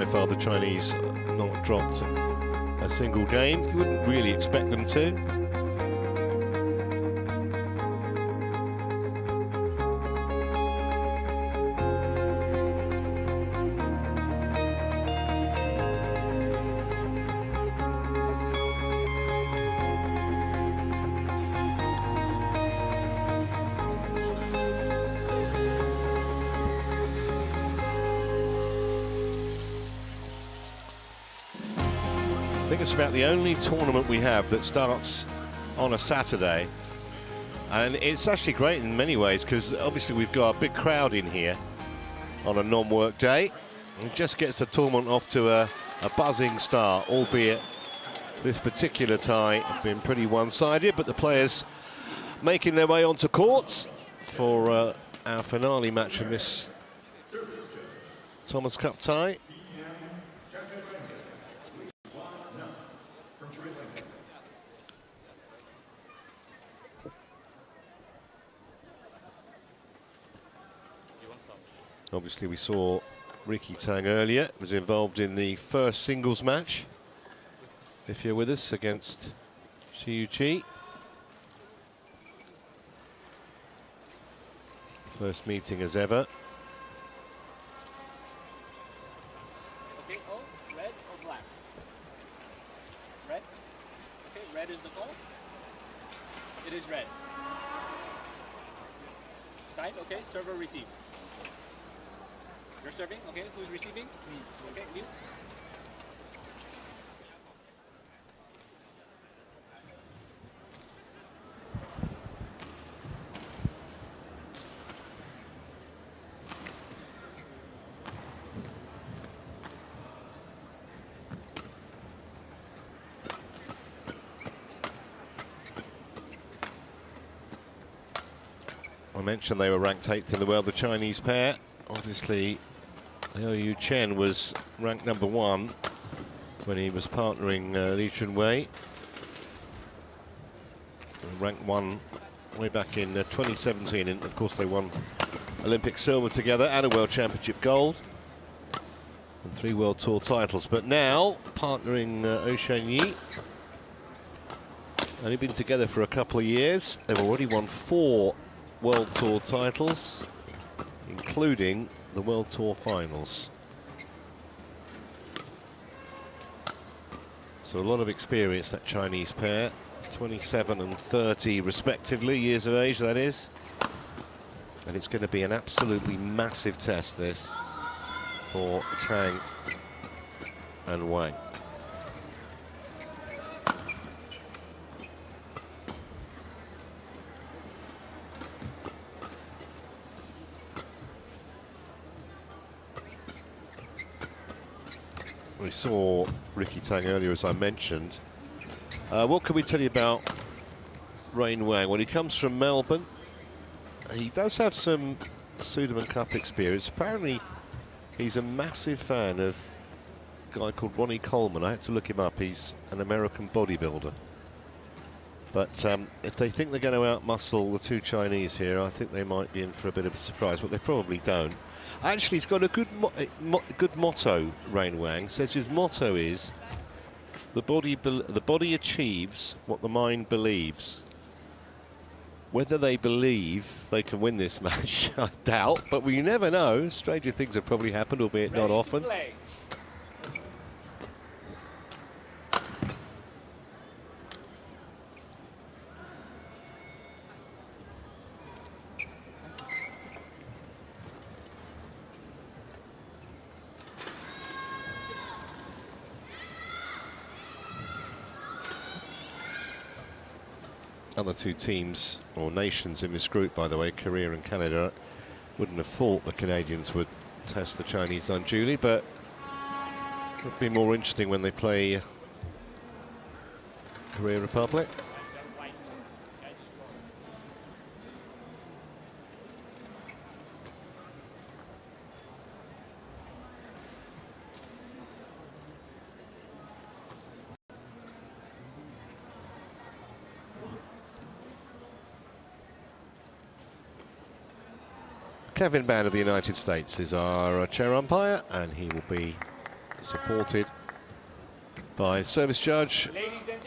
far, the Chinese not dropped a single game. You wouldn't really expect them to. I think it's about the only tournament we have that starts on a Saturday, and it's actually great in many ways because obviously we've got a big crowd in here on a non-work day. It just gets the tournament off to a buzzing start, albeit this particular tie has been pretty one-sided, but the players making their way onto court for our finale match in this Thomas Cup tie. Obviously, we saw Ricky Tang earlier, was involved in the first singles match, if you're with us, against Choo. First meeting as ever. Okay, oh, red or black? Red? Okay, red is the call. It is red. Side, okay, server receive. You're serving, okay, who's receiving? Me. Okay, you. I mentioned they were ranked 8th in the world, the Chinese pair. Obviously, Liu Chen was ranked #1 when he was partnering Li Chunwei. Ranked 1 way back in 2017, and of course they won Olympic silver together and a World Championship gold and 3 World Tour titles. But now partnering Ocean Yi. Only been together for a couple of years. They've already won 4 World Tour titles, including the World Tour finals. So a lot of experience, that Chinese pair, 27 and 30 respectively, years of age that is. And it's going to be an absolutely massive test, this, for Tang and Wang. We saw Ricky Tang earlier, as I mentioned. What can we tell you about Wang? Well, he comes from Melbourne. He does have some Sudirman Cup experience. Apparently, he's a massive fan of a guy called Ronnie Coleman. I had to look him up. He's an American bodybuilder. But if they think they're going to outmuscle the 2 Chinese here, I think they might be in for a bit of a surprise, but they probably don't. Actually, he's got a good motto, Wang. Says his motto is, the body achieves what the mind believes. Whether they believe they can win this match, I doubt, but we never know. Stranger things have probably happened, albeit not often. Other 2 teams or nations in this group, by the way, Korea and Canada, wouldn't have thought the Canadians would test the Chinese unduly, but it'll be more interesting when they play Korea Republic. Kevin Band of the United States is our chair umpire, and he will be supported by service judge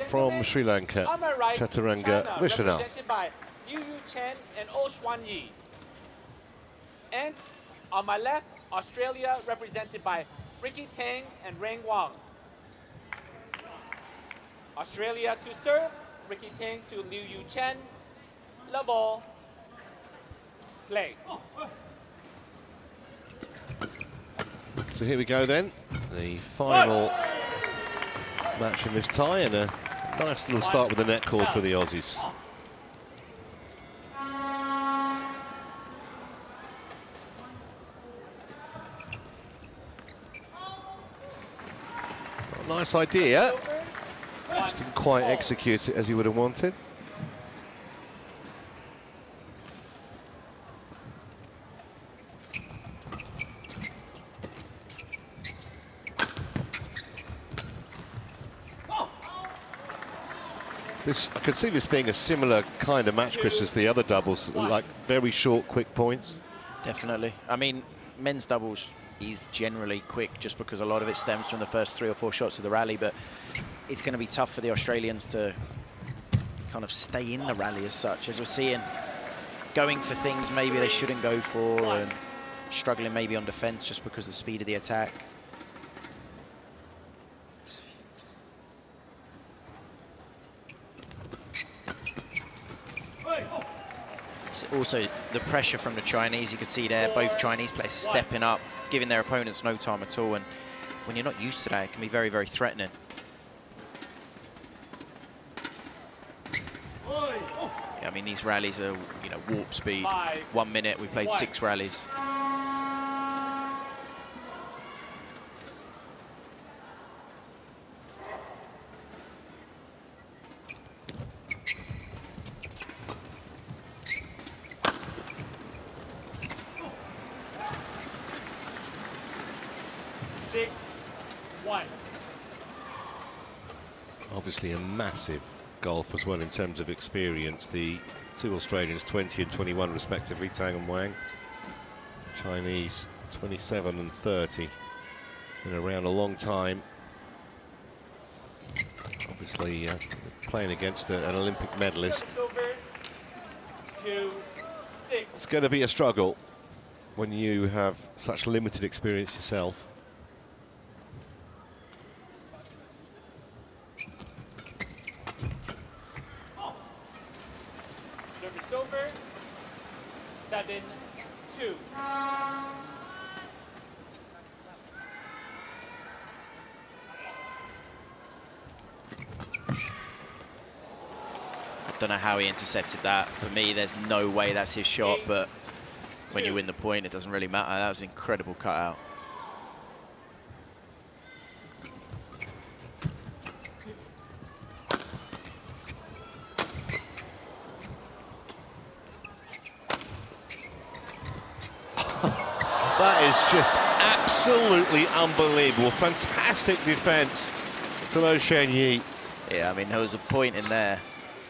from Sri Lanka, on my right, Chaturanga China, Vishwanath. represented by Liu Chen and Oh Xuanyi. And on my left, Australia, represented by Ricky Tang and Wang. Australia to serve, Ricky Tang to Liu Chen. Love all. Play. So here we go then, the final match in this tie, and a nice little start with the net cord for the Aussies. Nice idea, just didn't quite execute it as you would have wanted. I could see this being a similar kind of match, Chris, as the other doubles, like very short, quick points. Definitely. I mean, men's doubles is generally quick just because a lot of it stems from the first 3 or 4 shots of the rally, but it's going to be tough for the Australians to kind of stay in the rally as such, as we're seeing going for things maybe they shouldn't go for and struggling maybe on defense just because of the speed of the attack. Also, the pressure from the Chinese, you could see there, both Chinese players stepping up, giving their opponents no time at all. And when you're not used to that, it can be very, very threatening. Yeah, I mean, these rallies are, you know, warp speed. 1 minute, we played 6 rallies. Obviously a massive golf as well in terms of experience. The 2 Australians, 20 and 21 respectively, Tang and Wang. Chinese, 27 and 30. Been around a long time. Obviously playing against an Olympic medalist. It's going to be a struggle when you have such limited experience yourself. Service over. 7-2. Don't know how he intercepted that. For me, there's no way that's his shot, but when you win the point, it doesn't really matter. That was an incredible cutout. That is just absolutely unbelievable. Fantastic defense from Oh Xuanyi. Yeah, I mean, there was a point in there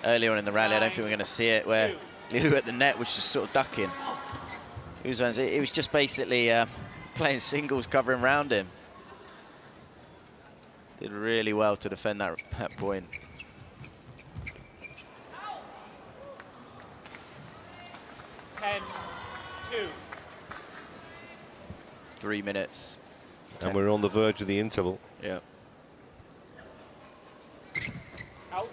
earlier on in the rally, I don't think we're going to see it, where Liu at the net was just sort of ducking. It was just basically playing singles, covering around him. Did really well to defend that point. Two. 3 minutes. And we're on the verge of the interval. Yeah. Out.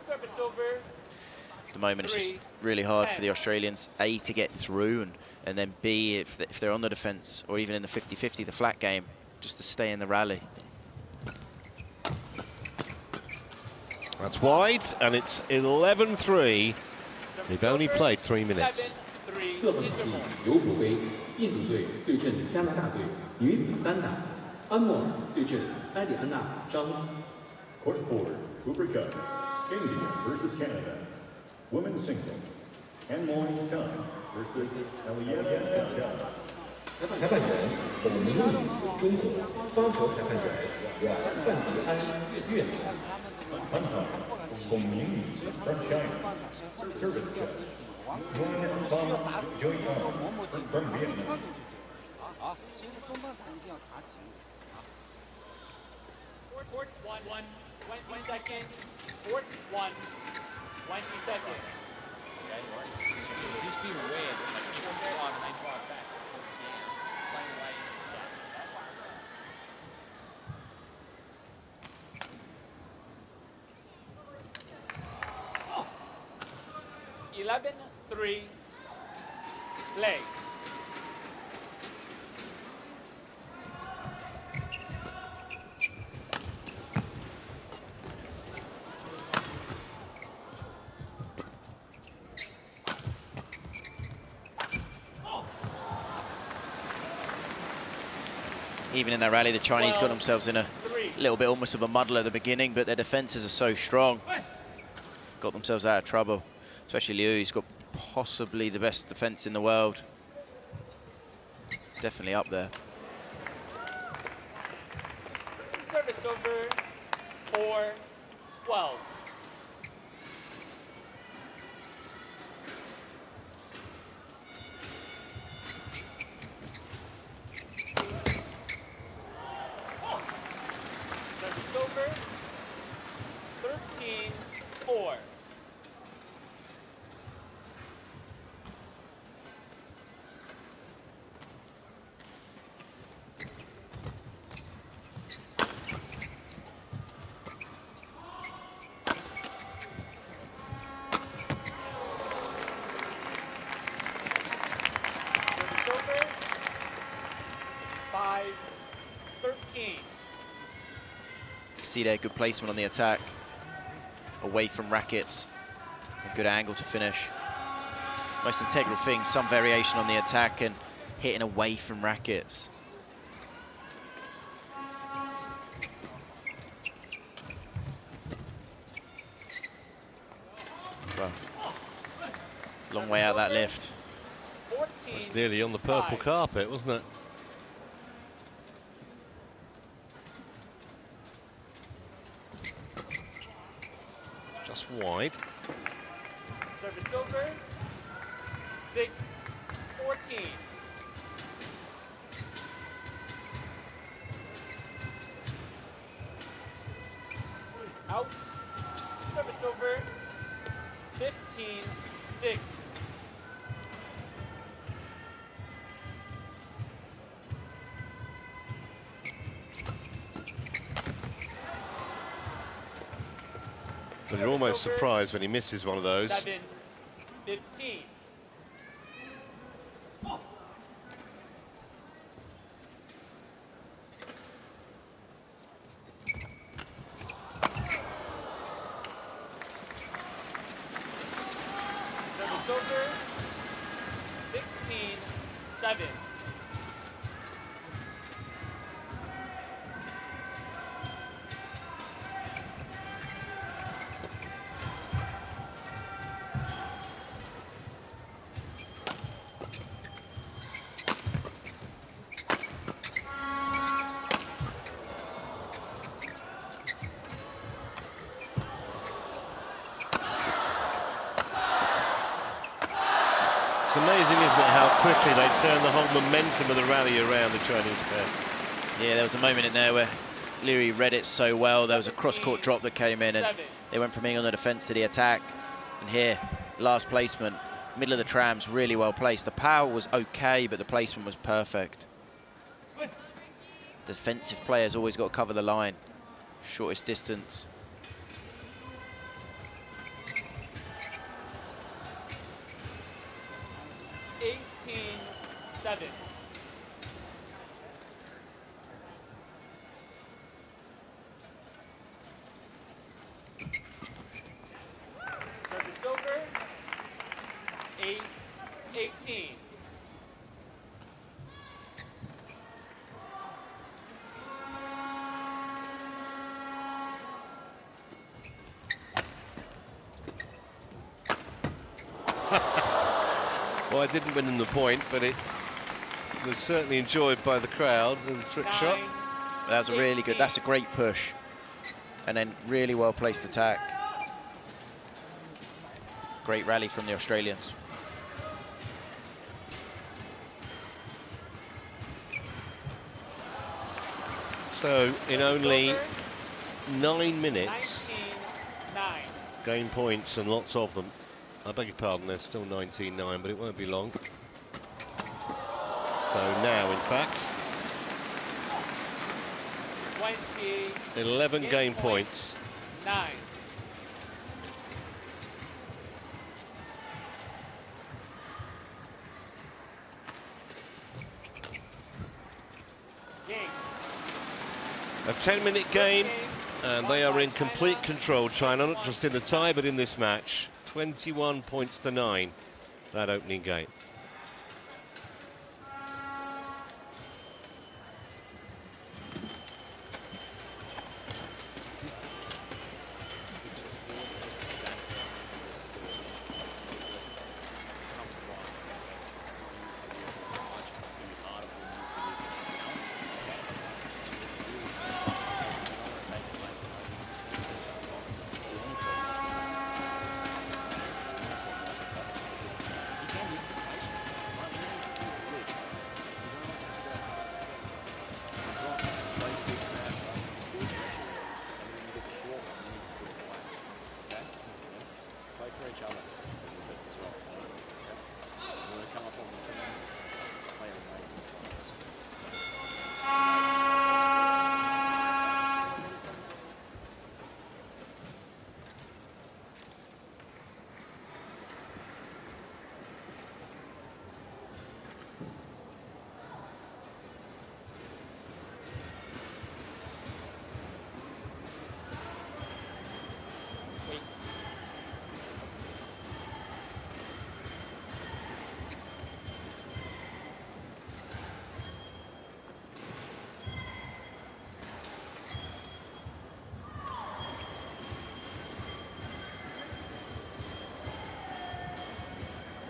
Service over. At the moment, it's just really hard for the Australians, A, to get through, and then B, if they're on the defence, or even in the 50-50, the flat game, just to stay in the rally. That's wide, and it's 11-3. They've only played 3 minutes. 4分之一由补杯，印度队对阵加拿大队女子单打，安莫尔对阵埃里安娜·张。 Court 4, Cooper Cup, India versus Canada. Women's single, Anmoy Khan versus Eliana Khan. 裁判员孔明宇，中国；发球裁判员范迪安，越南。 Hanha, Hongming from China. Service judge, Wang from Vietnam. Court 1, 20 seconds. Court 1, 20 seconds. Just be aware that like people drive and they drive back, it goes down, playing away in 11-3, play. Even in that rally, the Chinese got themselves in a little bit almost of a muddle at the beginning, but their defenses are so strong. Got themselves out of trouble, especially Liu. He's got possibly the best defense in the world. Definitely up there. Service over 4-12. Service over 13-4. Service over 5-13. See there, good placement on the attack. Away from rackets. A good angle to finish. Most integral thing, some variation on the attack and hitting away from rackets. Well, long way out that lift. It was nearly on the purple carpet, wasn't it? Just wide. Service over 6-14. Out. Service over 15-6. But you're almost surprised when he misses one of those. 7-15. Service over 16-7. It's amazing, isn't it, how quickly they turn the whole momentum of the rally around, the Chinese pair. Yeah, there was a moment in there where Leary read it so well. There was a cross-court drop that came in, and they went from being on the defense to the attack. And here, last placement, middle of the trams, really well placed. The power was okay, but the placement was perfect. Defensive players always got to cover the line. Shortest distance. Seven. Service over 8-18. Well, I didn't win in the point, but it was certainly enjoyed by the crowd. The trick shot. That was a really good, that's a great push. And then really well placed attack. Great rally from the Australians. So in only 9 minutes. 19-9. Game points and lots of them. I beg your pardon, there's still 19-9, but it won't be long. So now, in fact, 11 game points. 9. A 10-minute game, and they are in complete control, China, not just in the tie, but in this match. 21 points to 9, that opening game.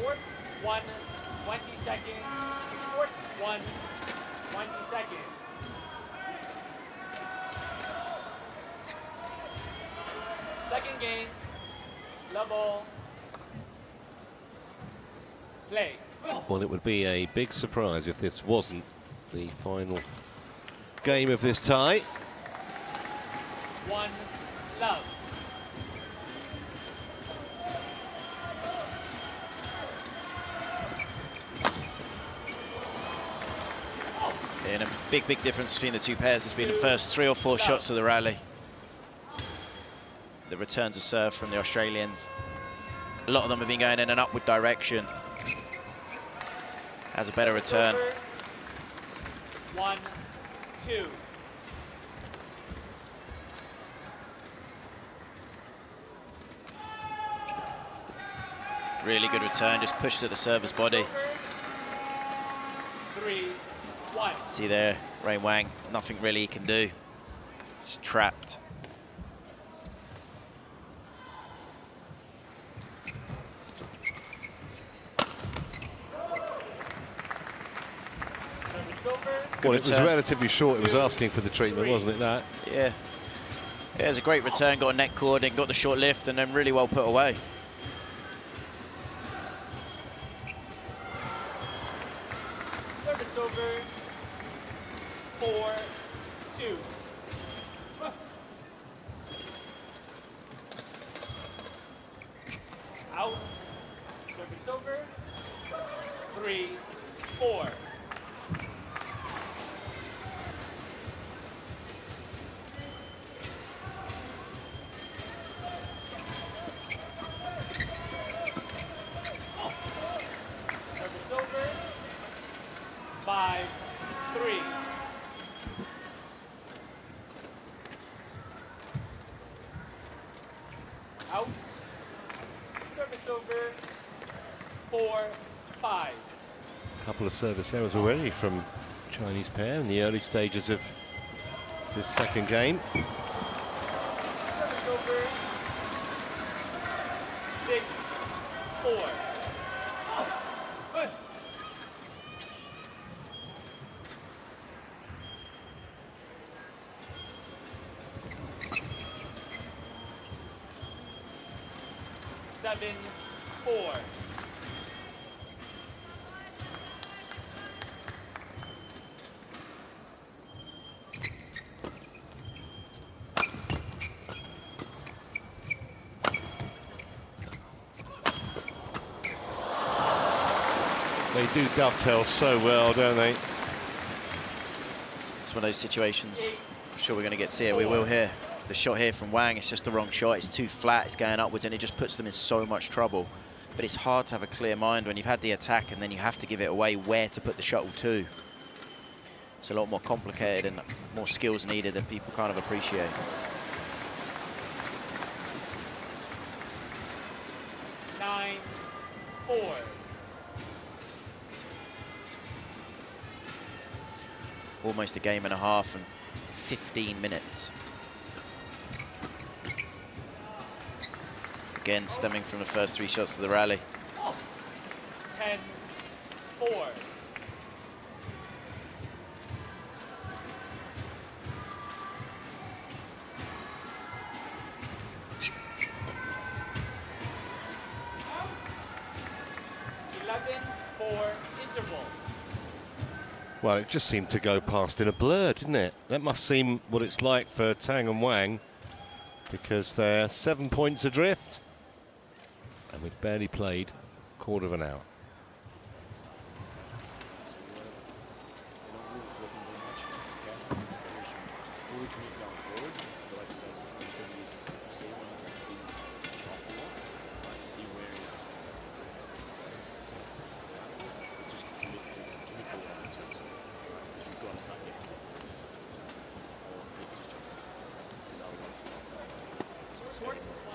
Court 1, 20 seconds. Court 1, 20 seconds. Second game, level, play. Well, it would be a big surprise if this wasn't the final game of this tie. 1, love. And a big difference between the two pairs has been the first 3 or 4 shots of the rally. The returns of serve from the Australians. A lot of them have been going in an upward direction. Has a better return. 1, 2. Really good return, just pushed at the server's body. 3, 1. See there, Wang, nothing really he can do. Just trapped. Well, it was relatively short. It was asking for the treatment, wasn't it, that? Yeah. Yeah, it was a great return, got a net cord and got the short lift and then really well put away. Service over. 4, 2. Out. Service over. 3, 4. Service over. 5, 3. Out. Service over. 4, 5. A couple of service errors already from Chinese pair in the early stages of this second game. Service over. 6, 4. 7, 4. They do dovetail so well, don't they? It's one of those situations. I'm sure we're going to get to see it. We will here. The shot here from Wang, it's just the wrong shot. It's too flat, it's going upwards, and it just puts them in so much trouble. But it's hard to have a clear mind when you've had the attack and then you have to give it away where to put the shuttle to. It's a lot more complicated and more skills needed than people kind of appreciate. Nine, 4. Almost a game and a half and 15 minutes. Again, stemming from the first 3 shots of the rally. 10, 4. Interval. Well, it just seemed to go past in a blur, didn't it? That must seem what it's like for Tang and Wang, because they're 7 points adrift, and we've barely played a quarter of an hour.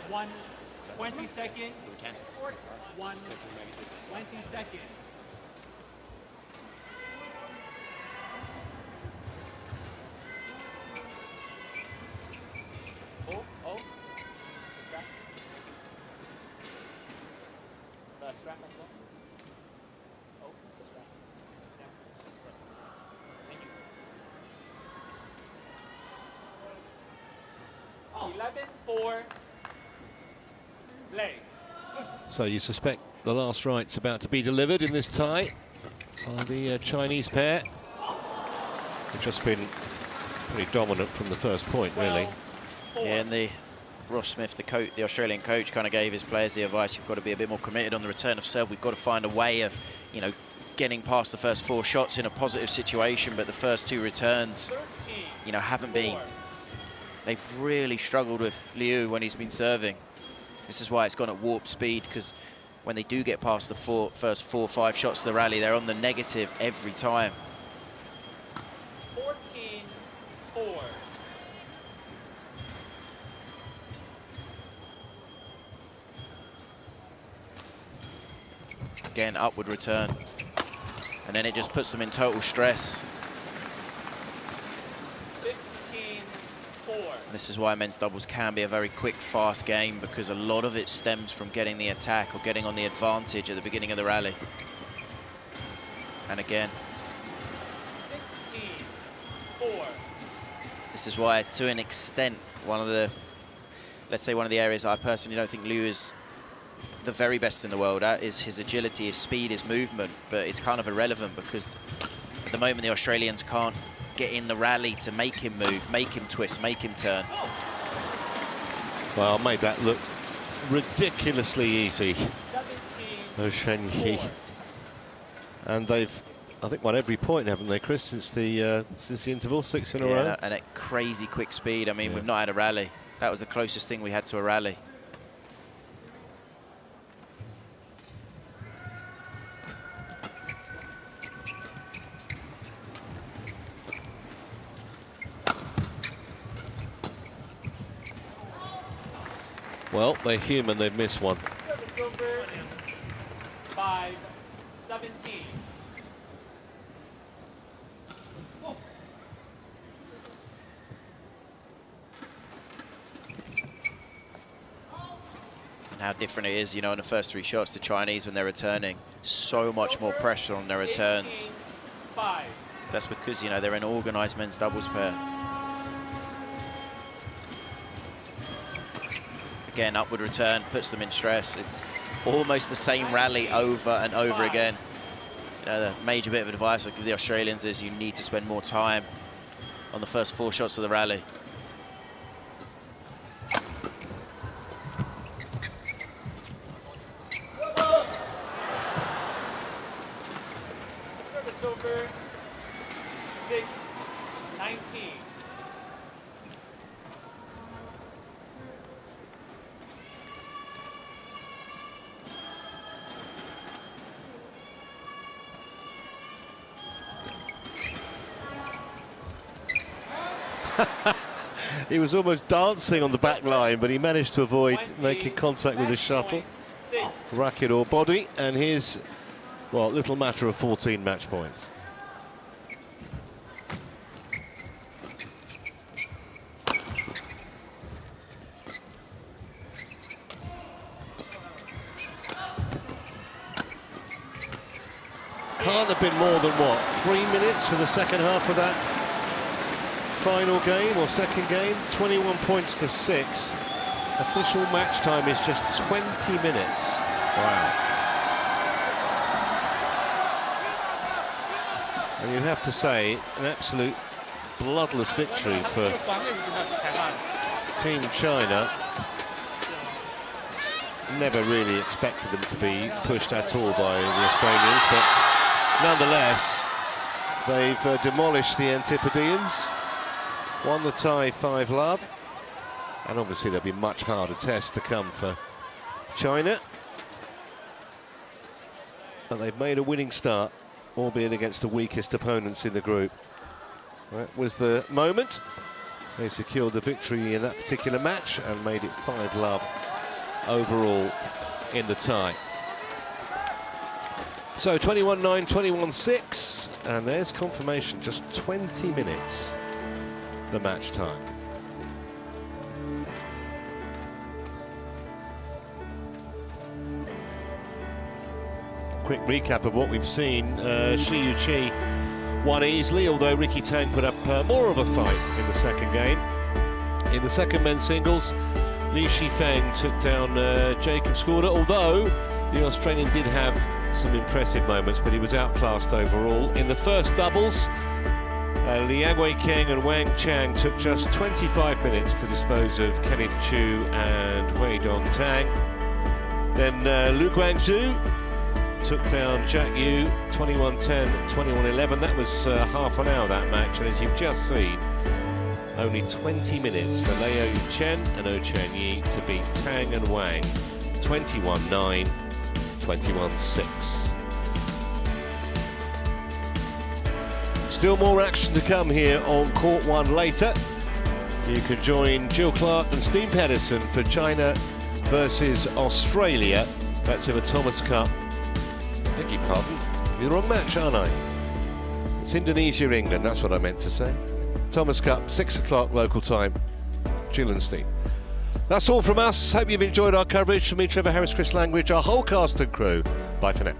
One 20 seconds. 1 20 seconds. Oh. Strap. The strap as well. Oh, the strap. Yeah. Thank you. 11-4. Play. So you suspect the last right's about to be delivered in this tie by the Chinese pair. They've just been pretty dominant from the first point, really. Yeah, and the Ross Smith, the Australian coach, kind of gave his players the advice: you've got to be a bit more committed on the return of serve. We've got to find a way of, you know, getting past the first 4 shots in a positive situation. But the first 2 returns, you know, haven't been. They've really struggled with Liu when he's been serving. This is why it's gone at warp speed, because when they do get past the first 4 or 5 shots of the rally, they're on the negative every time. 14-4. Again, upward return. And then it just puts them in total stress. 15-4. This is why men's doubles can be a very quick, fast game, because a lot of it stems from getting the attack or getting on the advantage at the beginning of the rally. And again. 16-4. This is why, to an extent, let's say one of the areas I personally don't think Liu is the very best in the world at is his agility, his speed, his movement, but it's kind of irrelevant because at the moment the Australians can't get in the rally to make him move, make him twist, make him turn. Well, made that look ridiculously easy. Shen Yi. And they've, I think, won every point, haven't they, Chris, since the interval, 6 in a row? And at crazy quick speed. I mean, we've not had a rally. That was the closest thing we had to a rally. Well, they're human, they've missed one. 5-17. And how different it is, you know, in the first 3 shots, the Chinese, when they're returning, so much more pressure on their returns. 18-5. That's because, you know, they're an organised men's doubles pair. Again, upward return puts them in stress. It's almost the same rally over and over again. You know, the major bit of advice I give the Australians is you need to spend more time on the first 4 shots of the rally. He was almost dancing on the back line, but he managed to avoid making contact with the shuttle, racket or body, and here's, well, little matter of 14 match points. Can't have been more than, what, 3 minutes for the second half of that final game or second game. 21 points to 6. Official match time is just 20 minutes. Wow. And you have to say, an absolute bloodless victory for Team China. Never really expected them to be pushed at all by the Australians, but nonetheless, they've demolished the Antipodeans, won the tie 5-love, and obviously there'll be much harder tests to come for China. But they've made a winning start, albeit against the weakest opponents in the group. That was the moment. They secured the victory in that particular match and made it 5-love overall in the tie. So 21-9, 21-6, and there's confirmation, just 20 minutes, the match time. Quick recap of what we've seen. Chi won easily, although Ricky Tang put up more of a fight in the second game. In the second men's singles, Li Shifeng took down Jacob Schueler, although the Australian did have some impressive moments, but he was outclassed overall. In the first doubles, Liang Wei-Keng and Wang Chang took just 25 minutes to dispose of Kenneth Choo and Wei Dong Tang. Then Lu Guangzhou took down Jack Yu, 21-10, 21-11. That was half an hour, that match, and as you've just seen, only 20 minutes for Leo Chen and Oh Chen Yi to beat Tang and Wang. 21-9, 21-6. Still more action to come here on Court 1 later. You can join Jill Clark and Steve Pedersen for China versus Australia. That's in the Thomas Cup. Beg your pardon, the wrong match, aren't I? It's Indonesia, England, that's what I meant to say. Thomas Cup, 6 o'clock local time. Jill and Steve. That's all from us. Hope you've enjoyed our coverage. From me, Trevor Harris, Chris Langridge, our whole cast and crew. Bye for now.